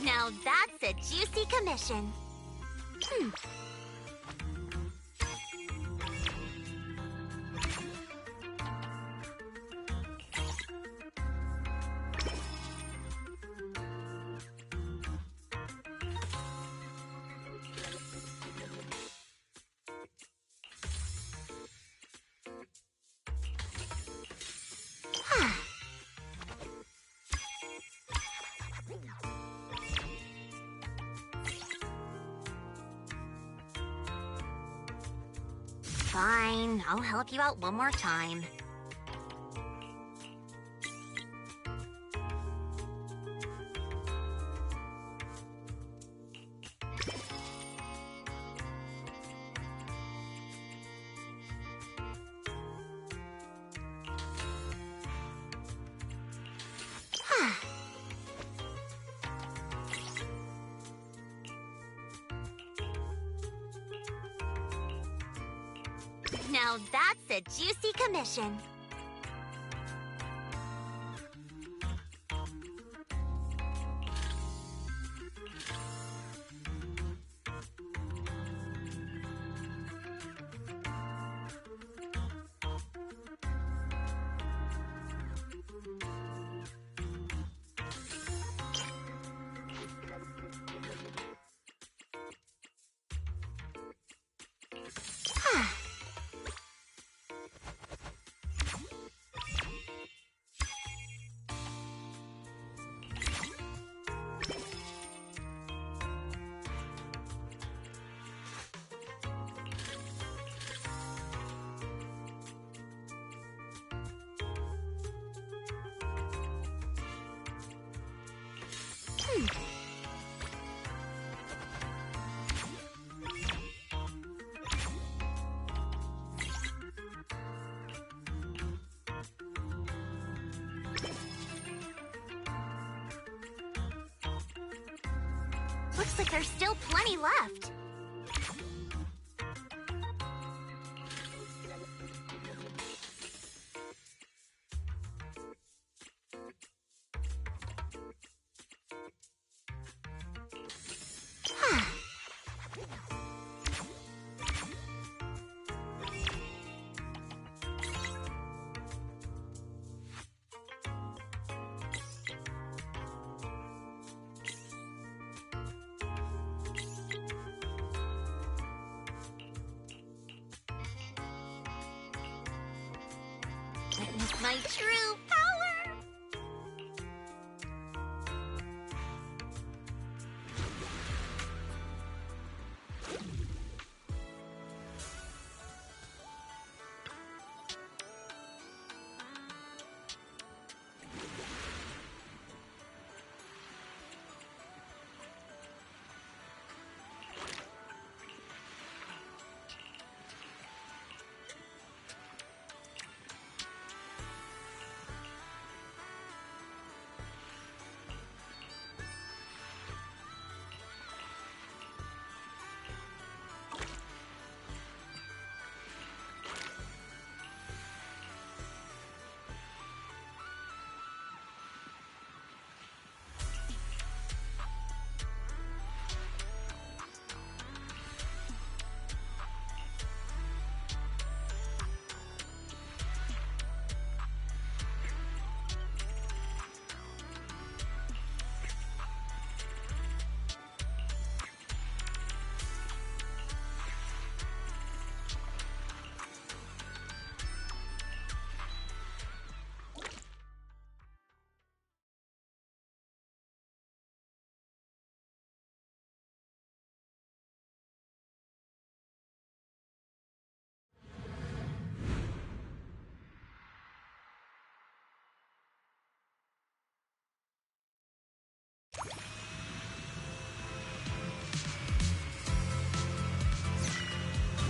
Now that's a juicy commission. Fine, I'll help you out one more time. Now that's a juicy commission. Looks like there's still plenty left. Witness my true power!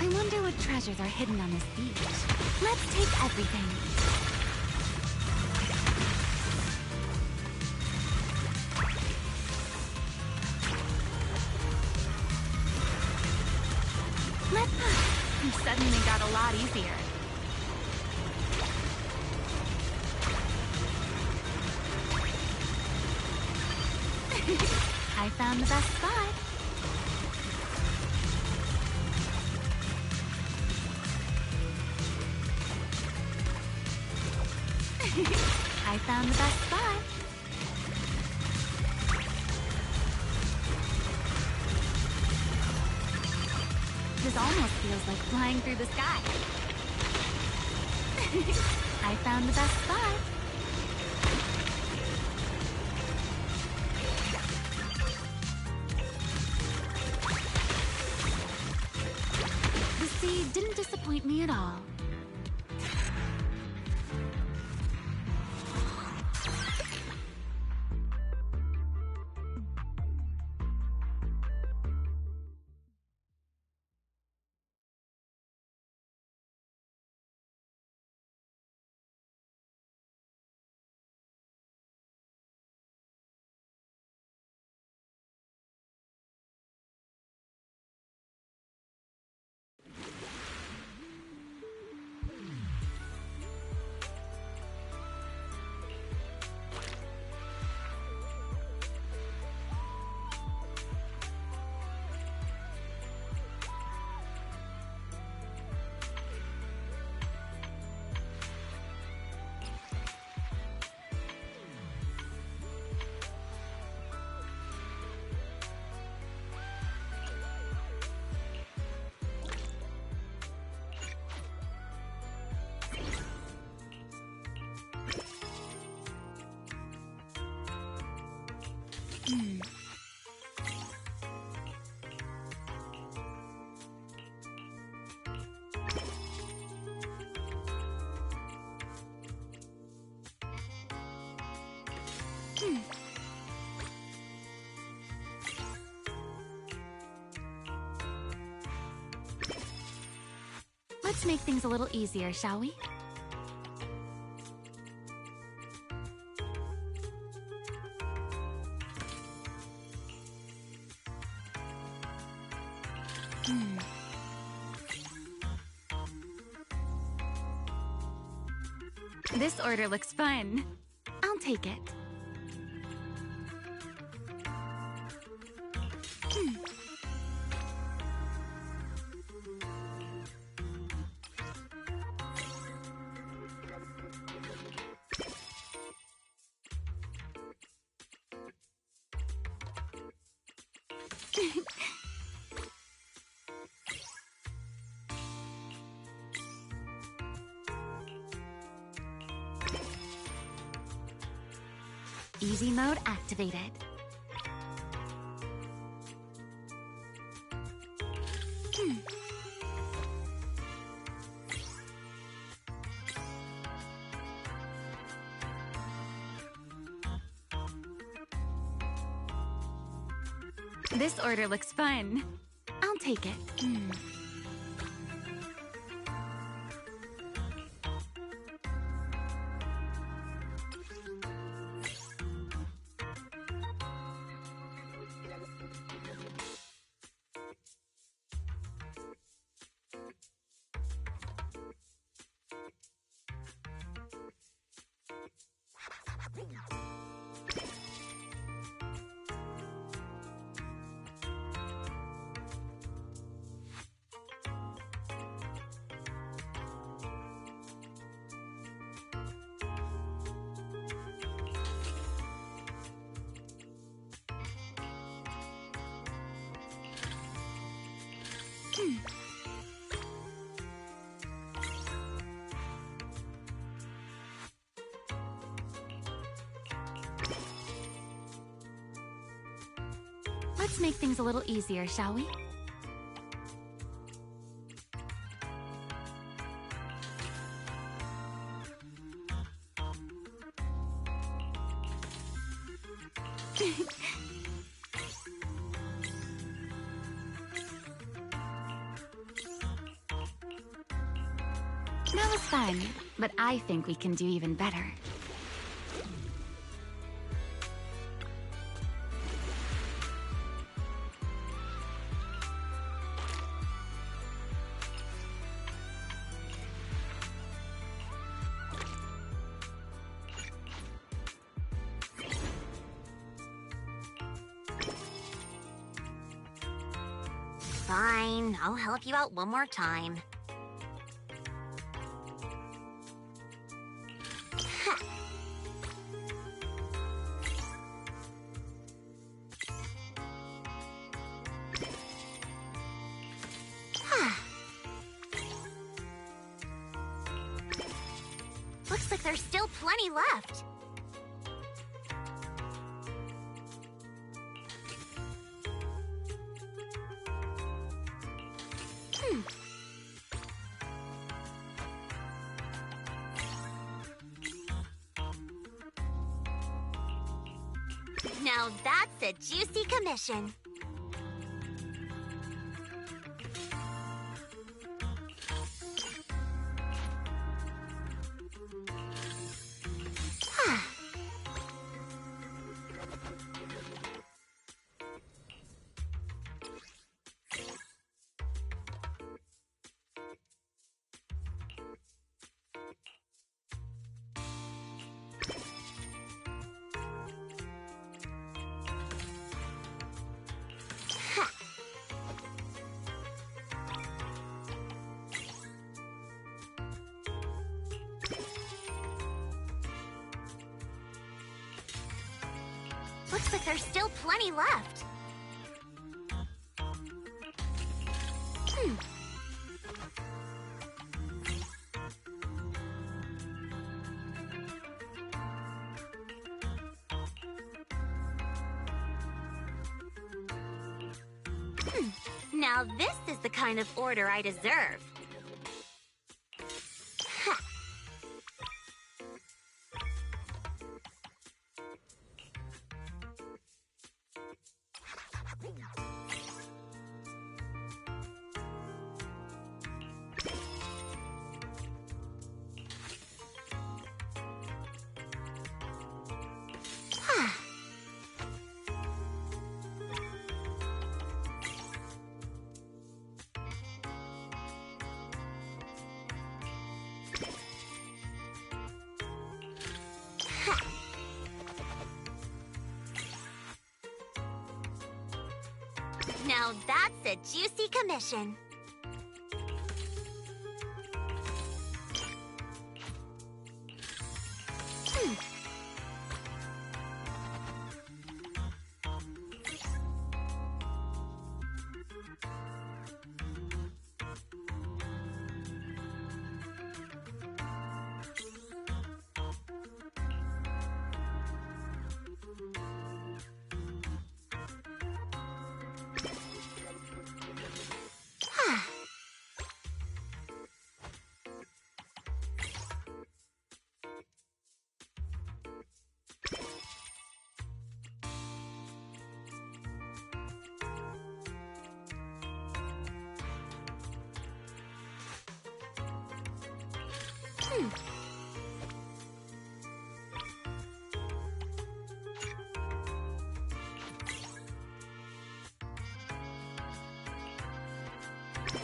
I wonder what treasures are hidden on this beach. Let's take everything. It suddenly got a lot easier. I found the best spot. I found the best spot. This almost feels like flying through the sky. I found the best spot. The sea didn't disappoint disappoint me at all. Let's make things a little easier, shall we? This order looks fun. I'll take it. Easy mode activated. This order looks fun. I'll take it. Let's make things a little easier, shall we? That was fun, but I think we can do even better. Fine, I'll help you out one more time. Looks like there's still plenty left. Now that's a juicy commission. Looks like there's still plenty left. Now this is the kind of order I deserve. Now that's a juicy commission.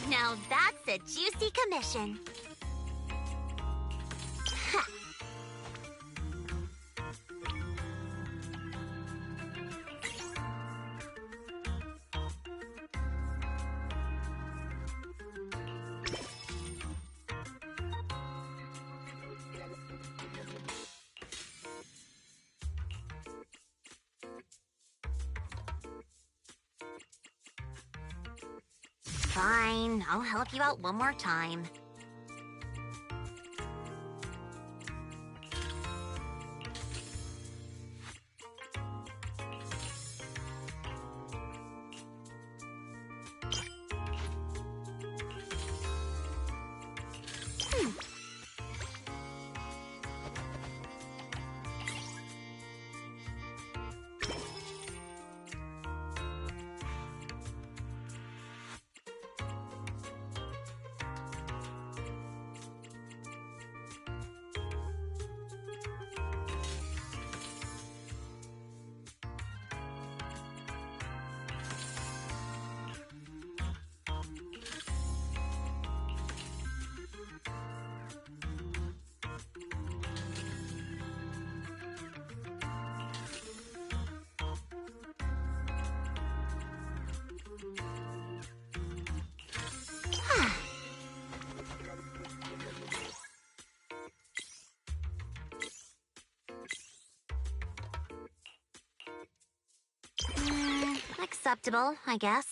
Now that's a juicy commission. Fine, I'll help you out one more time. Acceptable, I guess.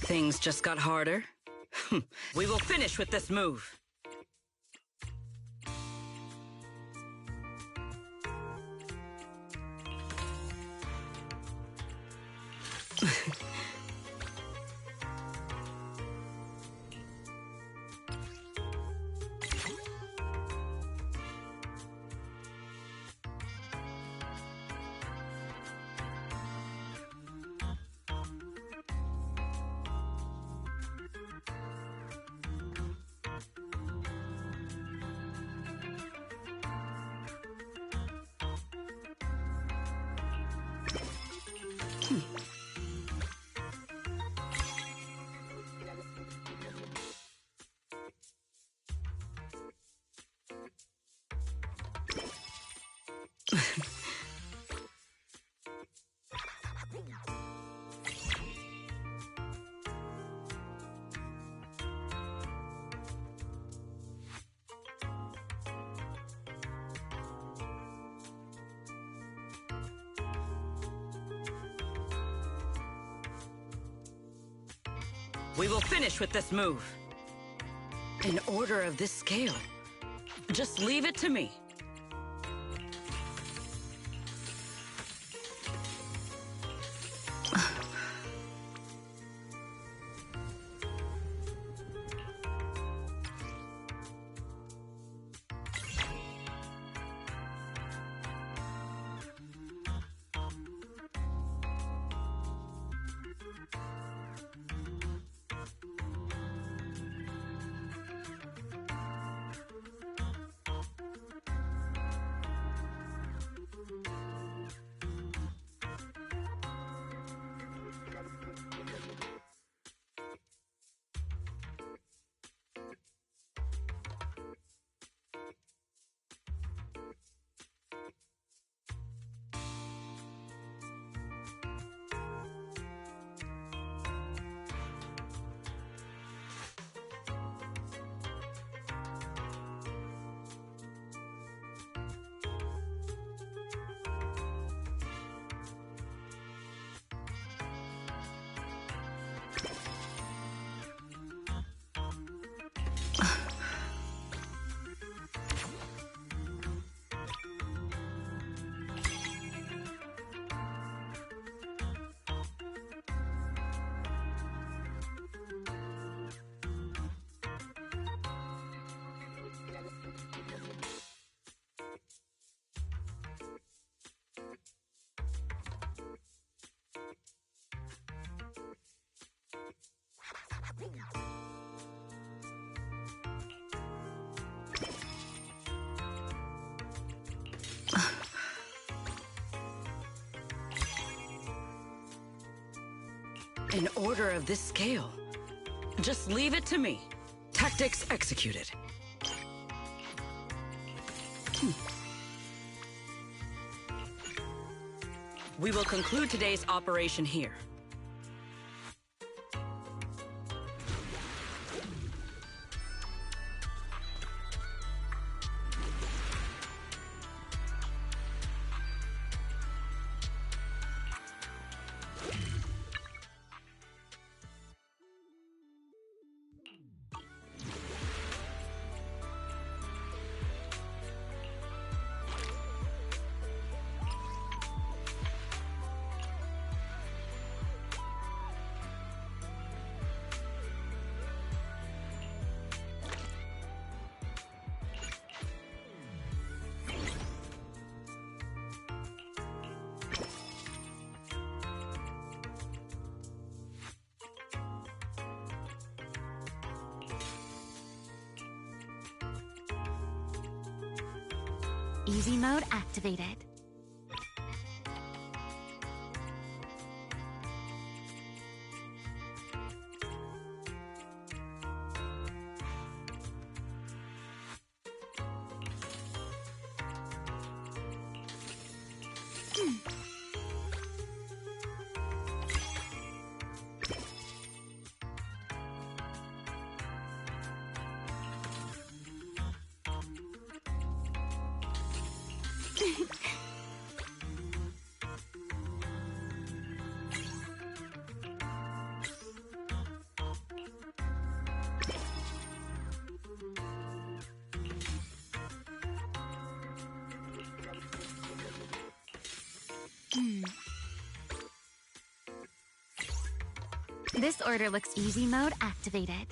Things just got harder. We will finish with this move. We will finish with this move. In order of this scale, just leave it to me. In order of this scale, just leave it to me. Tactics executed. We will conclude today's operation here. Easy mode activated. This order looks easy mode activated.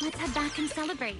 Let's head back and celebrate.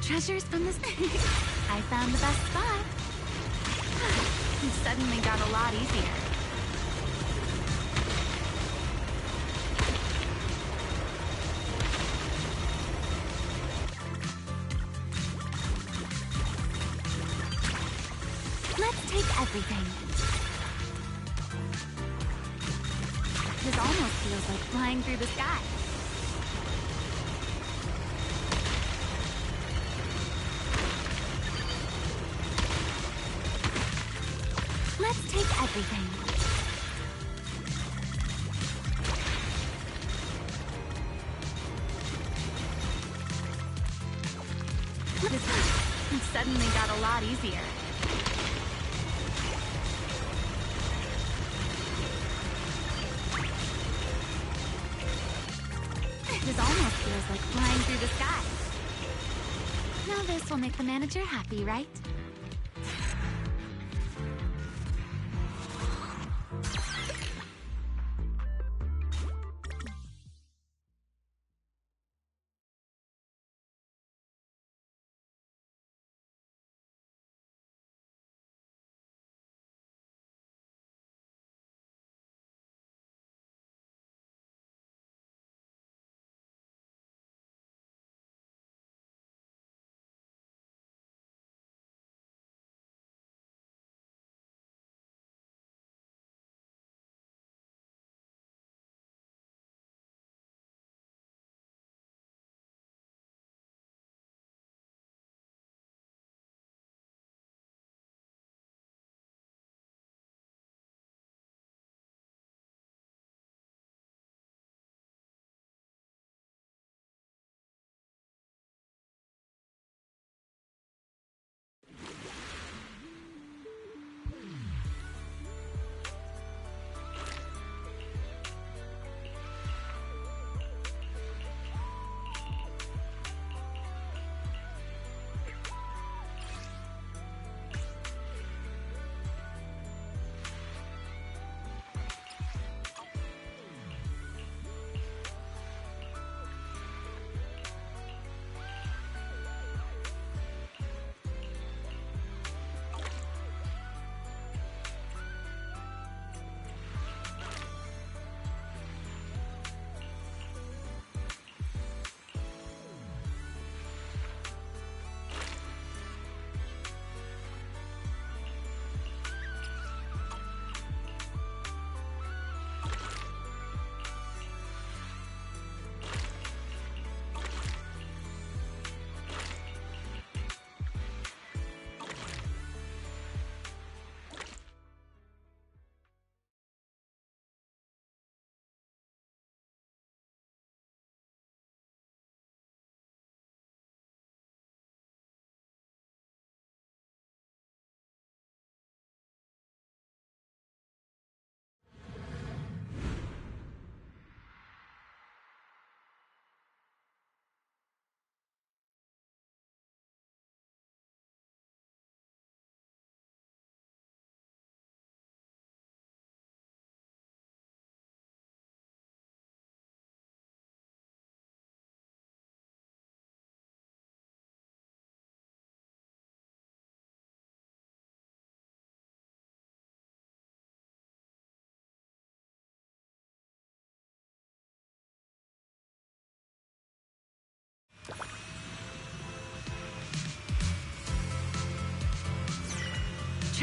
Treasures from this. I found the best spot. It suddenly got a lot easier. Let's take everything. This almost feels like flying through the sky. Let's take everything. It suddenly got a lot easier. This almost feels like flying through the sky. Now this will make the manager happy, right?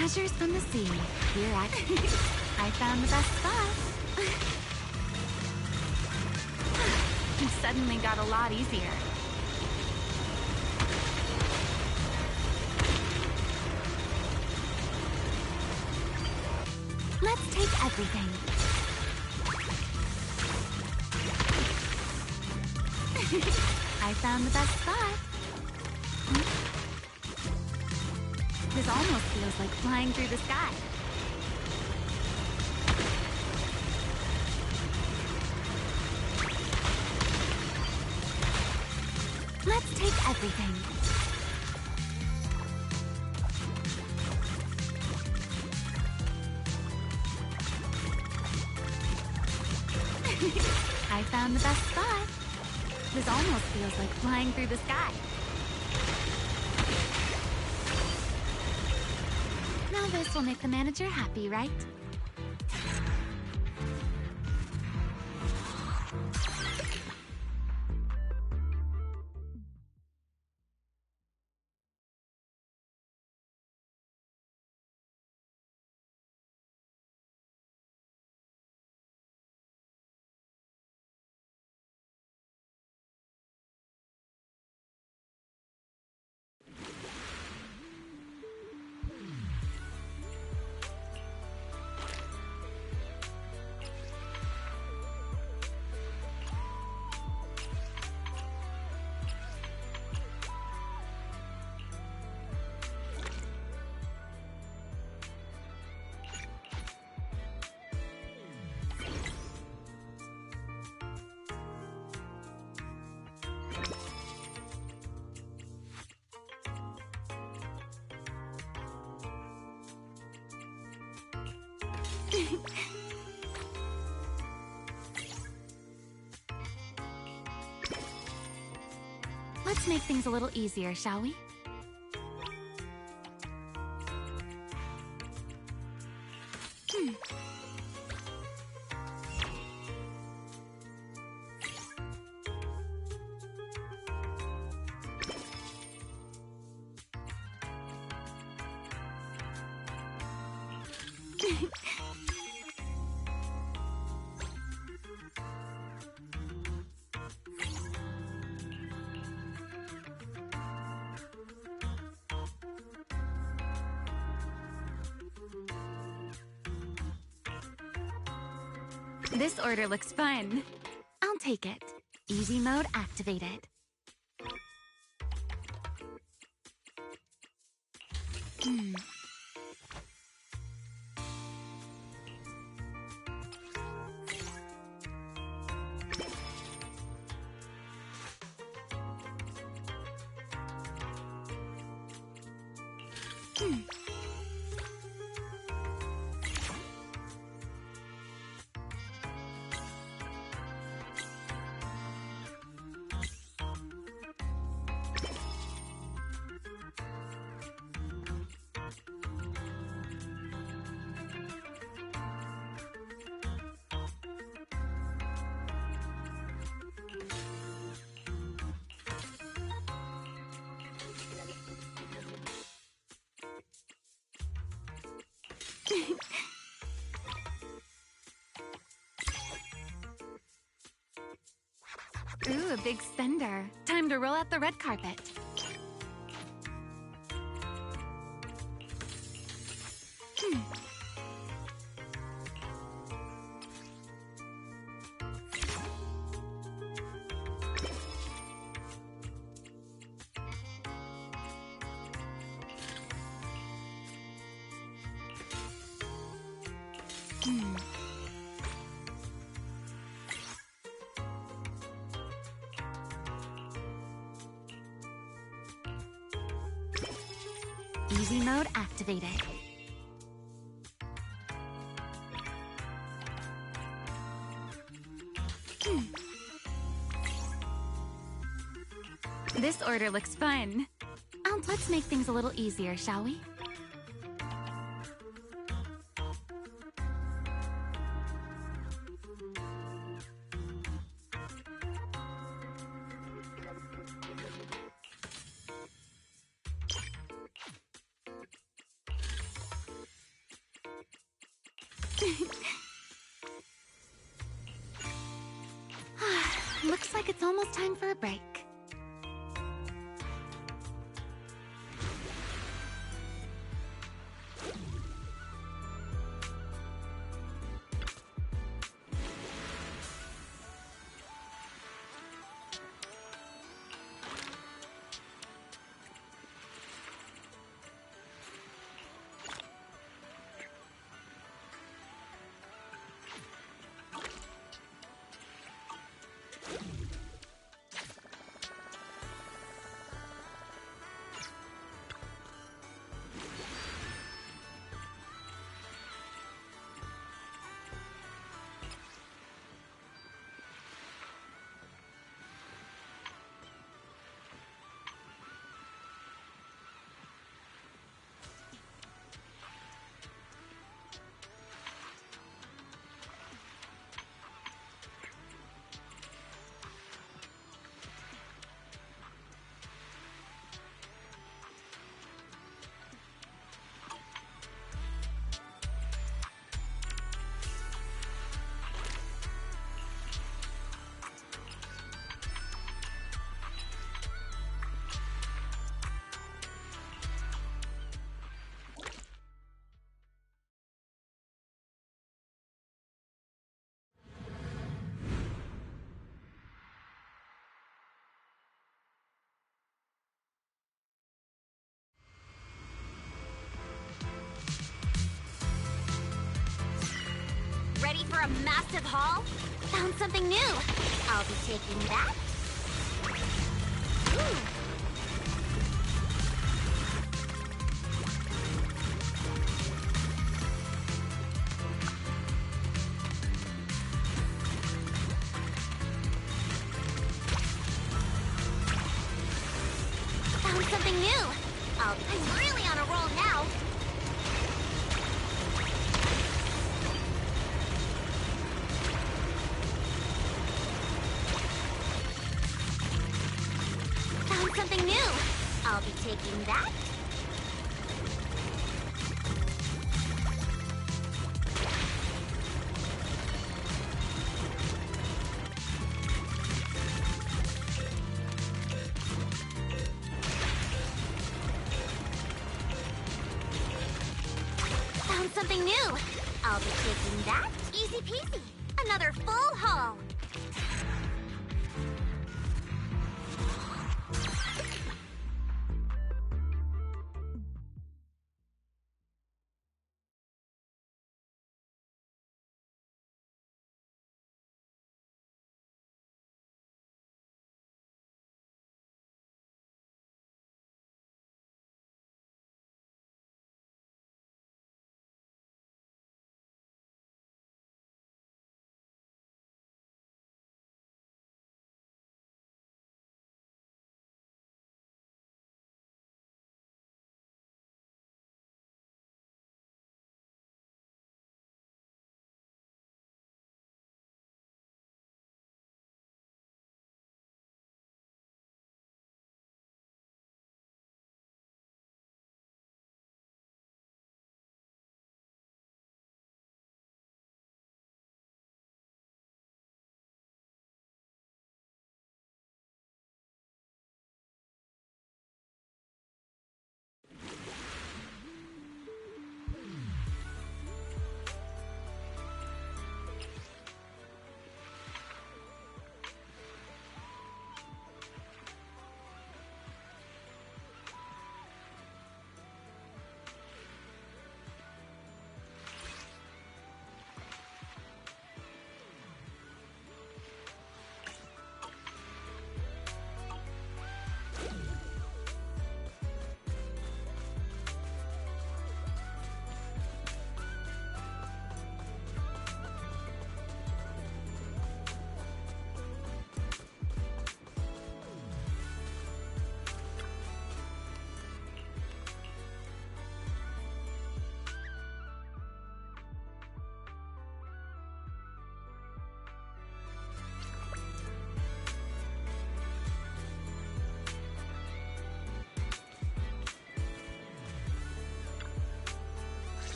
Treasures from the sea. Here at... I found the best spot. It suddenly got a lot easier. Let's take everything. I found the best spot. This almost feels like flying through the sky. Let's take everything. I found the best spot. This almost feels like flying through the sky. Now this will make the manager happy, right? Let's make things a little easier, shall we? This order looks fun. I'll take it. Easy mode activated. Ooh, a big spender. Time to roll out the red carpet. Easy mode activated. This order looks fun. Let's make things a little easier, shall we? Looks like it's almost time for a break. Ready for a massive haul? Found something new. I'll be taking that. Ooh. Found something new. I'm really on a roll now. Found something new. I'll be taking that. Found something new. I'll be taking that. Easy peasy. Another full haul.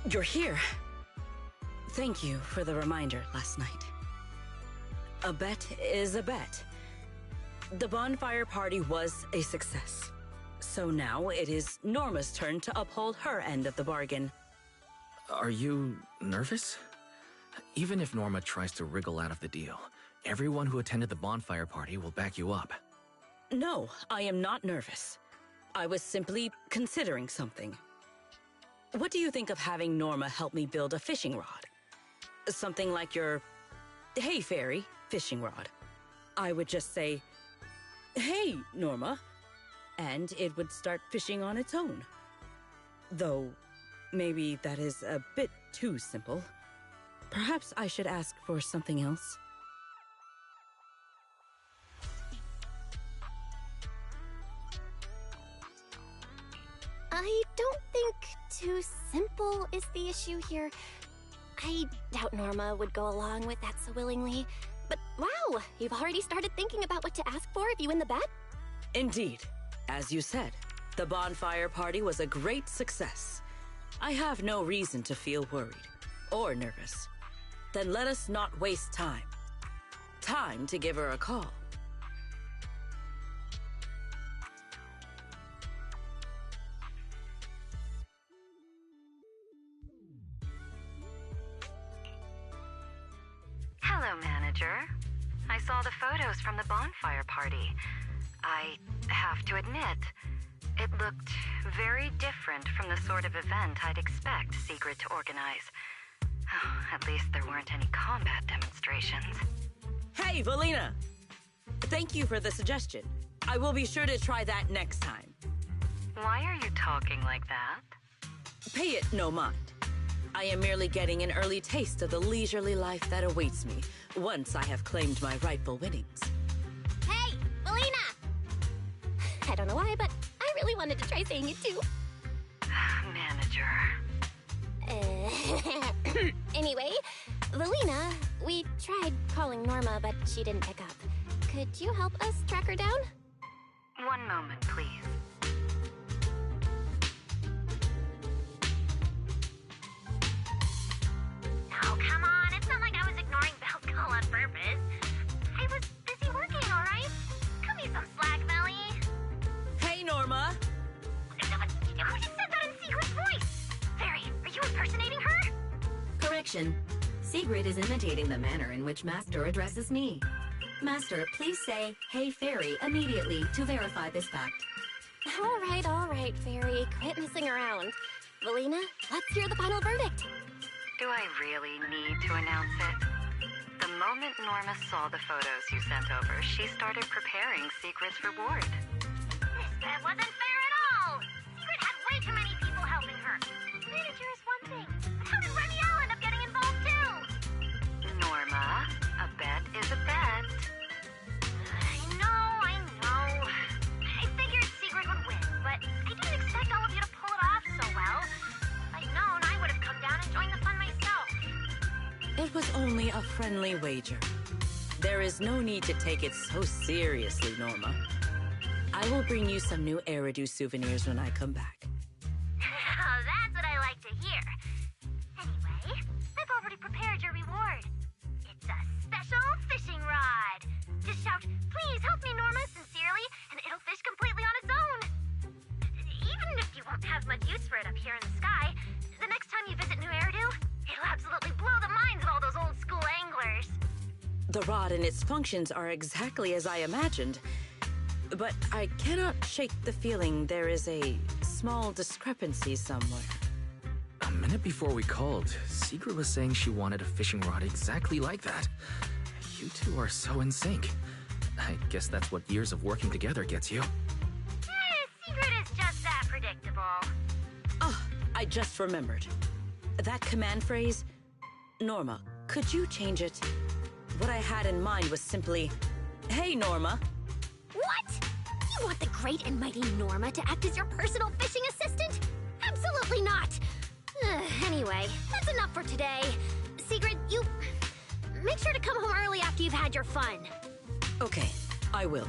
You're here. Thank you for the reminder last night. A bet is a bet. The bonfire party was a success. So now it is Norma's turn to uphold her end of the bargain. Are you nervous? Even if Norma tries to wriggle out of the deal, everyone who attended the bonfire party will back you up. No, I am not nervous. I was simply considering something. What do you think of having Norma help me build a fishing rod? Something like your Hey Fairy fishing rod. I would just say, "Hey, Norma," and it would start fishing on its own. Though, maybe that is a bit too simple. Perhaps I should ask for something else. I don't think too simple is the issue here. I doubt Norma would go along with that so willingly. But wow, you've already started thinking about what to ask for if you win the bet? Indeed. As you said, the bonfire party was a great success. I have no reason to feel worried or nervous. Then let us not waste time. Time to give her a call. Hello, manager. I saw the photos from the bonfire party. I have to admit, it looked very different from the sort of event I'd expect Sigrid to organize. Oh, at least there weren't any combat demonstrations. Hey, Valina! Thank you for the suggestion. I will be sure to try that next time. Why are you talking like that? Pay it no mind. I am merely getting an early taste of the leisurely life that awaits me once I have claimed my rightful winnings. Hey, Melina! I don't know why, but I really wanted to try saying it too. Manager. Anyway, Valina, we tried calling Norma, but she didn't pick up. Could you help us track her down? One moment, please. Oh, come on. It's not like I was ignoring Belle's call on purpose. I was busy working, all right? Cut me some slack, Melly. Hey, Norma! Who just said that in Sigrid's voice? Fairy, are you impersonating her? Correction. Sigrid is imitating the manner in which Master addresses me. Master, please say, "Hey, Fairy," immediately to verify this fact. All right, Fairy. Quit messing around. Valina, let's hear the final verdict. Do I really need to announce it? The moment Norma saw the photos you sent over, she started preparing Sigrid's reward. This bet wasn't fair at all. Sigrid had way too many people helping her. Manager is one thing, but how did Remiel end up getting involved too? Norma, a bet is a bet. I know. I figured Sigrid would win, but I didn't expect all of you to pull it off so well. If I'd known, I would have come down and joined the fun myself. It was only a friendly wager. There is no need to take it so seriously, Norma. I will bring you some new Eridu souvenirs when I come back. That's what I like to hear. Anyway, I've already prepared your reward. It's a special fishing rod. Just shout, "Please help me, Norma," sincerely, and it'll fish completely on its own. Even if you won't have much use for it up here in the sky, the next time you visit New Eridu, it'll absolutely blow the minds of all those old school anglers. The rod and its functions are exactly as I imagined. But I cannot shake the feeling there is a small discrepancy somewhere. A minute before we called, Sigrid was saying she wanted a fishing rod exactly like that. You two are so in sync. I guess that's what years of working together gets you. Sigrid is just that predictable. I just remembered. That command phrase, Norma, could you change it? What I had in mind was simply, "Hey, Norma." What? You want the great and mighty Norma to act as your personal fishing assistant? Absolutely not! Anyway, that's enough for today. Sigrid, you... make sure to come home early after you've had your fun. Okay, I will.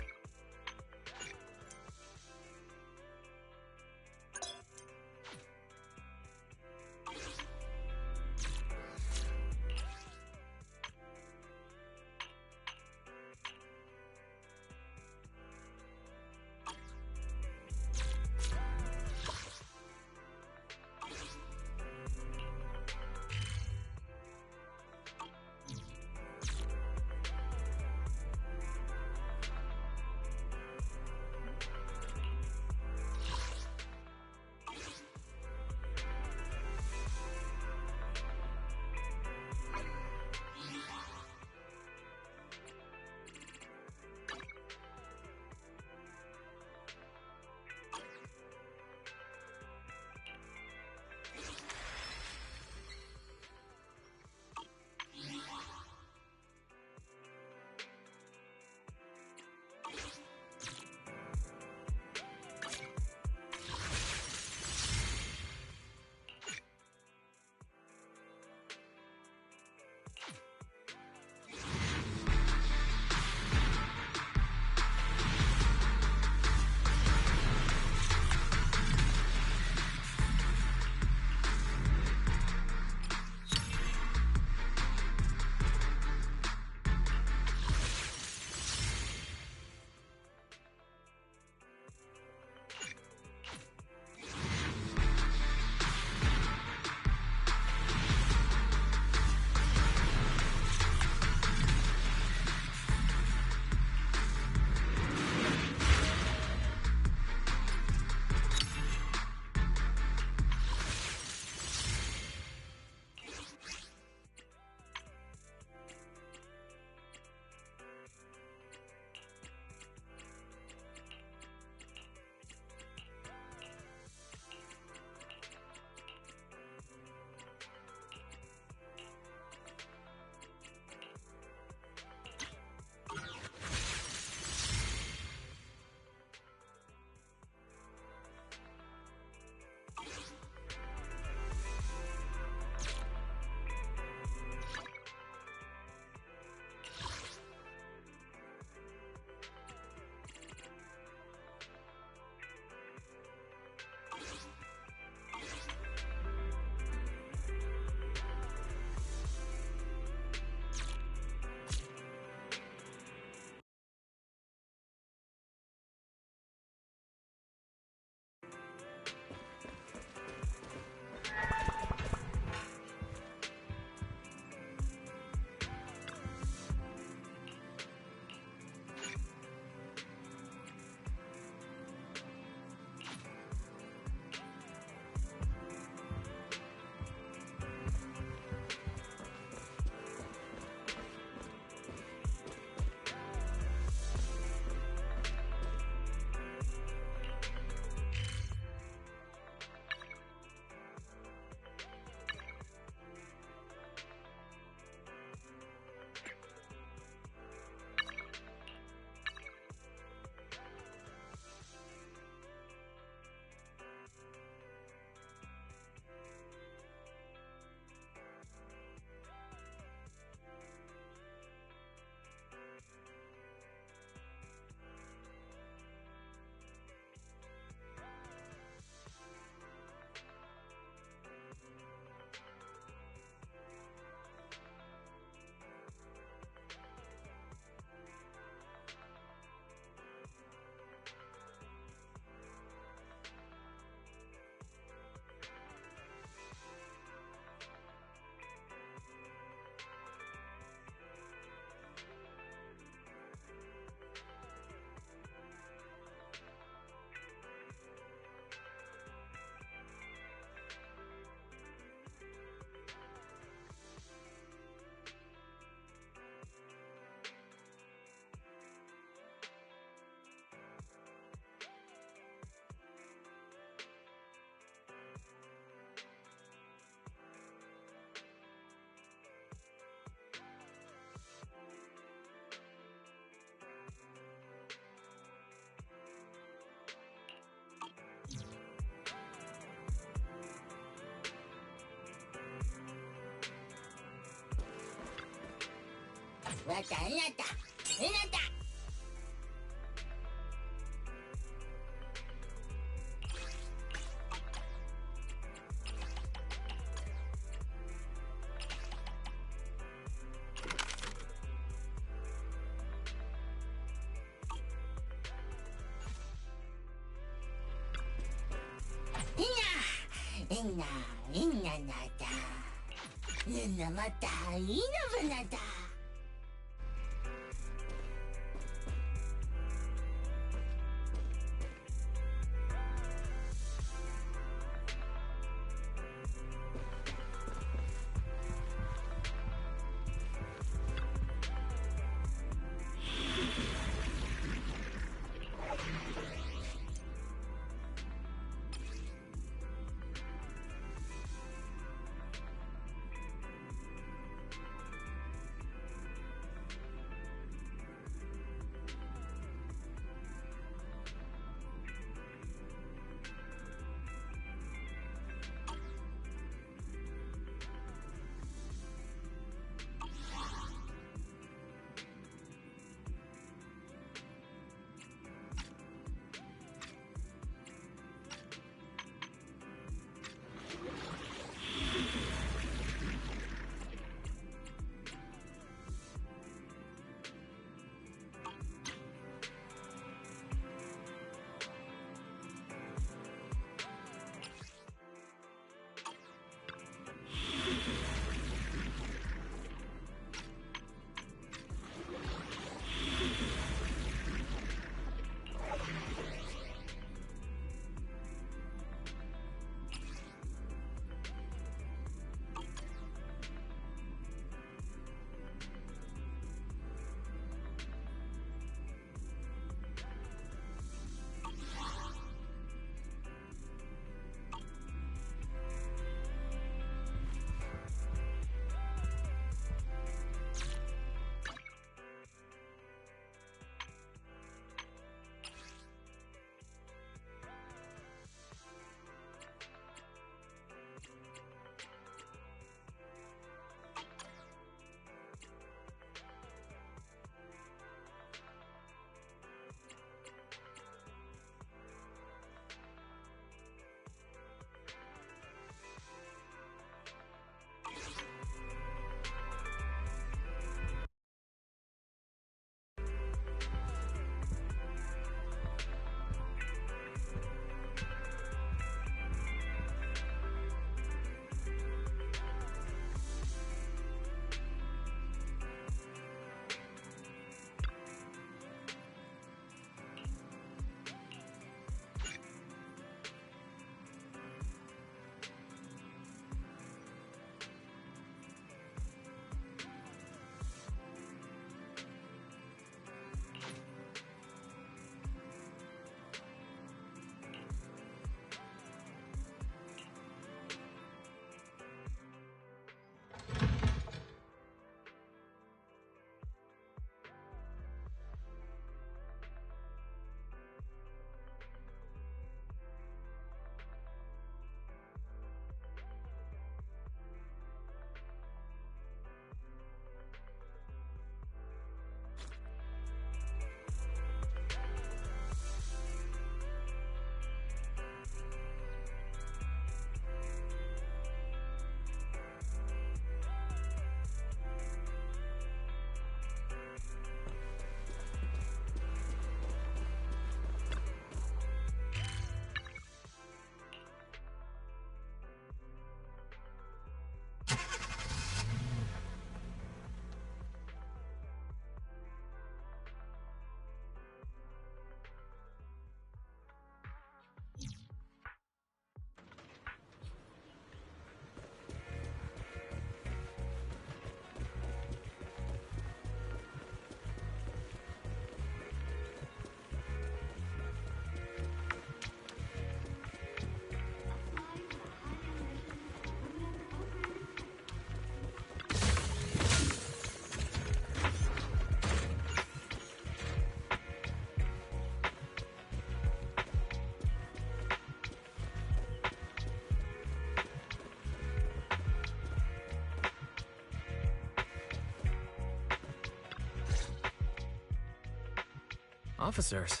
Officers,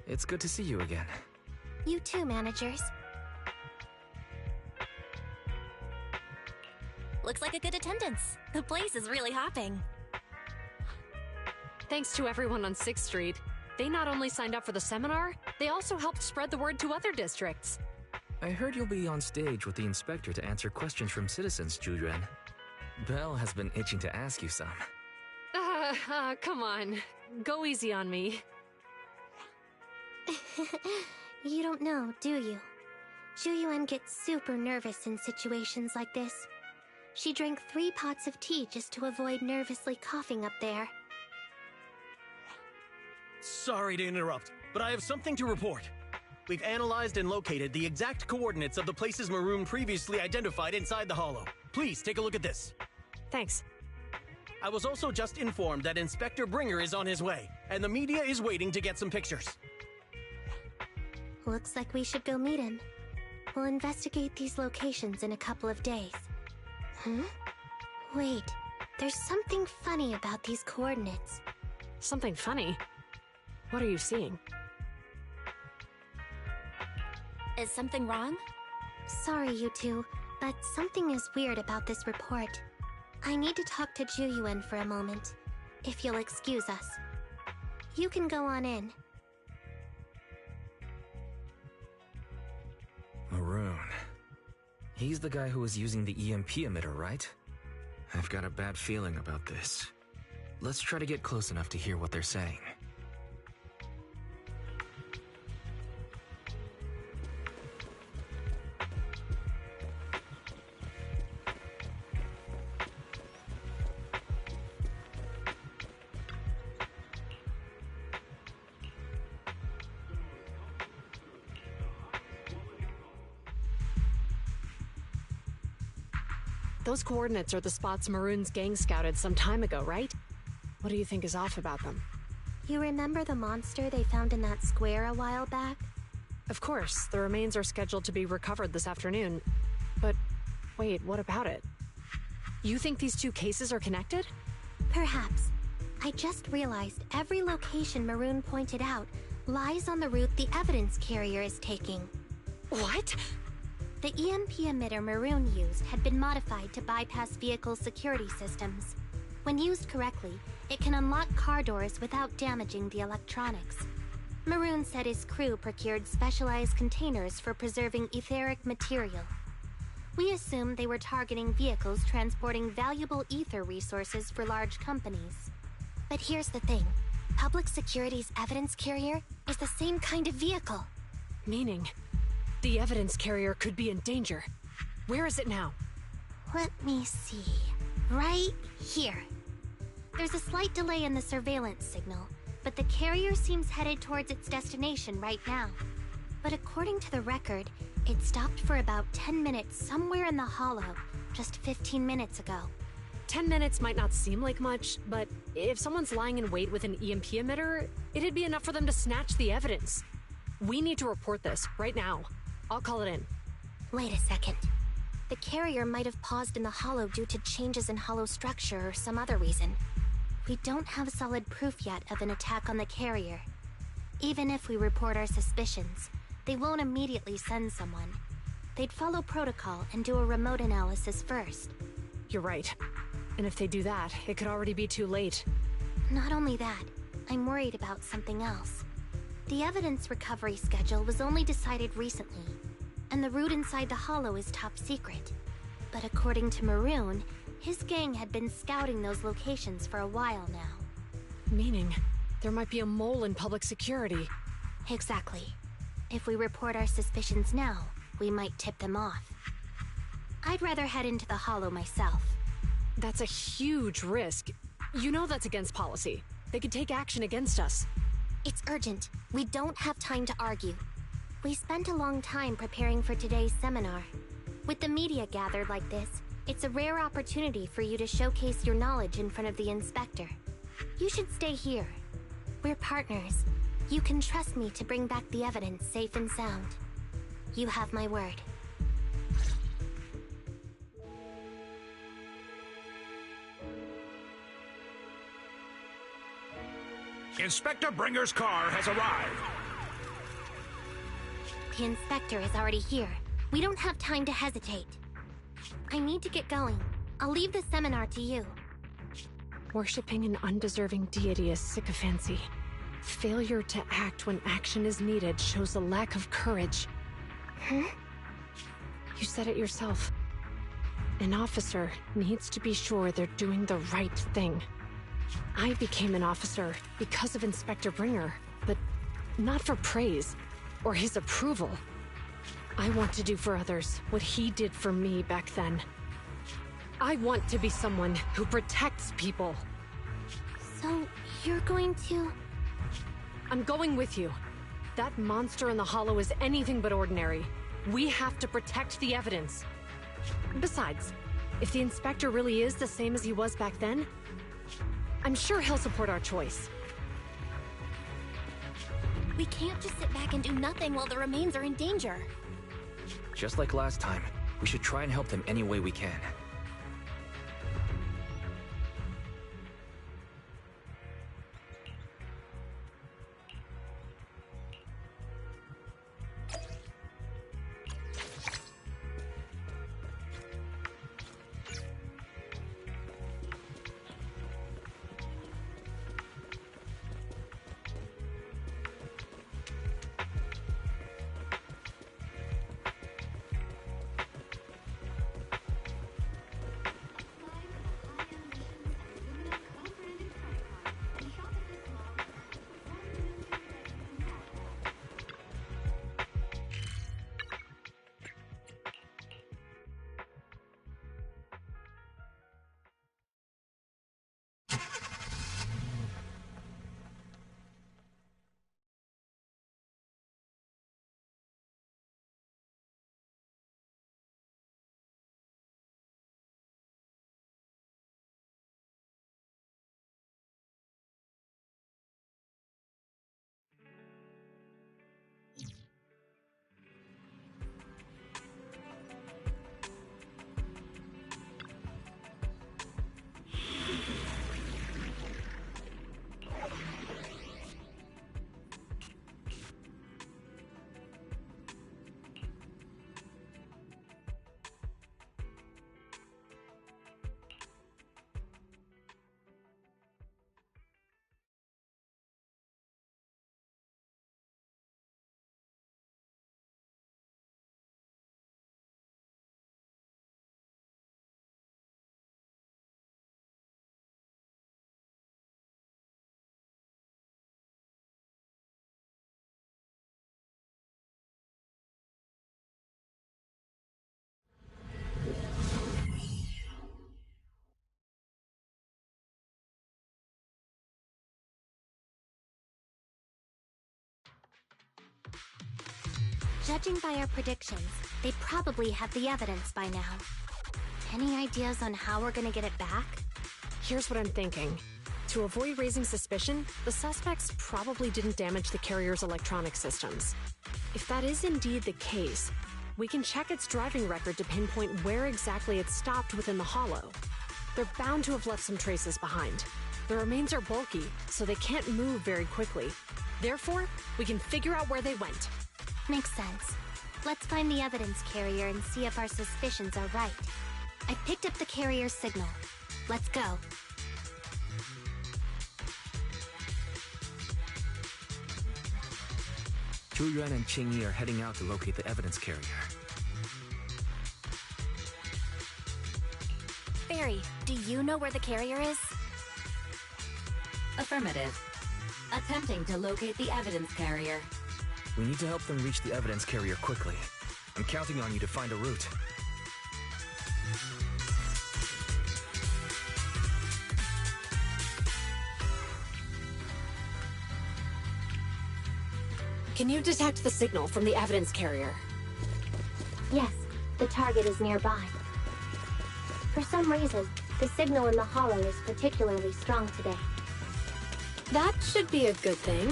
it's good to see you again. You too, managers. Looks like a good attendance. The place is really hopping. Thanks to everyone on 6th Street. They not only signed up for the seminar, they also helped spread the word to other districts. I heard you'll be on stage with the inspector to answer questions from citizens, Zhuyuan. Belle has been itching to ask you some. Come on. Go easy on me. You don't know, do you? Zhuyuan gets super nervous in situations like this. She drank 3 pots of tea just to avoid nervously coughing up there. Sorry to interrupt, but I have something to report. We've analyzed and located the exact coordinates of the places Maroon previously identified inside the hollow. Please take a look at this. Thanks. I was also just informed that Inspector Bringer is on his way, and the media is waiting to get some pictures. Looks like we should go meet him. We'll investigate these locations in a couple of days. Wait, there's something funny about these coordinates. Something funny? What are you seeing? Is something wrong? Sorry, you two, but something is weird about this report. I need to talk to Zhuyuan for a moment, if you'll excuse us. You can go on in. Maroon. He's the guy who was using the EMP emitter, right? I've got a bad feeling about this. Let's try to get close enough to hear what they're saying. Those coordinates are the spots Maroon's gang scouted some time ago, right? What do you think is off about them? You remember the monster they found in that square a while back? Of course, the remains are scheduled to be recovered this afternoon. But wait, what about it? You think these 2 cases are connected? Perhaps. I just realized every location Maroon pointed out lies on the route the evidence carrier is taking. What? The EMP emitter Maroon used had been modified to bypass vehicle security systems. When used correctly, it can unlock car doors without damaging the electronics. Maroon said his crew procured specialized containers for preserving etheric material. We assumed they were targeting vehicles transporting valuable ether resources for large companies. But here's the thing. Public Security's evidence carrier is the same kind of vehicle. Meaning, the evidence carrier could be in danger. Where is it now? Let me see. Right here. There's a slight delay in the surveillance signal, but the carrier seems headed towards its destination right now. But according to the record, it stopped for about 10 minutes somewhere in the hollow, just 15 minutes ago. 10 minutes might not seem like much, but if someone's lying in wait with an EMP emitter, it'd be enough for them to snatch the evidence. We need to report this right now. I'll call it in. Wait a second. The carrier might have paused in the hollow due to changes in hollow structure or some other reason. We don't have solid proof yet of an attack on the carrier. Even if we report our suspicions, they won't immediately send someone. They'd follow protocol and do a remote analysis first. You're right. And if they do that, it could already be too late. Not only that, I'm worried about something else. The evidence recovery schedule was only decided recently, and the route inside the hollow is top secret. But according to Maroon, his gang had been scouting those locations for a while now. Meaning, there might be a mole in public security. Exactly. If we report our suspicions now, we might tip them off. I'd rather head into the hollow myself. That's a huge risk. You know that's against policy. They could take action against us. It's urgent. We don't have time to argue. We spent a long time preparing for today's seminar. With the media gathered like this, it's a rare opportunity for you to showcase your knowledge in front of the inspector. You should stay here. We're partners. You can trust me to bring back the evidence safe and sound. You have my word. Inspector Bringer's car has arrived. The inspector is already here. We don't have time to hesitate. I need to get going. I'll leave the seminar to you. Worshipping an undeserving deity is sycophancy. Failure to act when action is needed shows a lack of courage. Huh? You said it yourself. An officer needs to be sure they're doing the right thing. I became an officer because of Inspector Bringer, but not for praise or his approval. I want to do for others what he did for me back then. I want to be someone who protects people. So, you're going to... I'm going with you. That monster in the hollow is anything but ordinary. We have to protect the evidence. Besides, if the inspector really is the same as he was back then, I'm sure he'll support our choice. We can't just sit back and do nothing while the remains are in danger. Just like last time, we should try and help them any way we can. Judging by our predictions, they probably have the evidence by now. Any ideas on how we're gonna get it back? Here's what I'm thinking. To avoid raising suspicion, the suspects probably didn't damage the carrier's electronic systems. If that is indeed the case, we can check its driving record to pinpoint where exactly it stopped within the hollow. They're bound to have left some traces behind. The remains are bulky, so they can't move very quickly. Therefore, we can figure out where they went. Makes sense. Let's find the evidence carrier and see if our suspicions are right. I picked up the carrier's signal. Let's go. Zhu Yuan and Qing Yi are heading out to locate the evidence carrier. Barry, do you know where the carrier is? Affirmative. Attempting to locate the evidence carrier. We need to help them reach the evidence carrier quickly. I'm counting on you to find a route. Can you detect the signal from the evidence carrier? Yes, the target is nearby. For some reason, the signal in the hollow is particularly strong today. That should be a good thing,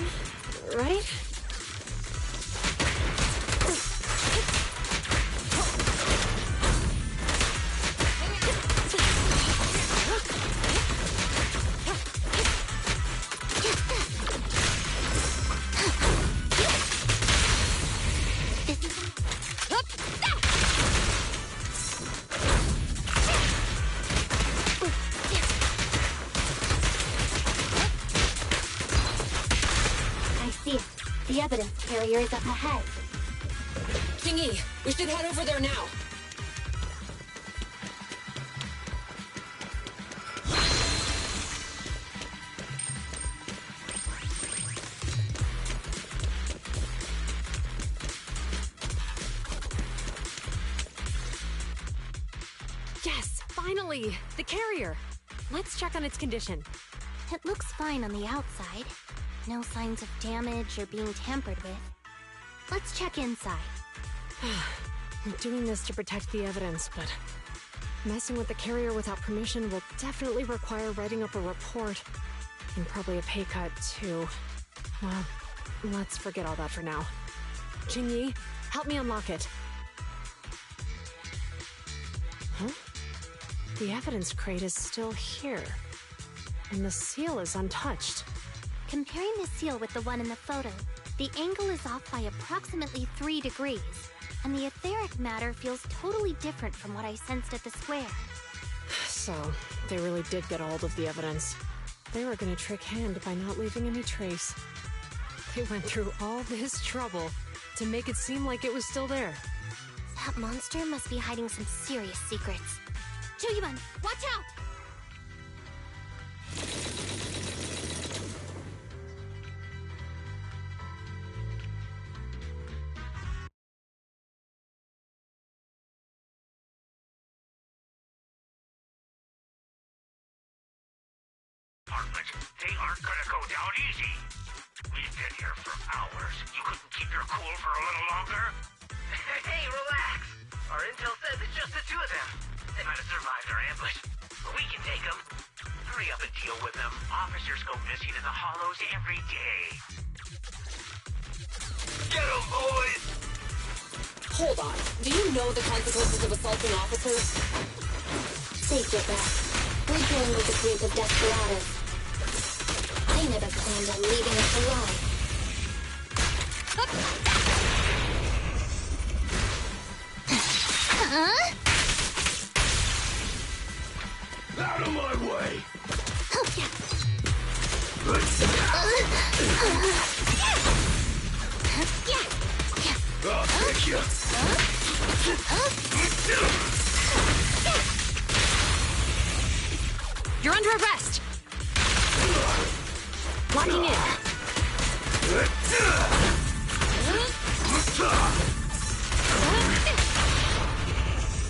right? The evidence carrier is up ahead. Jingyi, we should head over there now. Yes, finally! The carrier! Let's check on its condition. It looks fine on the outside. No signs of damage or being tampered with. Let's check inside. I'm doing this to protect the evidence, but messing with the carrier without permission will definitely require writing up a report. And probably a pay cut, too. Well, let's forget all that for now. Jingyi, help me unlock it. Huh? The evidence crate is still here. And the seal is untouched. Comparing the seal with the one in the photo, the angle is off by approximately 3 degrees, and the etheric matter feels totally different from what I sensed at the square. So, they really did get a hold of the evidence. They were gonna trick Hand by not leaving any trace. They went through all this trouble to make it seem like it was still there. That monster must be hiding some serious secrets. Choyuman, watch out! They aren't gonna go down easy. We've been here for hours. You couldn't keep your cool for a little longer? Hey, relax. Our intel says it's just the two of them. They might have survived our ambush, but we can take them. Hurry up and deal with them. Officers go missing in the hollows every day. Get them, boys! Hold on. Do you know the consequences of assaulting officers? Take it back. We're dealing with a group of desperados. They never planned on leaving us alive. Huh? Out of my way! I'll take you! You're under arrest! Locking in.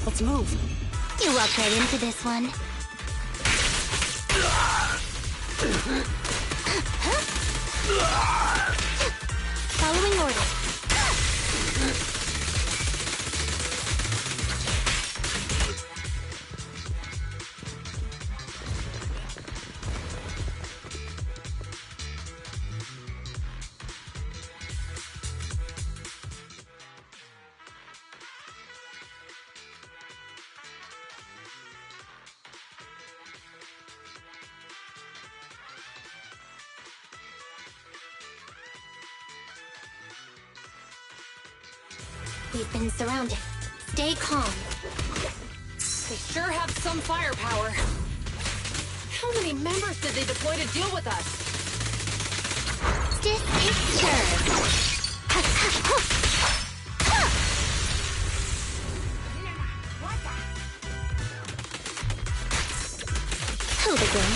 Let's move. You walked right into this one. Following orders. We've been surrounded. Stay calm. They sure have some firepower. How many members did they deploy to deal with us? Hold again.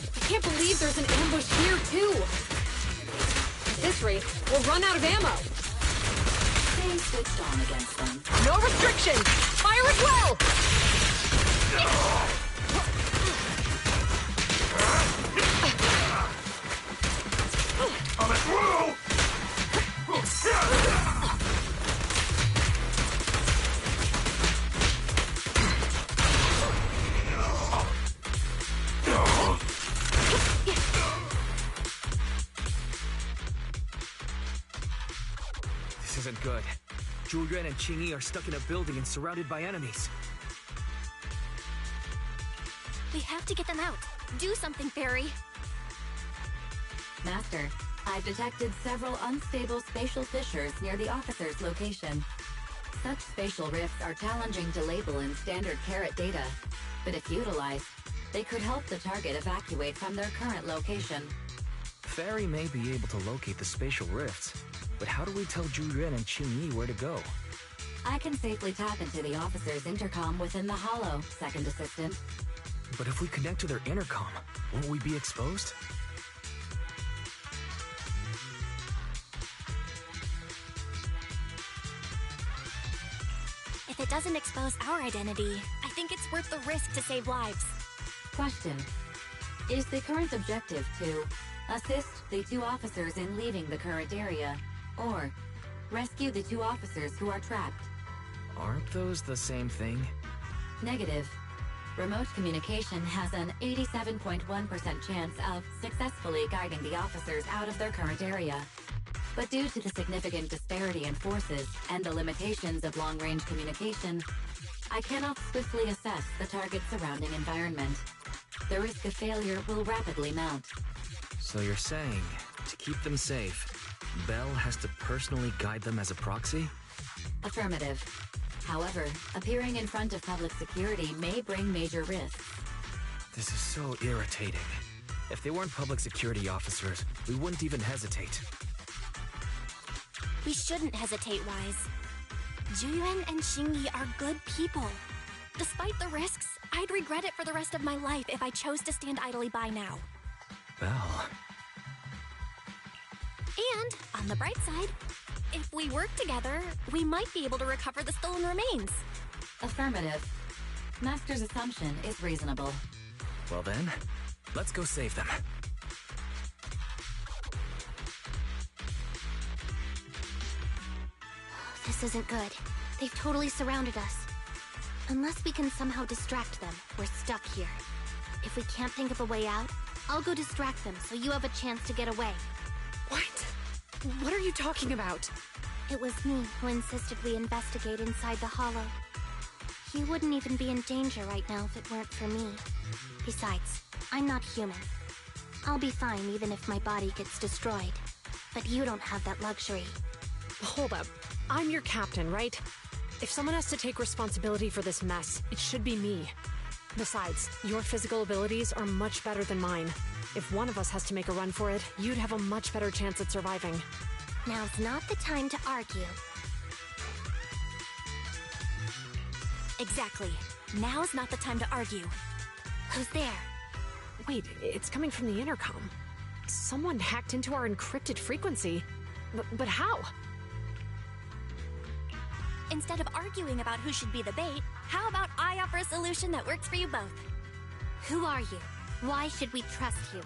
I can't believe there's an ambush here, too! At this rate, we'll run out of ammo! Stay switched on against them. No restrictions! Fire at will! I'm at will! This isn't good. Julian and Qingyi are stuck in a building and surrounded by enemies. We have to get them out. Do something, Fairy. Master, I've detected several unstable spatial fissures near the officer's location. Such spatial rifts are challenging to label in standard carrot data, but if utilized, they could help the target evacuate from their current location. Fairy may be able to locate the spatial rifts, but how do we tell Zhu-Yuan and Qing-Yi where to go? I can safely tap into the officer's intercom within the hollow, second assistant. But if we connect to their intercom, won't we be exposed? If it doesn't expose our identity, I think it's worth the risk to save lives. Question. Is the current objective to assist the 2 officers in leaving the current area, or rescue the 2 officers who are trapped? Aren't those the same thing? Negative. Remote communication has an 87.1% chance of successfully guiding the officers out of their current area. But due to the significant disparity in forces and the limitations of long-range communication, I cannot swiftly assess the target's surrounding environment. The risk of failure will rapidly mount. So you're saying, to keep them safe, Belle has to personally guide them as a proxy? Affirmative. However, appearing in front of public security may bring major risks. This is so irritating. If they weren't public security officers, we wouldn't even hesitate. We shouldn't hesitate, Wise. Zhu-Yuan and Qing-Yi are good people. Despite the risks, I'd regret it for the rest of my life if I chose to stand idly by now. Belle. And, on the bright side, if we work together, we might be able to recover the stolen remains. Affirmative. Master's assumption is reasonable. Well then, let's go save them. This isn't good. They've totally surrounded us. Unless we can somehow distract them, we're stuck here. If we can't think of a way out, I'll go distract them so you have a chance to get away. What? What are you talking about? It was me who insisted we investigate inside the hollow. You wouldn't even be in danger right now if it weren't for me. Besides, I'm not human. I'll be fine even if my body gets destroyed. But you don't have that luxury. Hold up. I'm your captain, right? If someone has to take responsibility for this mess, it should be me. Besides, your physical abilities are much better than mine. If one of us has to make a run for it, you'd have a much better chance at surviving. Now's not the time to argue. Exactly. Now's not the time to argue. Who's there? Wait, it's coming from the intercom. Someone hacked into our encrypted frequency. But how? Instead of arguing about who should be the bait, how about I offer a solution that works for you both? Who are you? Why should we trust you?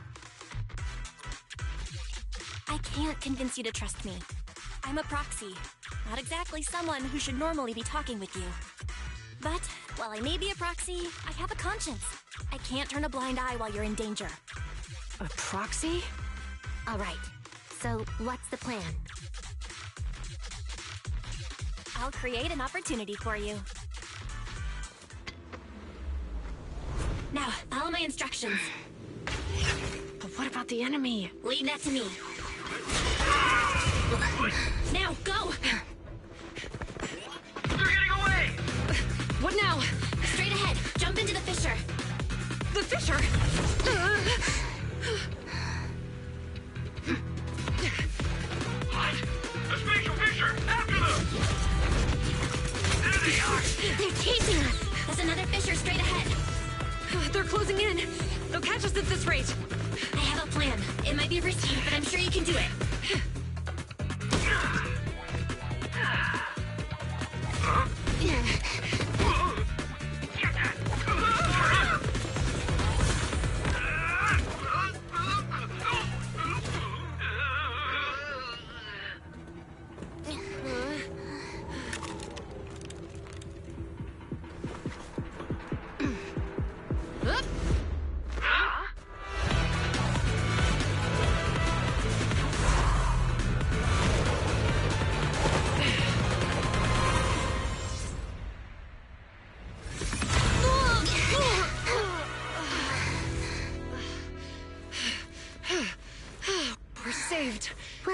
I can't convince you to trust me. I'm a proxy, not exactly someone who should normally be talking with you. But, while I may be a proxy, I have a conscience. I can't turn a blind eye while you're in danger. A proxy? All right, so what's the plan? I'll create an opportunity for you. Now, follow my instructions. But what about the enemy? Leave that to me. Now, go! They're getting away! What now? Straight ahead. Jump into the fissure. The fissure? What? A spatial fissure! After them! There they are! They're chasing us! There's another fissure straight ahead. They're closing in. They'll catch us at this rate. I have a plan. It might be risky, but I'm sure you can do it.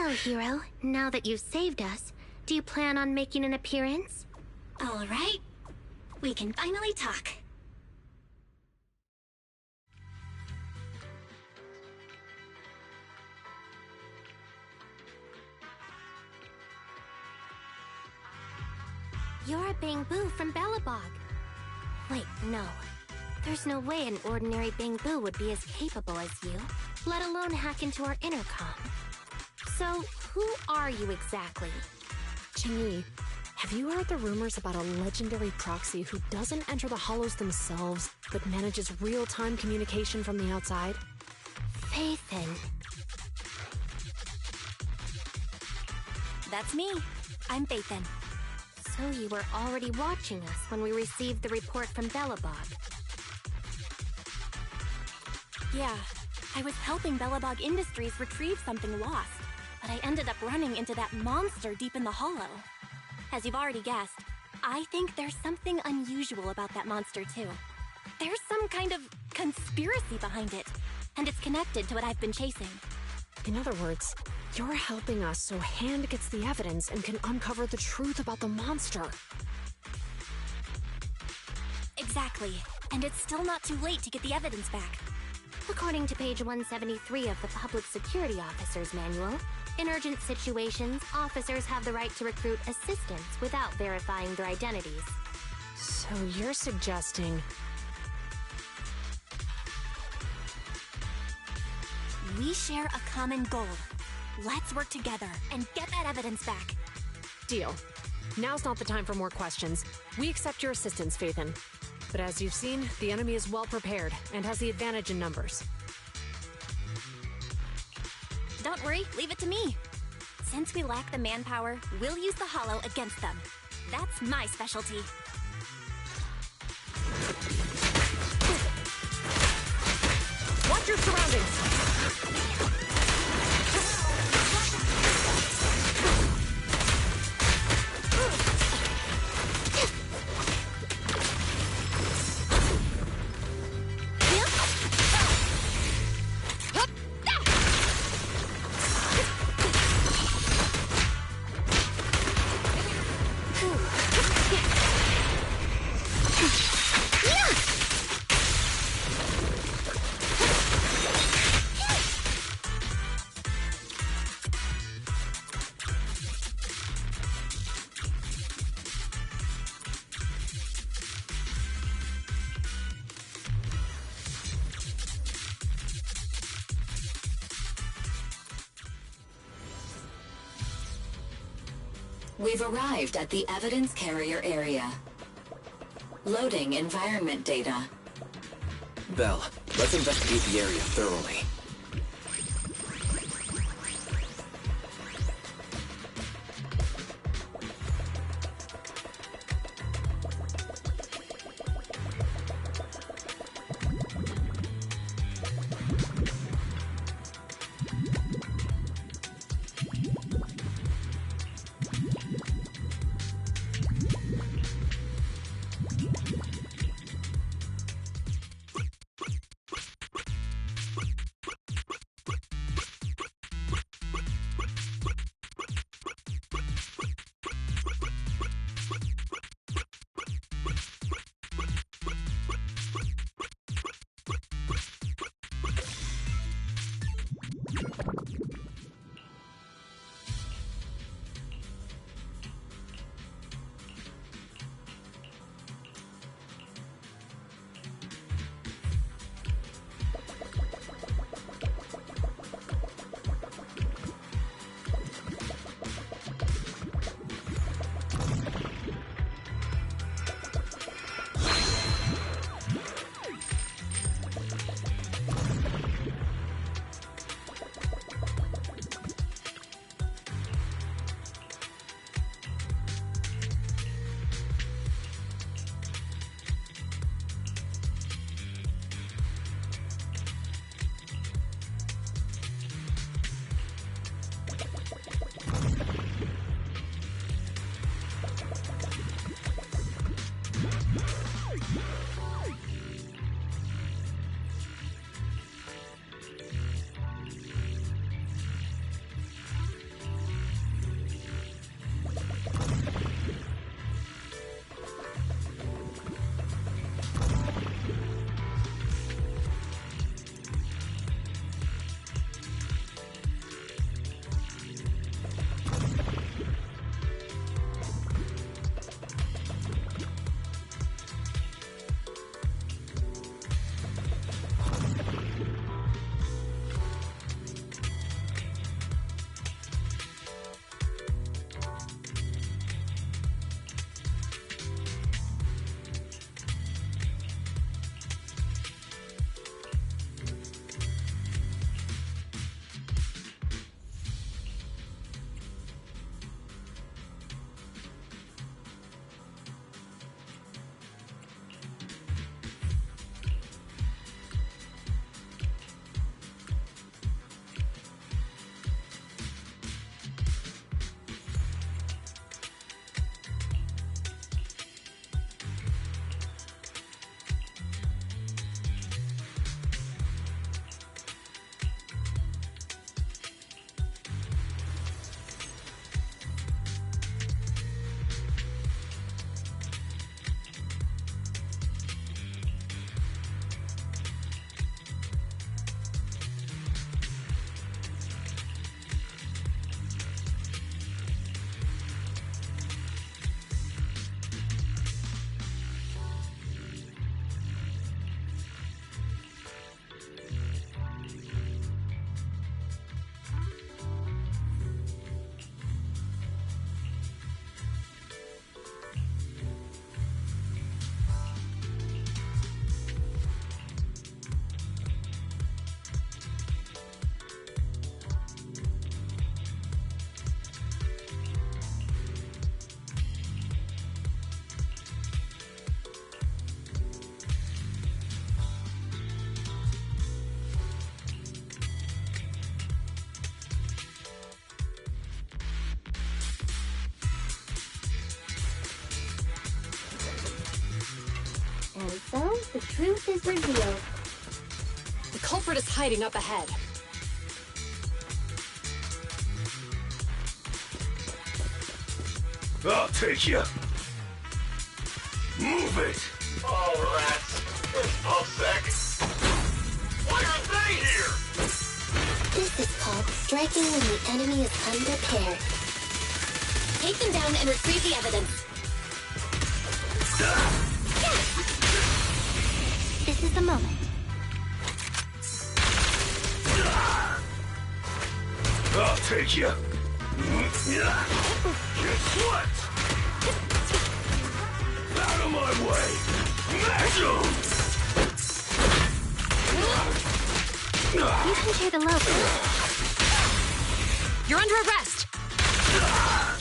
Well, Hero, now that you've saved us, do you plan on making an appearance? All right. We can finally talk. You're a Bangbu from Belobog. Wait, no. There's no way an ordinary Bangbu would be as capable as you, let alone hack into our intercom. So, who are you exactly? Qingyi, have you heard the rumors about a legendary proxy who doesn't enter the hollows themselves, but manages real-time communication from the outside? Faithin. That's me. I'm Faithin. So you were already watching us when we received the report from Belobog. Yeah, I was helping Belobog Industries retrieve something lost, but I ended up running into that monster deep in the hollow. As you've already guessed, I think there's something unusual about that monster too. There's some kind of conspiracy behind it, and it's connected to what I've been chasing. In other words, you're helping us so Hand gets the evidence and can uncover the truth about the monster. Exactly, and it's still not too late to get the evidence back. According to page 173 of the Public Security Officer's Manual, in urgent situations, officers have the right to recruit assistants without verifying their identities. So you're suggesting... We share a common goal. Let's work together and get that evidence back. Deal. Now's not the time for more questions. We accept your assistance, Faithin. But as you've seen, the enemy is well prepared and has the advantage in numbers. Don't worry, leave it to me. Since we lack the manpower, we'll use the hollow against them. That's my specialty. Watch your surroundings! We've arrived at the evidence carrier area. Loading environment data. Belle, let's investigate the area thoroughly. the truth is revealed. The culprit is hiding up ahead. I'll take you. Move it! Oh, rats. It's Puffsack. Why are they here? This is called striking when the enemy is unprepared. Take them down and retrieve the evidence. This is the moment. I'll take you. Guess what? Out of my way! Smash 'em! You can share the load. You're under arrest! Smash 'em!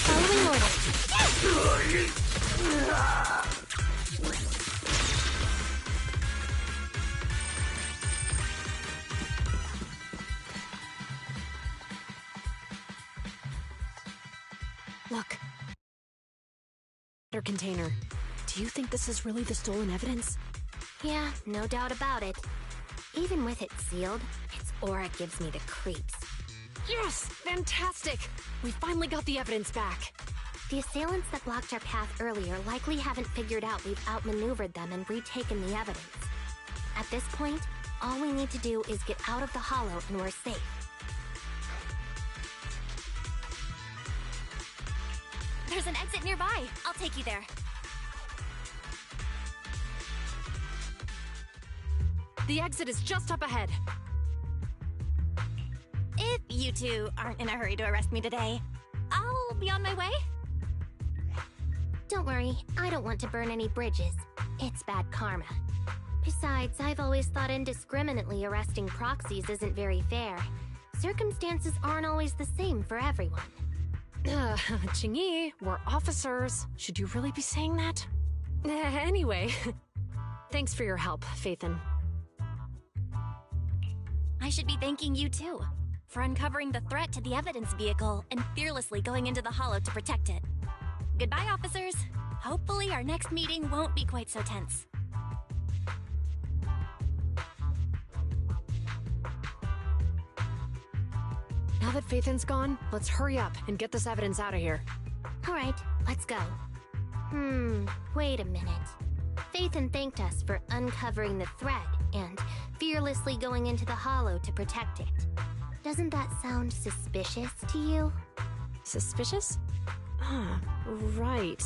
Following orders. Look. Container. Do you think this is really the stolen evidence? Yeah, no doubt about it. Even with it sealed, its aura gives me the creeps. Yes! Fantastic! We finally got the evidence back. The assailants that blocked our path earlier likely haven't figured out we've outmaneuvered them and retaken the evidence. At this point, all we need to do is get out of the hollow and we're safe. There's an exit nearby. I'll take you there. The exit is just up ahead. If you two aren't in a hurry to arrest me today, I'll be on my way. Don't worry, I don't want to burn any bridges. It's bad karma. Besides, I've always thought indiscriminately arresting proxies isn't very fair. Circumstances aren't always the same for everyone. Qingyi, we're officers. Should you really be saying that? Anyway, thanks for your help, Phaethon. I should be thanking you too, for uncovering the threat to the evidence vehicle and fearlessly going into the hollow to protect it. Goodbye, officers. Hopefully our next meeting won't be quite so tense. Now that Phaethon's gone, let's hurry up and get this evidence out of here. All right, let's go. Wait a minute. Phaethon thanked us for uncovering the threat and fearlessly going into the hollow to protect it. Doesn't that sound suspicious to you? Suspicious? Right.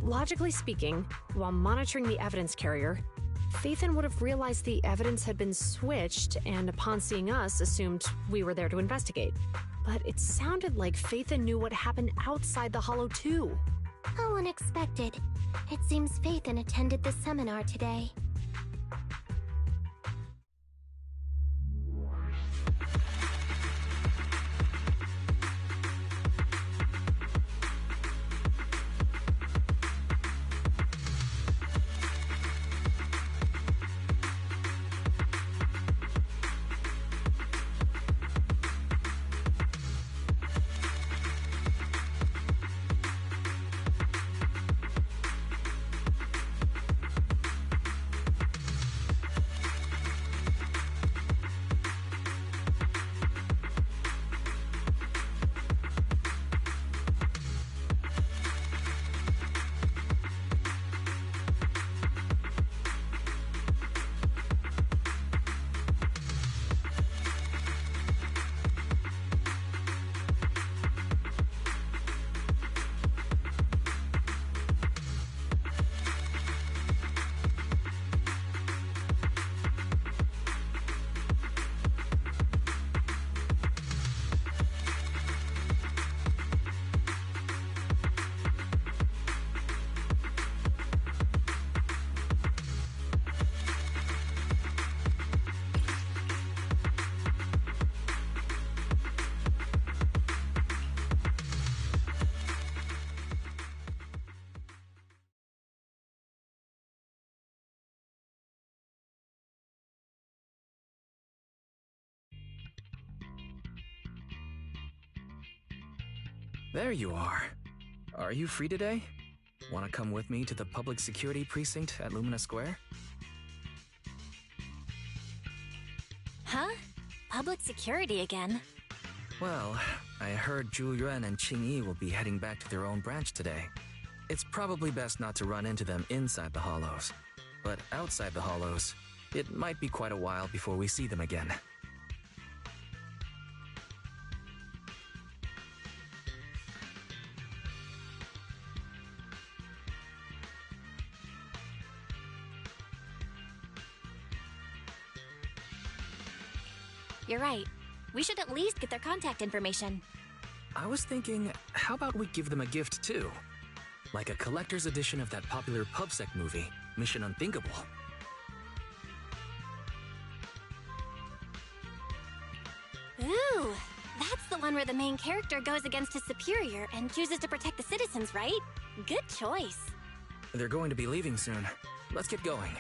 Logically speaking, while monitoring the evidence carrier, Phaethon would have realized the evidence had been switched and upon seeing us assumed we were there to investigate. But it sounded like Phaethon knew what happened outside the hollow too. How unexpected. It seems Phaethon attended the seminar today. There you are. Are you free today? Want to come with me to the public security precinct at Lumina Square? Huh? Public security again? Well, I heard Zhu Yuan and Qing Yi will be heading back to their own branch today. It's probably best not to run into them inside the Hollows. But outside the Hollows, it might be quite a while before we see them again. You're right. We should at least get their contact information. I was thinking, how about we give them a gift too? Like a collector's edition of that popular PubSec movie, Mission Unthinkable. Ooh, that's the one where the main character goes against his superior and chooses to protect the citizens, right? Good choice. They're going to be leaving soon. Let's get going.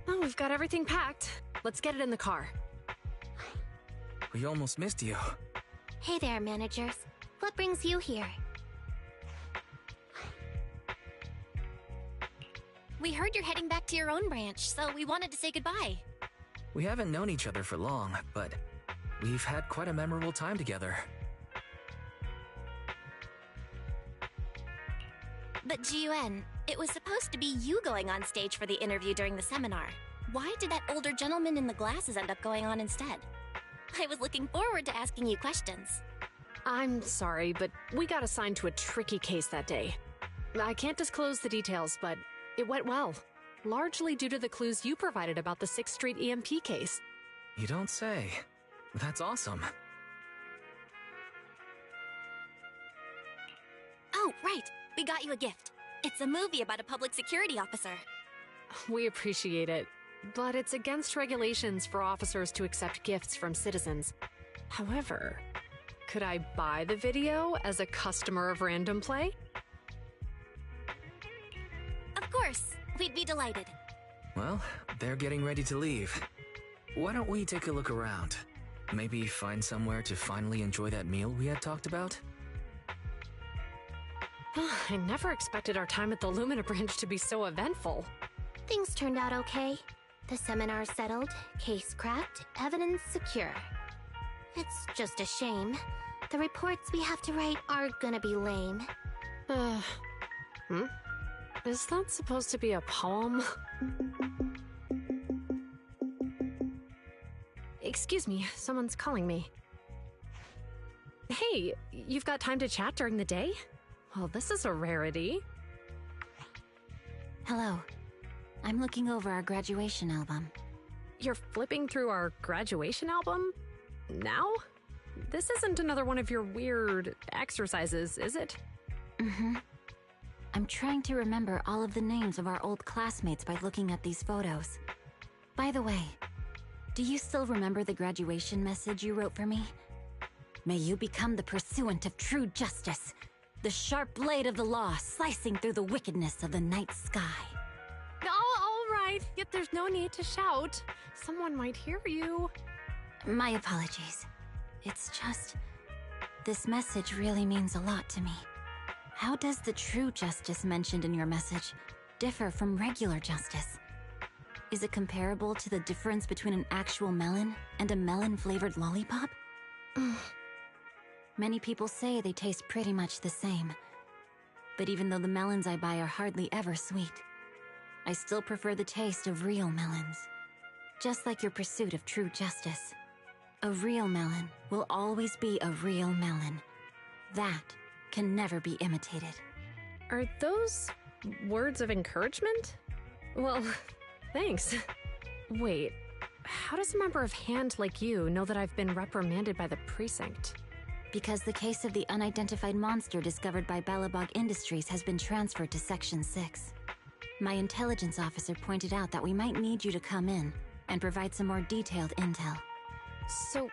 Oh, we've got everything packed. Let's get it in the car. We almost missed you. Hey there, managers. What brings you here? We heard you're heading back to your own branch, so we wanted to say goodbye. We haven't known each other for long, but we've had quite a memorable time together. But Ji-Yuan, it was supposed to be you going on stage for the interview during the seminar. Why did that older gentleman in the glasses end up going on instead? I was looking forward to asking you questions. I'm sorry, but we got assigned to a tricky case that day. I can't disclose the details, but it went well. Largely due to the clues you provided about the 6th Street EMP case. You don't say. That's awesome. Oh, right. We got you a gift. It's a movie about a public security officer. We appreciate it, but it's against regulations for officers to accept gifts from citizens. However, could I buy the video as a customer of Random Play? Of course. We'd be delighted. Well, they're getting ready to leave. Why don't we take a look around? Maybe find somewhere to finally enjoy that meal we had talked about? I never expected our time at the Lumina branch to be so eventful. Things turned out okay. The seminar settled, case cracked, evidence secure. It's just a shame. The reports we have to write are gonna be lame. Is that supposed to be a poem? Excuse me, someone's calling me. Hey, you've got time to chat during the day? Well, this is a rarity. Hello. I'm looking over our graduation album. You're flipping through our graduation album? Now? This isn't another one of your weird exercises, is it? Mm-hmm. I'm trying to remember all of the names of our old classmates by looking at these photos. By the way, do you still remember the graduation message you wrote for me? May you become the pursuant of true justice, the sharp blade of the law slicing through the wickedness of the night sky. Oh, all right. Yet there's no need to shout. Someone might hear you. My apologies. It's just... this message really means a lot to me. How does the true justice mentioned in your message differ from regular justice? Is it comparable to the difference between an actual melon and a melon-flavored lollipop? Many people say they taste pretty much the same. But even though the melons I buy are hardly ever sweet, I still prefer the taste of real melons. Just like your pursuit of true justice. A real melon will always be a real melon. That can never be imitated. Are those words of encouragement? Well, thanks. Wait, how does a member of HAND like you know that I've been reprimanded by the precinct? Because the case of the unidentified monster discovered by Belobog Industries has been transferred to Section 6. My intelligence officer pointed out that we might need you to come in and provide some more detailed intel. So,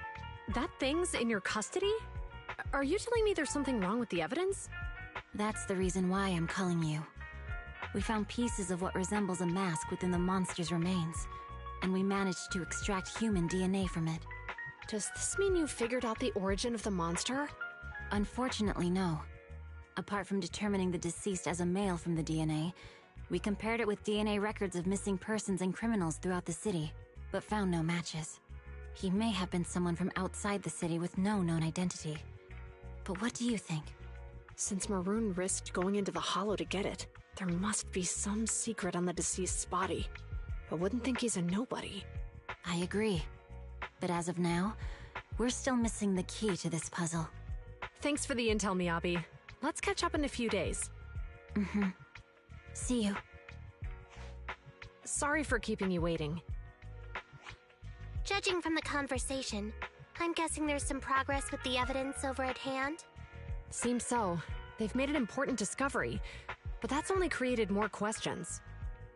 that thing's in your custody? Are you telling me there's something wrong with the evidence? That's the reason why I'm calling you. We found pieces of what resembles a mask within the monster's remains, and we managed to extract human DNA from it. Does this mean you figured out the origin of the monster? Unfortunately, no. Apart from determining the deceased as a male from the DNA, we compared it with DNA records of missing persons and criminals throughout the city, but found no matches. He may have been someone from outside the city with no known identity. But what do you think? Since Maroon risked going into the Hollow to get it, there must be some secret on the deceased's body. I wouldn't think he's a nobody. I agree. But as of now, we're still missing the key to this puzzle. Thanks for the intel, Miyabi. Let's catch up in a few days. Mm-hmm. See you. Sorry for keeping you waiting. Judging from the conversation, I'm guessing there's some progress with the evidence over at HAND? Seems so. They've made an important discovery, but that's only created more questions.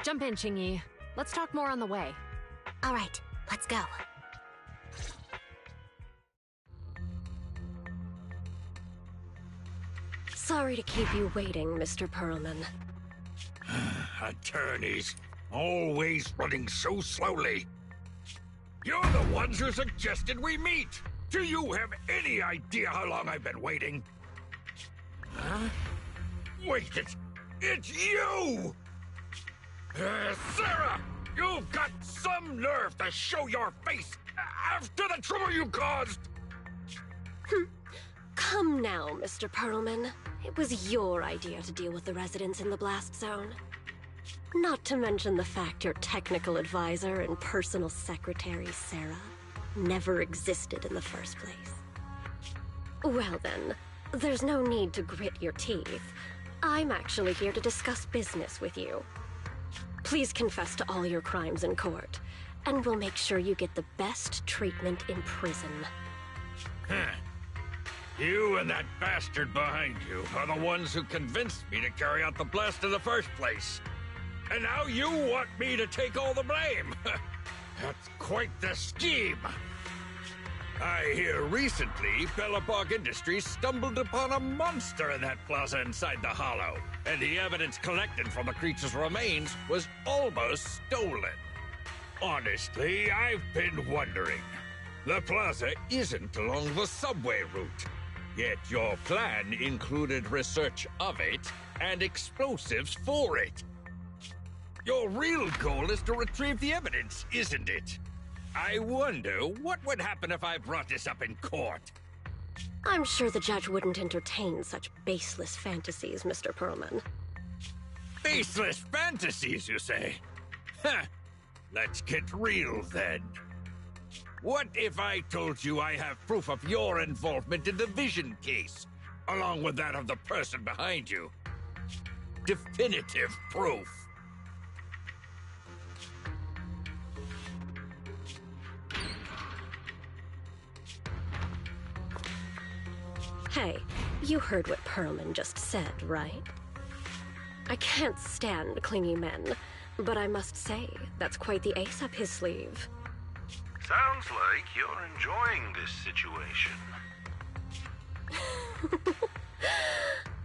Jump in, Qingyi. Let's talk more on the way. All right, let's go. Sorry to keep you waiting, Mr. Perlman. Attorneys, always running so slowly. You're the ones who suggested we meet. Do you have any idea how long I've been waiting? Huh? Wait, it's you! Sarah! You've got some nerve to show your face after the trouble you caused! Come now, Mr. Perlman. It was your idea to deal with the residents in the blast zone. Not to mention the fact your technical advisor and personal secretary, Sarah, never existed in the first place. Well then, there's no need to grit your teeth. I'm actually here to discuss business with you. Please confess to all your crimes in court, and we'll make sure you get the best treatment in prison. Huh. You and that bastard behind you are the ones who convinced me to carry out the blast in the first place. And now you want me to take all the blame. That's quite the scheme. I hear recently Belobog Industries stumbled upon a monster in that plaza inside the Hollow, and the evidence collected from the creature's remains was almost stolen. Honestly, I've been wondering. The plaza isn't along the subway route, yet your plan included research of it and explosives for it. Your real goal is to retrieve the evidence, isn't it? I wonder what would happen if I brought this up in court. I'm sure the judge wouldn't entertain such baseless fantasies, Mr. Perlman. Baseless fantasies, you say? Huh. Let's get real, then. What if I told you I have proof of your involvement in the Vision case, along with that of the person behind you? Definitive proof. Hey, you heard what Perlman just said, right? I can't stand clingy men, but I must say, that's quite the ace up his sleeve. Sounds like you're enjoying this situation.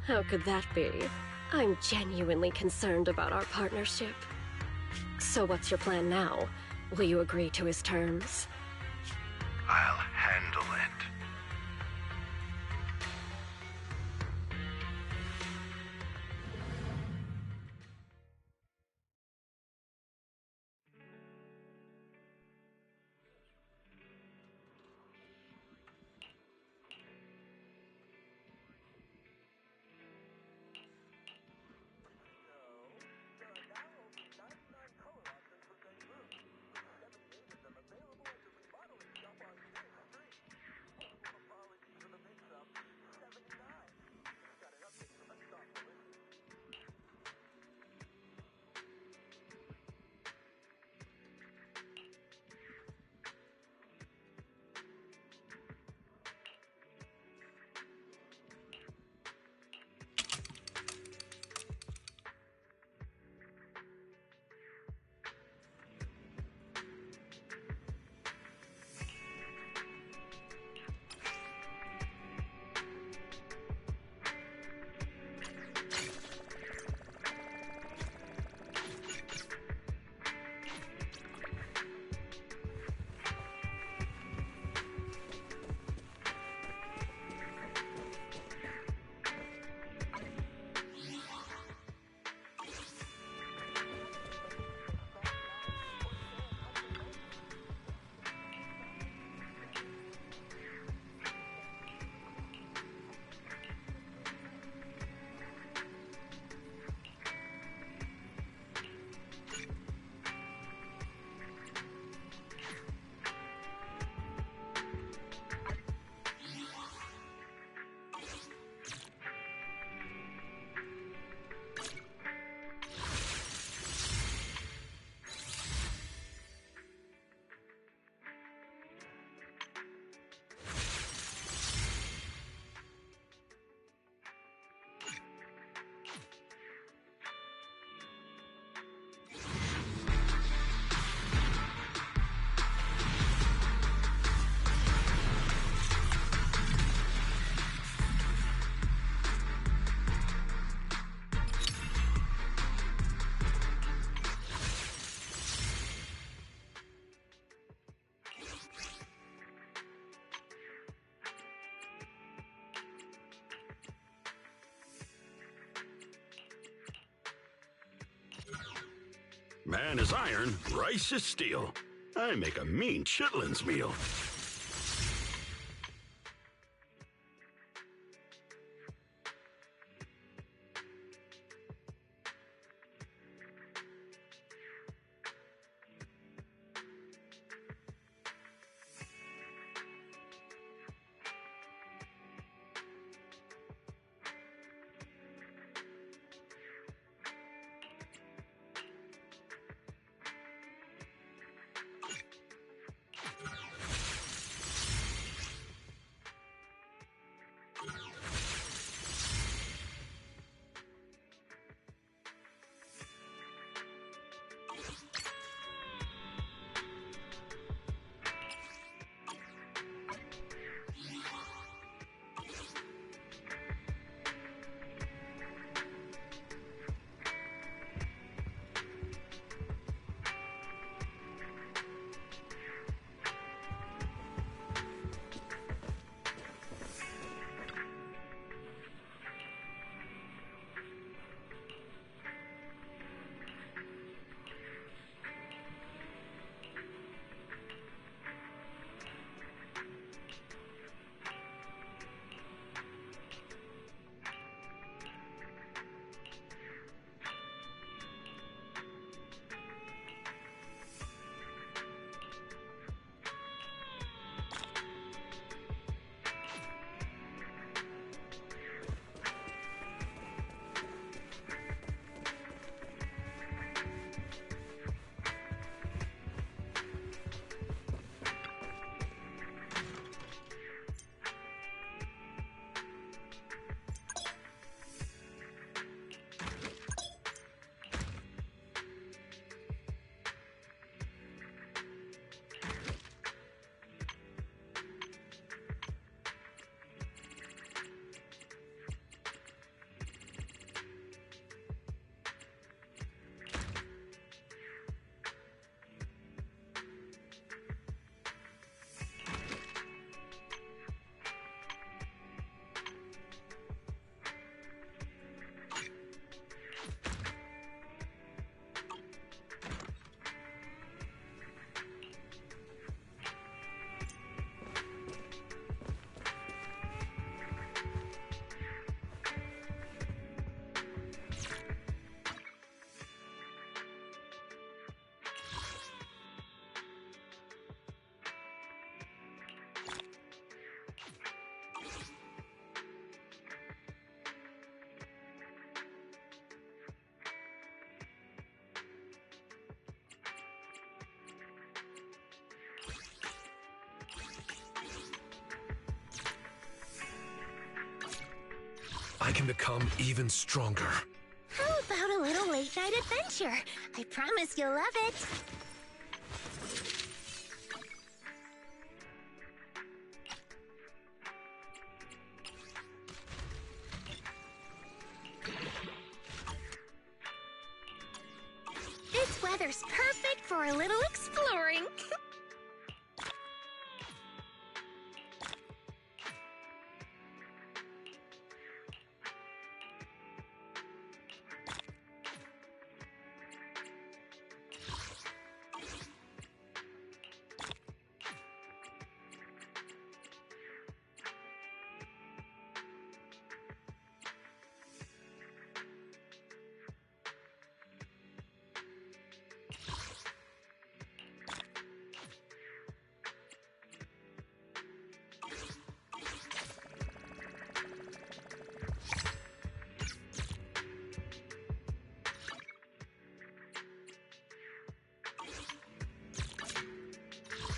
How could that be? I'm genuinely concerned about our partnership. So what's your plan now? Will you agree to his terms? I'll handle it. Man is iron, rice is steel. I make a mean chitlins meal. I can become even stronger. How about a little late-night adventure? I promise you'll love it. This weather's perfect for a little exploring.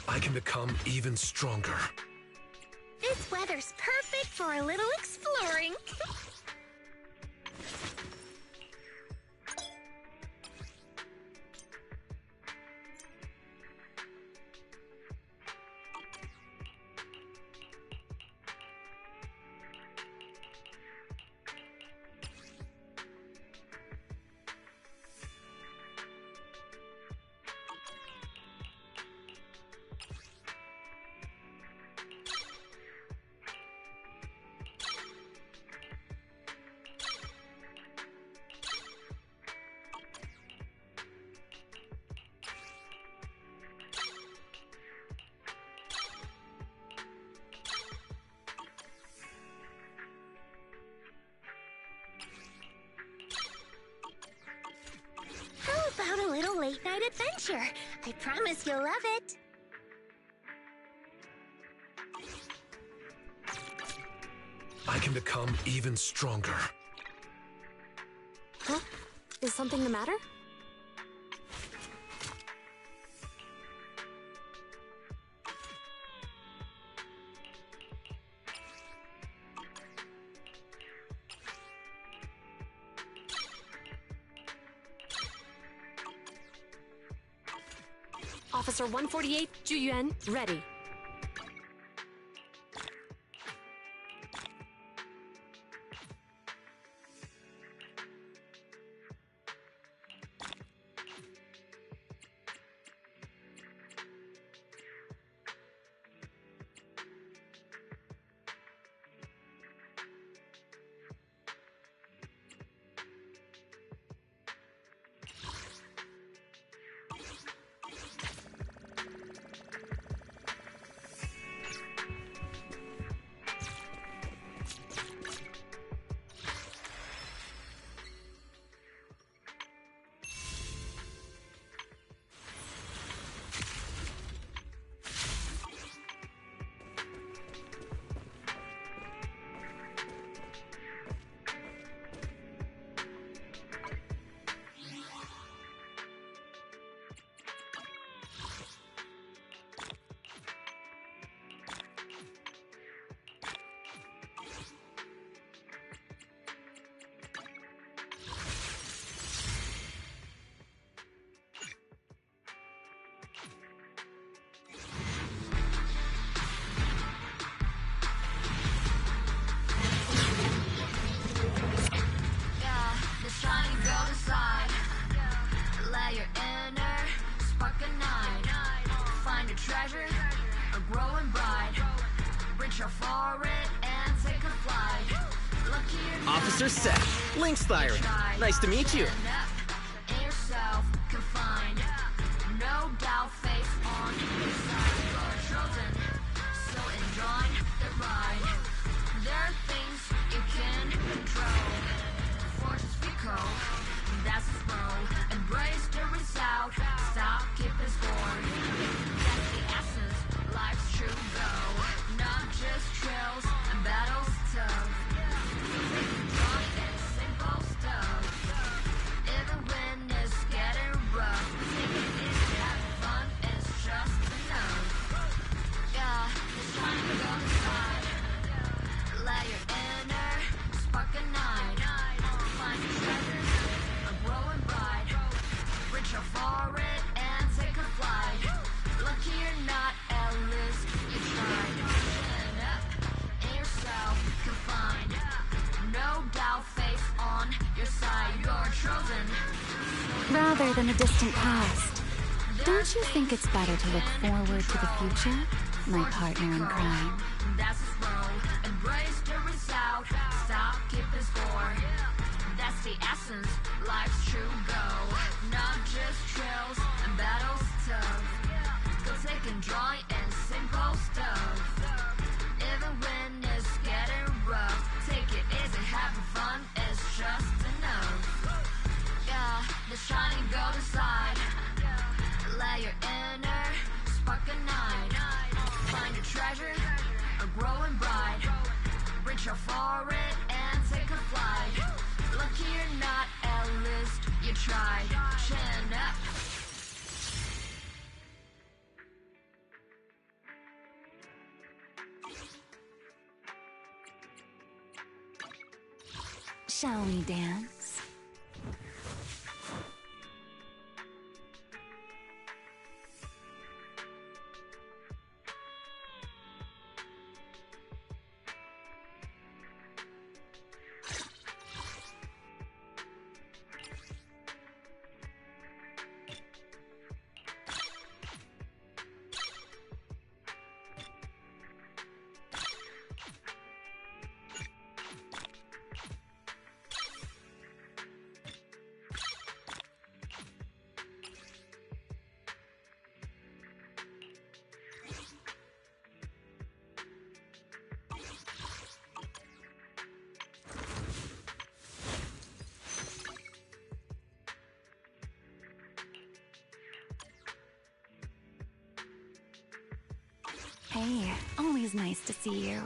I can become even stronger. This weather's perfect for a little exploring. How about a little late-night adventure? I promise you'll love it. I can become even stronger. Huh? Is something the matter? Officer 148, Juyuan, ready. Officer Seth, Lynx Thyron. Nice to meet you. Rather than a distant past, don't you think it's better to look forward to the future, my partner in crime? That's his role. Embrace the result. Stop keeping score. That's the essence. Life's true goal. Not just thrills and battles tough. Go take and joy in simple stuff. Even when it's getting rough, take it easy, having fun is just enough. Yeah, the shining golden side. Let your inner spark ignite. Find a treasure, a growing bright. Reach out for it and take a flight. Lucky or not, at least you tried. Chin up. Shall we dance? Hey, always nice to see you.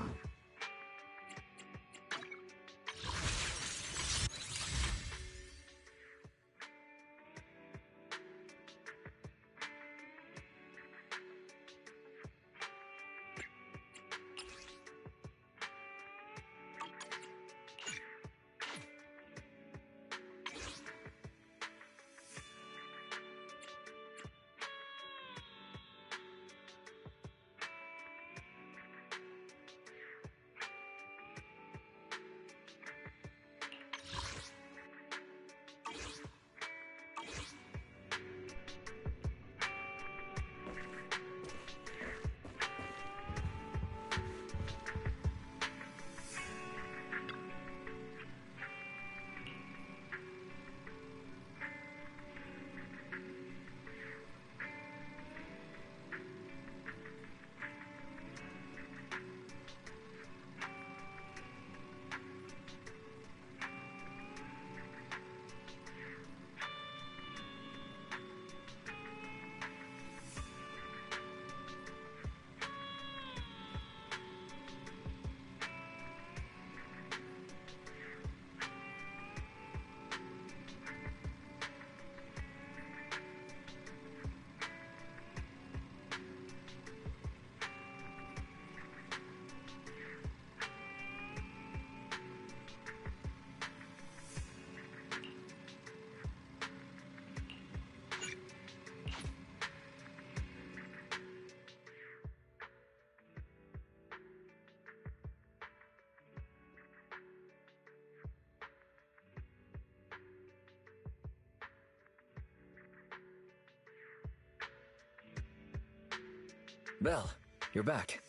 Belle, you're back.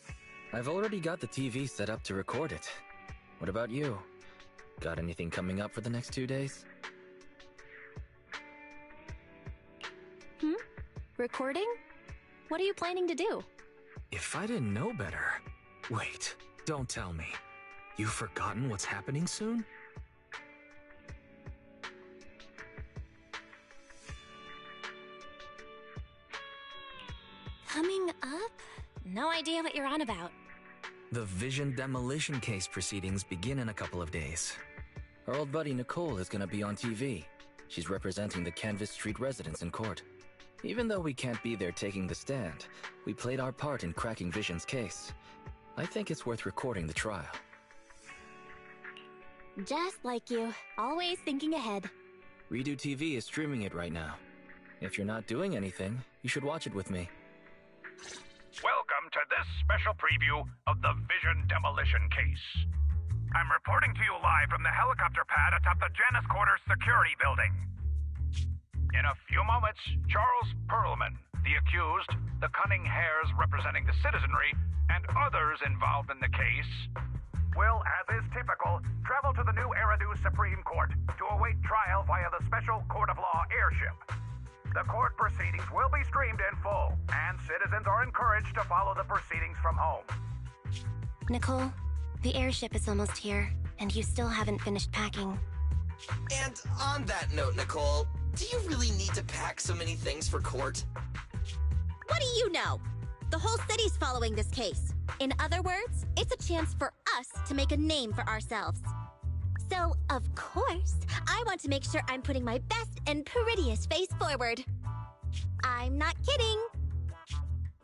I've already got the TV set up to record it. What about you? Got anything coming up for the next 2 days? Recording? What are you planning to do? If I didn't know better... Wait, don't tell me. You've forgotten what's happening soon? Coming up? No idea what you're on about. The Vision demolition case proceedings begin in a couple of days. Our old buddy Nicole is gonna be on TV. She's representing the Canvas Street residents in court. Even though we can't be there taking the stand, we played our part in cracking Vision's case. I think it's worth recording the trial. Just like you, always thinking ahead. Redo TV is streaming it right now. If you're not doing anything, you should watch it with me. Welcome to this special preview of the Vision demolition case. I'm reporting to you live from the helicopter pad atop the Janus Quarters security building. In a few moments, Charles Perlman, the accused, the cunning hares representing the citizenry, and others involved in the case, will, as is typical, travel to the new Eridu Supreme Court to await trial via the Special Court of Law airship. The court proceedings will be streamed in full, and citizens are encouraged to follow the proceedings from home. Nicole, the airship is almost here, and you still haven't finished packing. And on that note, Nicole, do you really need to pack so many things for court? What do you know? The whole city's following this case. In other words, it's a chance for us to make a name for ourselves. So, of course, I want to make sure I'm putting my best and prettiest face forward. I'm not kidding.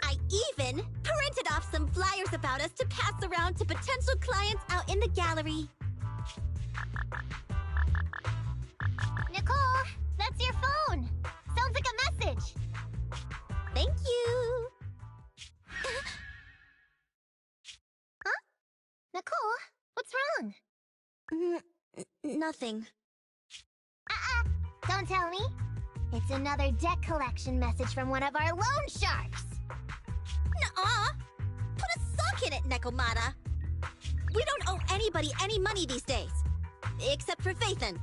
I even printed off some flyers about us to pass around to potential clients out in the gallery. Nicole, that's your phone. Sounds like a message. Thank you. Huh? Nicole, what's wrong? Nothing. Don't tell me. It's another deck collection message from one of our loan sharks. Nuh-uh. Put a sock in it, Nekomata. We don't owe anybody any money these days. Except for Faithin.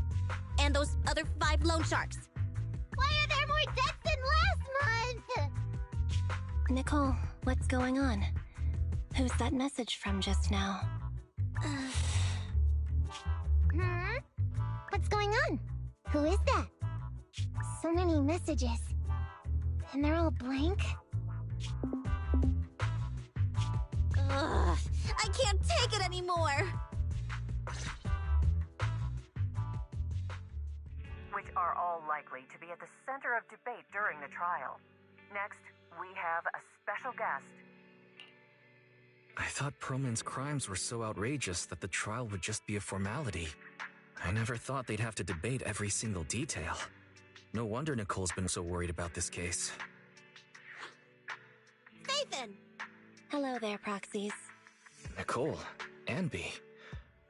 And those other 5 loan sharks. Why are there more debts than last month? Nicole, what's going on? Who's that message from just now? What's going on? Who is that? So many messages. And they're all blank? Ugh, I can't take it anymore. Which are all likely to be at the center of debate during the trial. Next, we have a special guest. I thought Perlman's crimes were so outrageous that the trial would just be a formality. I never thought they'd have to debate every single detail. No wonder Nicole's been so worried about this case. Faithin! Hello there, proxies. Nicole, Anby,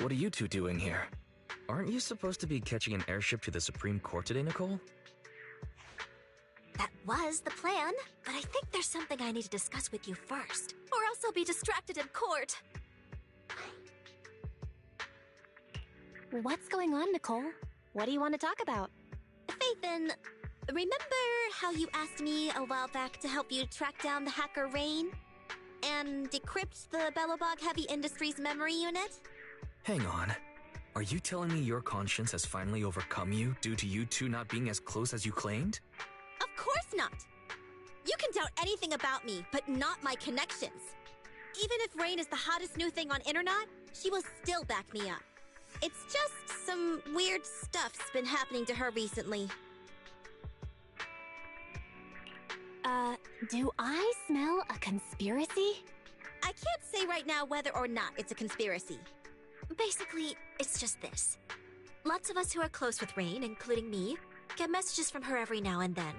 what are you two doing here? Aren't you supposed to be catching an airship to the Supreme Court today, Nicole? That was the plan, but I think there's something I need to discuss with you first, or else I'll be distracted in court. What's going on, Nicole? What do you want to talk about? Faithin, remember how you asked me a while back to help you track down the hacker Rain? And decrypt the Belobog Heavy Industries memory unit? Hang on. Are you telling me your conscience has finally overcome you due to you two not being as close as you claimed? Of course not! You can doubt anything about me, but not my connections. Even if Rain is the hottest new thing on internet, she will still back me up. It's just some weird stuff's been happening to her recently. Do I smell a conspiracy? I can't say right now whether or not it's a conspiracy. Basically, it's just this. Lots of us who are close with Rain, including me, get messages from her every now and then.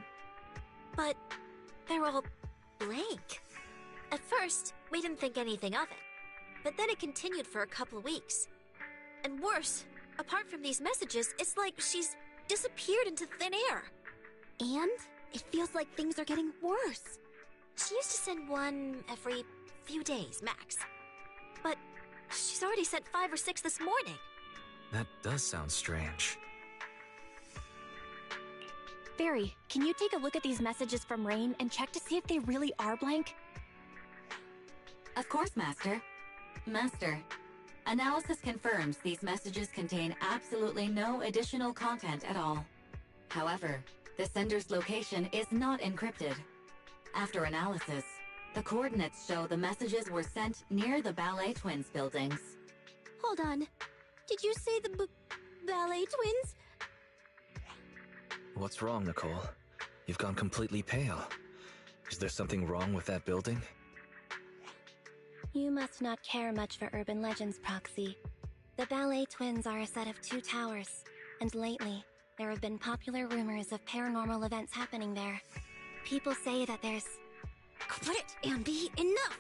But they're all blank. At first, we didn't think anything of it. But then it continued for a couple of weeks. And worse, apart from these messages, it's like she's disappeared into thin air. And it feels like things are getting worse. She used to send one every few days, max. But she's already sent 5 or 6 this morning. That does sound strange. Fairy, can you take a look at these messages from Rain and check to see if they really are blank? Of course, Master. Master, analysis confirms these messages contain absolutely no additional content at all. However, the sender's location is not encrypted. After analysis, the coordinates show the messages were sent near the Ballet Twins buildings. Hold on. Did you say the Ballet Twins? What's wrong, Nicole? You've gone completely pale. Is there something wrong with that building? You must not care much for urban legends, Proxy. The Ballet Twins are a set of 2 towers, and lately, there have been popular rumors of paranormal events happening there. People say that there's... Quit it, Anby! Enough!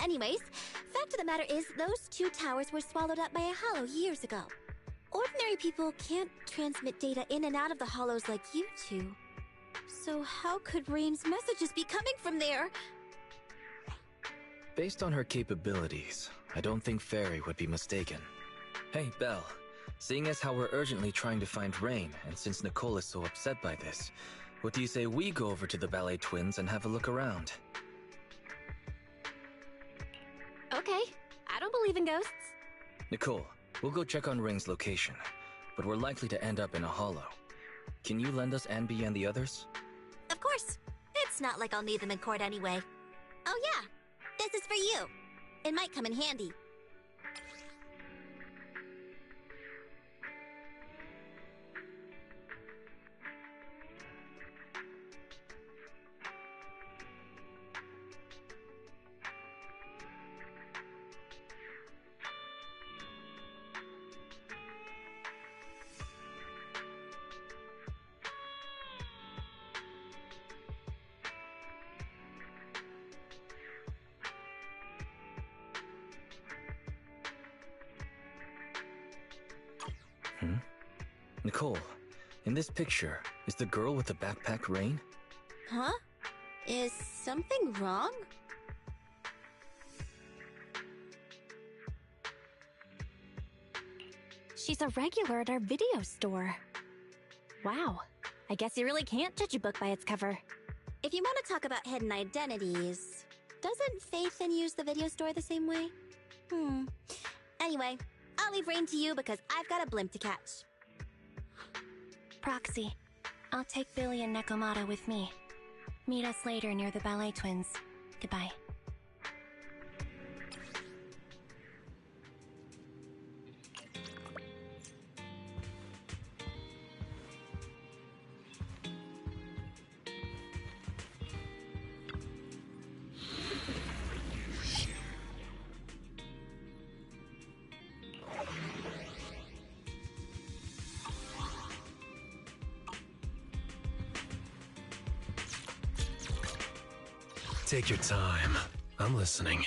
Anyways, fact of the matter is, those two towers were swallowed up by a hollow years ago. Ordinary people can't transmit data in and out of the hollows like you two. So how could Rain's messages be coming from there? Based on her capabilities, I don't think Fairy would be mistaken. Hey, Belle. Seeing as how we're urgently trying to find Rain, and since Nicole is so upset by this, what do you say we go over to the Ballet Twins and have a look around? Okay, I don't believe in ghosts. Nicole, we'll go check on Rain's location, but we're likely to end up in a hollow. Can you lend us Anby and the others? Of course. It's not like I'll need them in court anyway. Oh yeah, this is for you. It might come in handy. Nicole, in this picture, is the girl with the backpack Rain? Huh? Is something wrong? She's a regular at our video store. Wow. I guess you really can't judge a book by its cover. If you want to talk about hidden identities, doesn't Faithin use the video store the same way? Anyway, I'll leave Rain to you because I've got a blimp to catch. Proxy, I'll take Billy and Nekomata with me. Meet us later near the Ballet Twins. Goodbye. Take your time. I'm listening.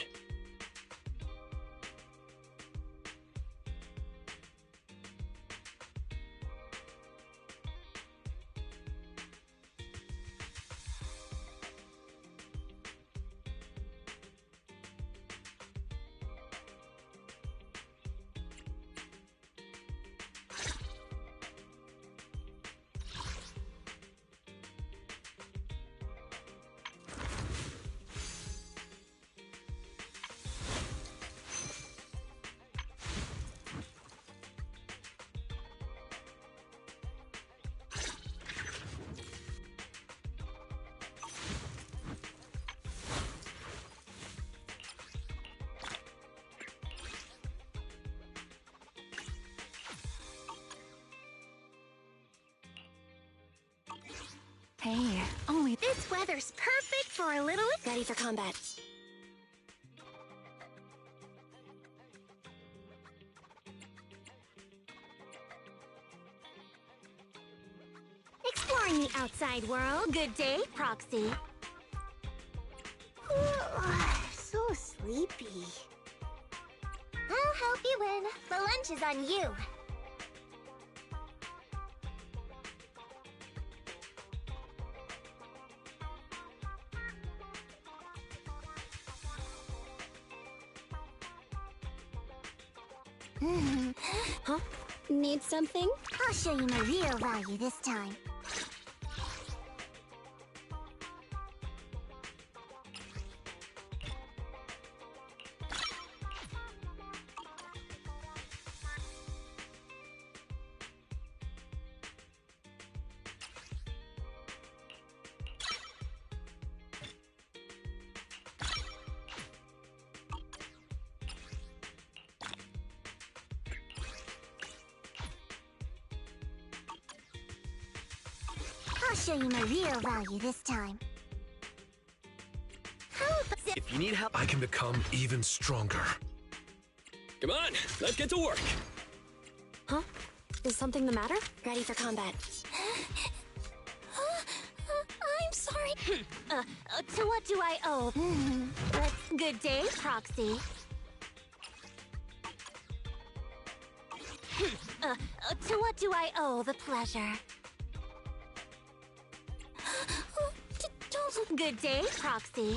Hey, only This weather's perfect for a little... Ready for combat. Exploring the outside world. Good day, Proxy. So sleepy. I'll help you win. The lunch is on you. Huh? Need something? I'll show you my real value this time. I'll show you my real value this time. If you need help, I can become even stronger. Come on, let's get to work. Huh? Is something the matter? Ready for combat. I'm sorry. To what do I owe? Let's Good day, Proxy. To what do I owe the pleasure? Good day, Proxy.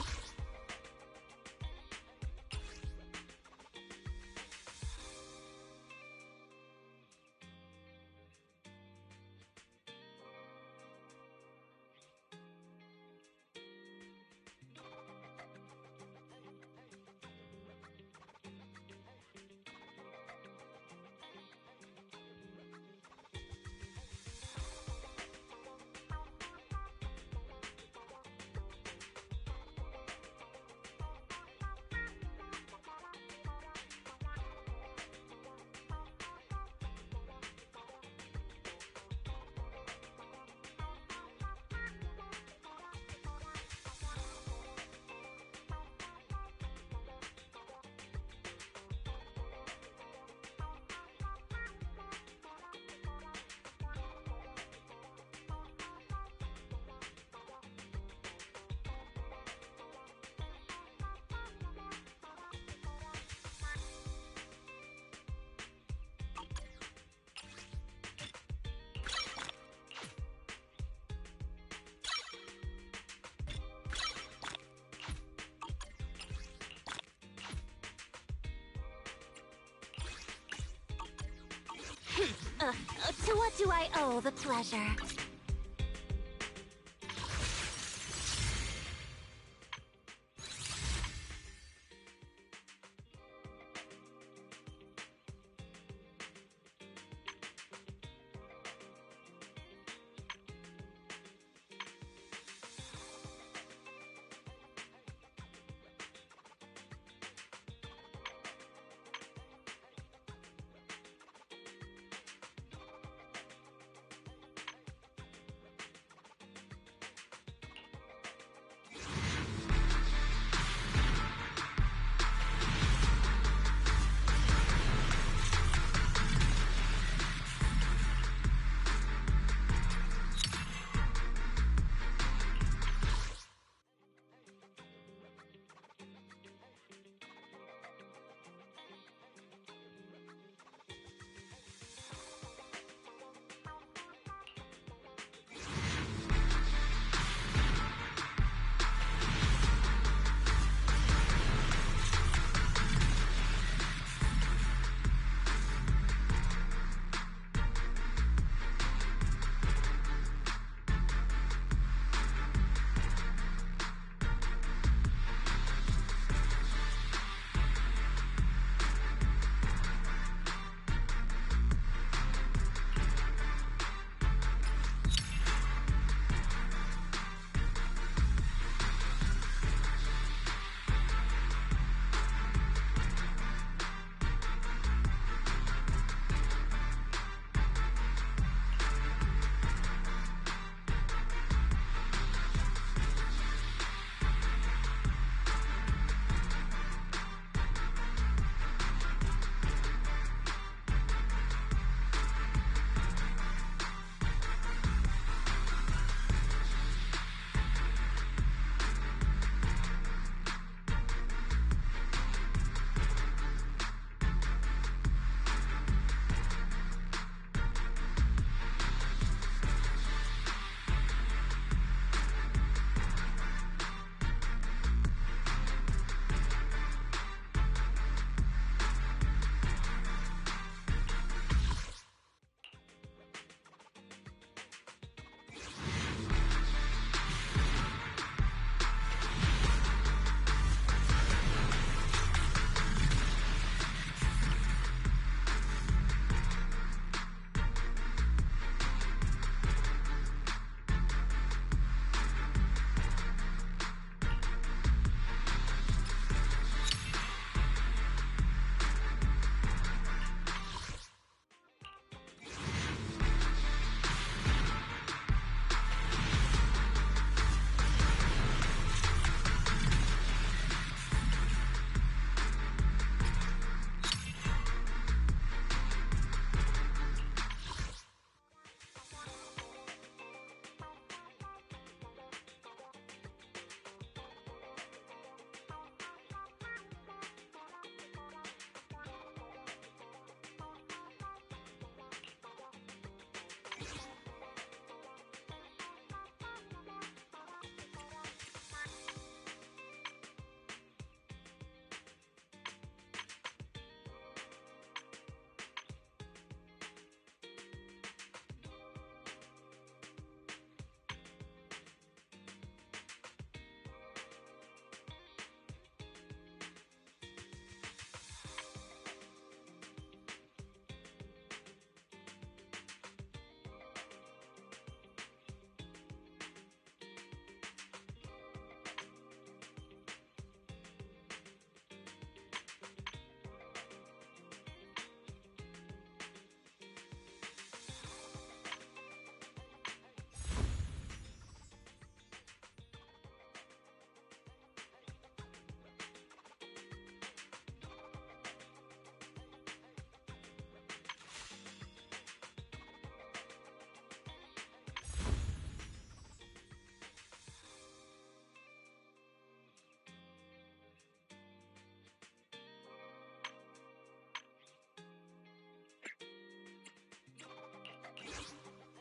To what do I owe the pleasure?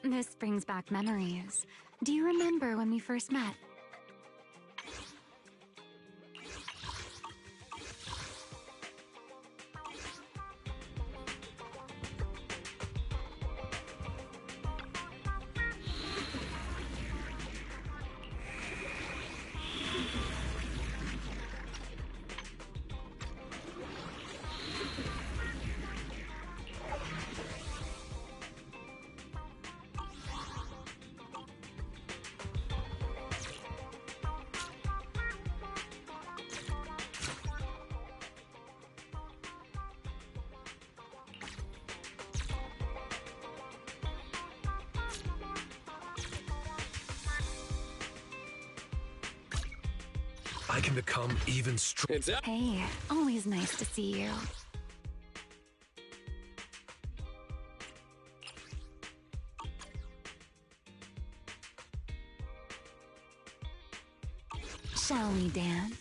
This brings back memories. Do you remember when we first met? I can become even stronger. Hey, always nice to see you. Shall we dance?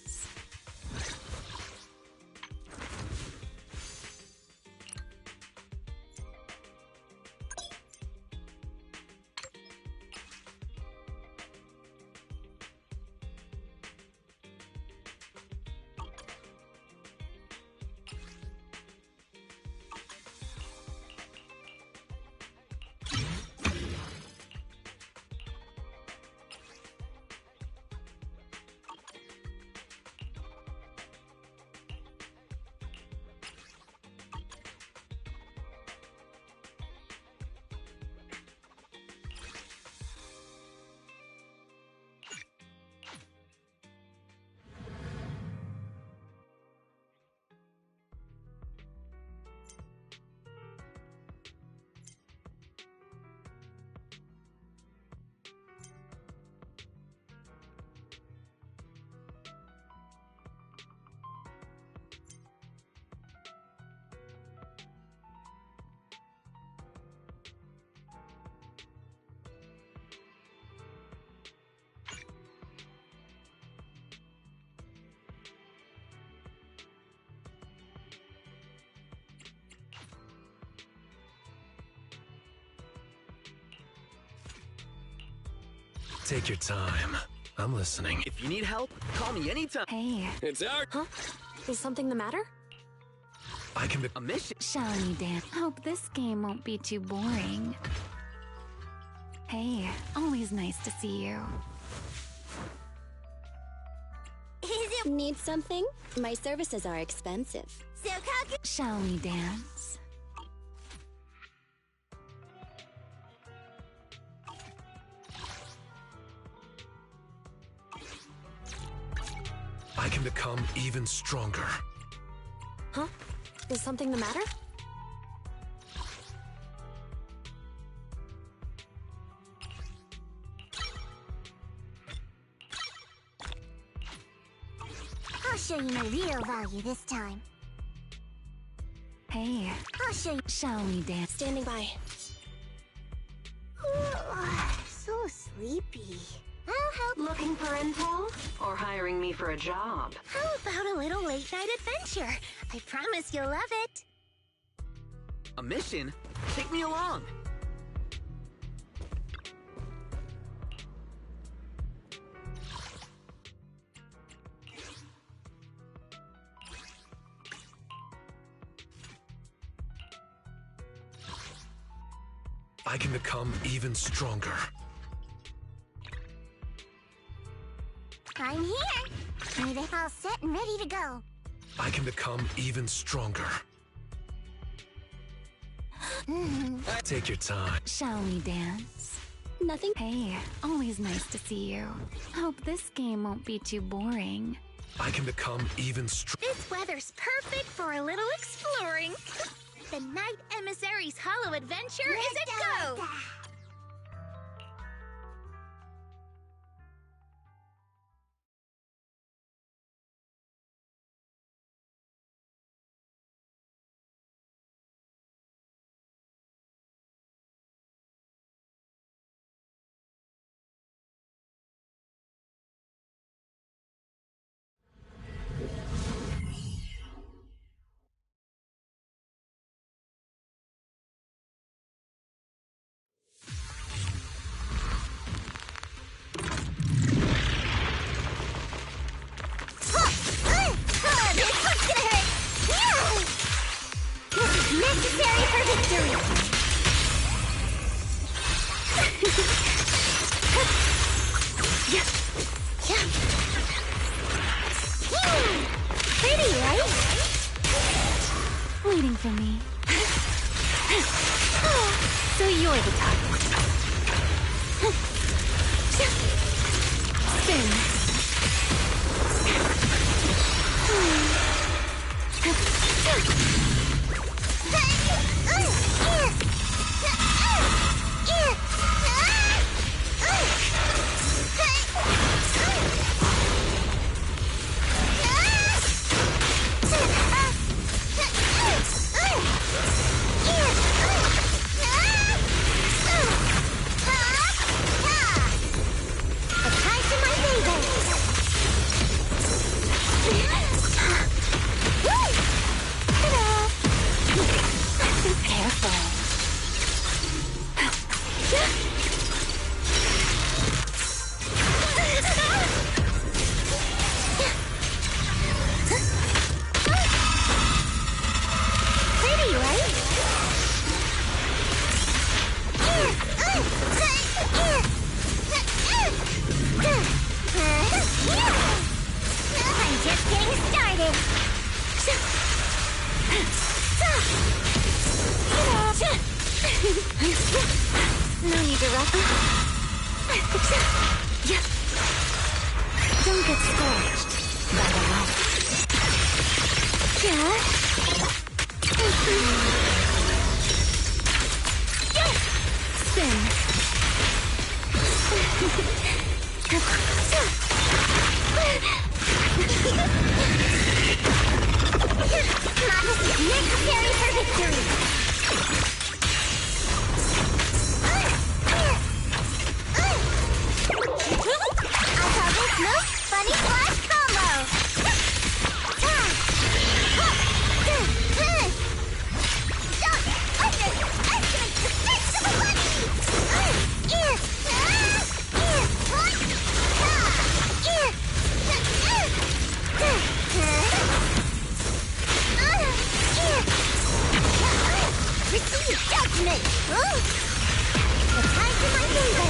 Take your time. I'm listening. If you need help, call me anytime. Hey. It's our... Huh? Is something the matter? I can be... A mission. Shall we dance? Hope this game won't be too boring. Hey, always nice to see you. Need something? My services are expensive. Shall we dance? I can become even stronger. Huh? Is something the matter? I'll show you my real value this time. Hey. I'll show you. Shall we dance? Standing by. So sleepy. I'll help. Looking for intel? Or hiring me for a job? How about a little late-night adventure? I promise you'll love it. A mission? Take me along. I can become even stronger. I'm here. Need it all set and ready to go. I can become even stronger. Take your time. Shall we dance? Nothing. Hey, always nice to see you. Hope this game won't be too boring. I can become even stronger. This weather's perfect for a little exploring. The Night Emissary's Hollow Adventure is a go! for me. So you're the type. Spin. No need to rush. Don't get scorched by the light. Spin. Not necessary for victory. Funny flash combo! Don't underestimate the effects of a bunny! Receive judgment! The time for my favor!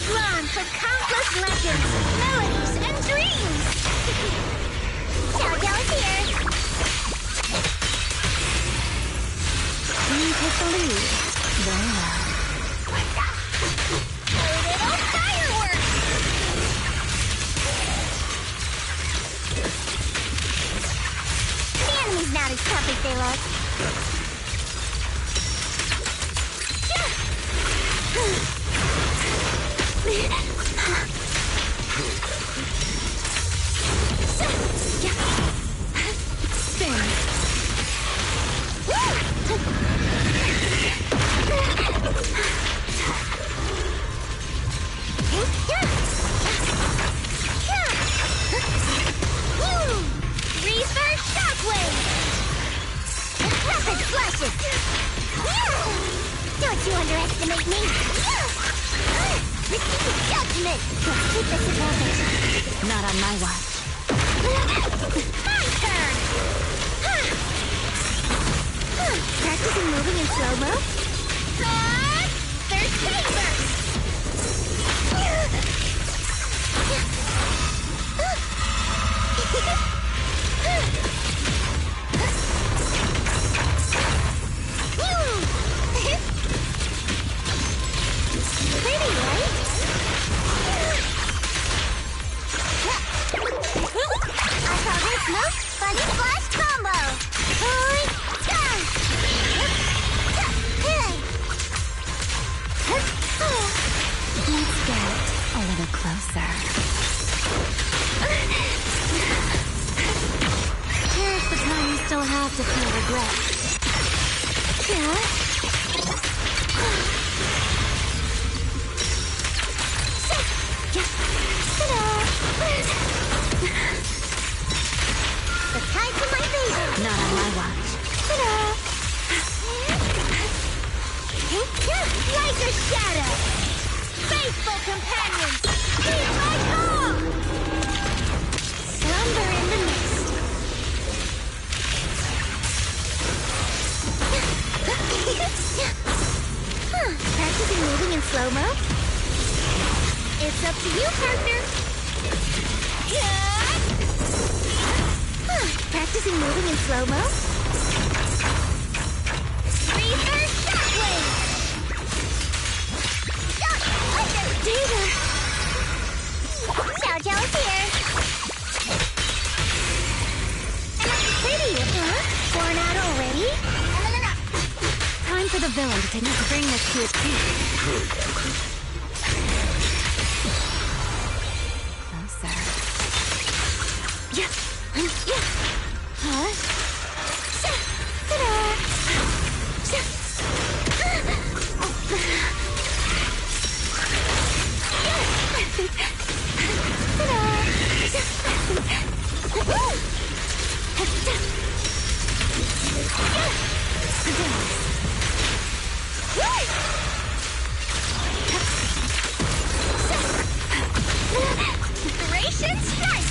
Run for countless legends, melodies, and dreams! Xiaojiao's here! You take the lead. Very well. A little fireworks! The enemy's not as tough as they look. Spin. Reverse shockwave. Rapid flashes. Don't you underestimate me. Receive judgment! Let's keep this advantage. Not on my watch. My turn! Practicing moving in slow-mo? There's chambers! Pretty, right? I call this move Funny Flash Combo! Let's get a little closer. Here's the time you still have to feel regret. The tide's in my favor. Not on my watch. Like a shadow. Faithful companions. Heed my call. Slumber in the mist. Practicing moving in slow-mo? It's up to you, partner. Practicing moving in slow-mo? Reverse shockwave! Danger! Xiao Jiao's here! Pretty, huh? Worn out already? Time for the villain to bring this to its peak. Closer. Yeah. Huh? Ta-da! Inspiration strike!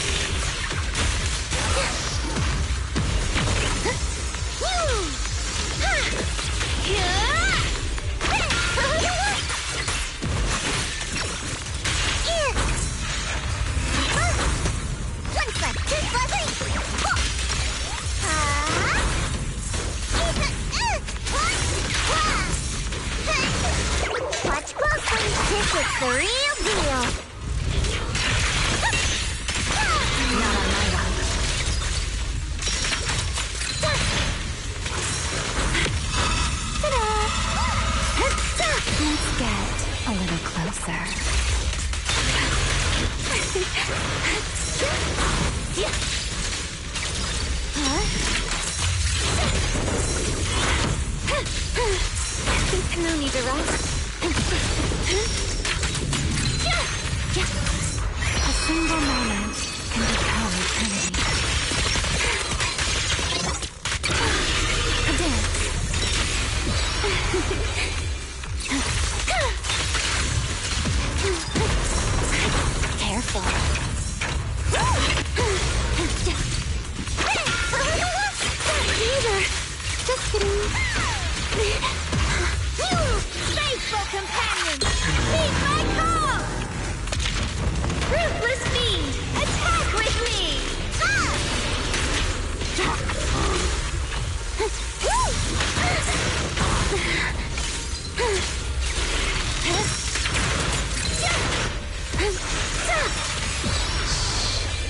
Watch closely, this is the real deal. Not on my watch. Let's get a little closer. No need to rush. A single moment can become eternity. A dance. Careful. Danger! Just kidding. You, faithful companion! Heed my call! Ruthless fiend, attack with me!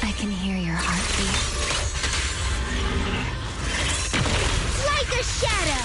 I can hear your heartbeat. Like a shadow!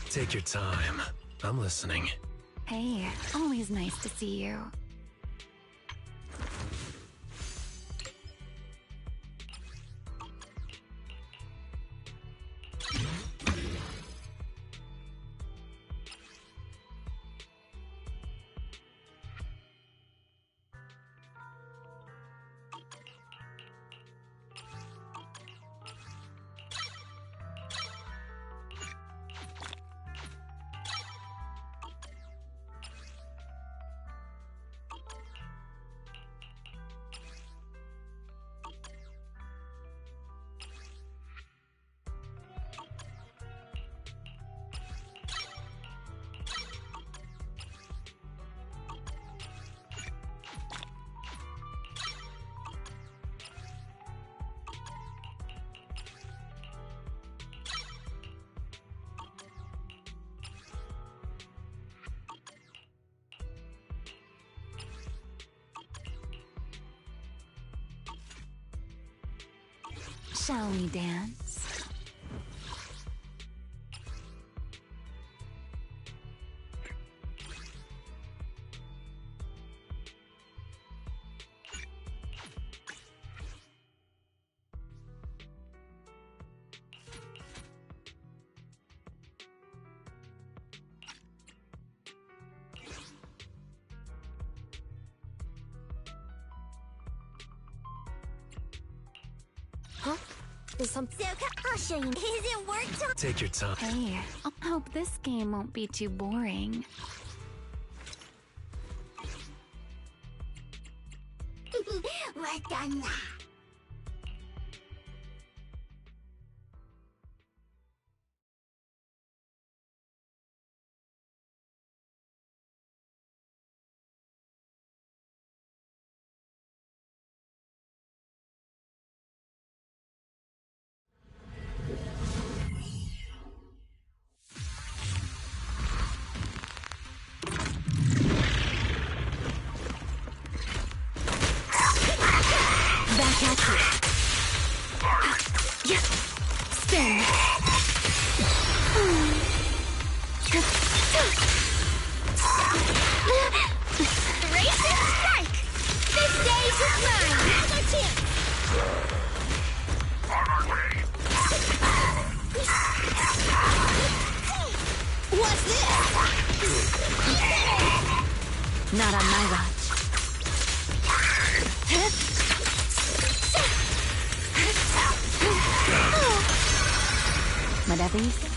Take your time. I'm listening. Hey, always nice to see you. Shall we dance? Huh? Is some... I'll show you. Is it work time? Take your time. Hey, I hope this game won't be too boring. We're done now. Back at you. Yeah. Spin. Racing strike! This stage is mine! Another chance! What's this? Not on my watch. Whatever you say.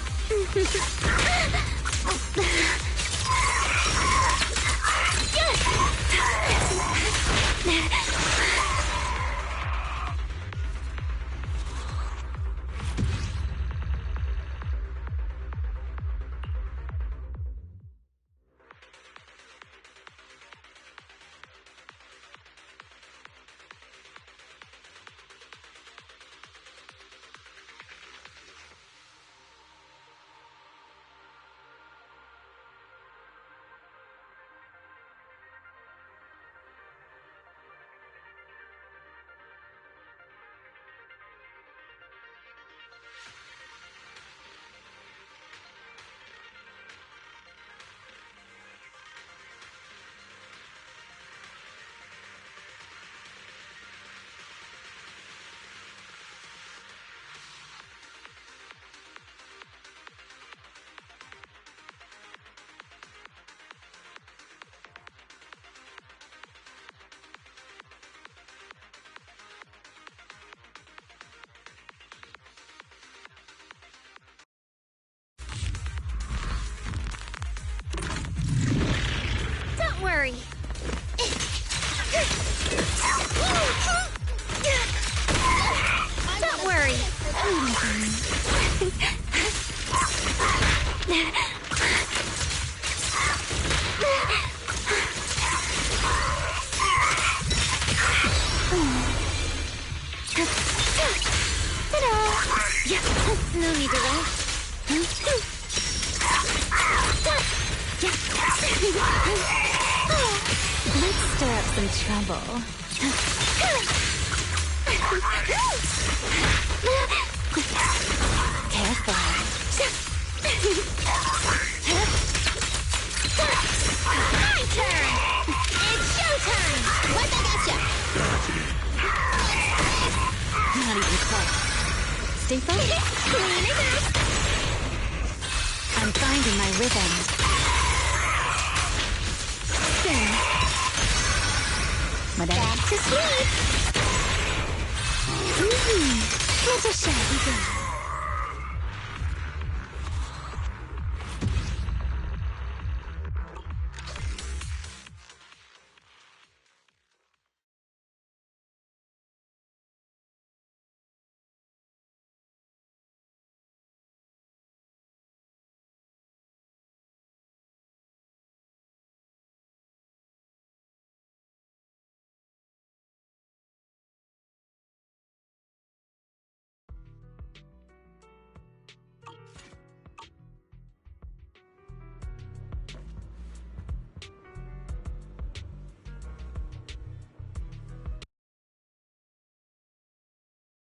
Don't worry. Don't worry. No need to rush. Let's stir up some trouble. Careful. My turn! It's showtime! What I gotcha? Not even close. Stay focused. I'm finding my rhythm. Spin. Back to sleep. Let the show begin.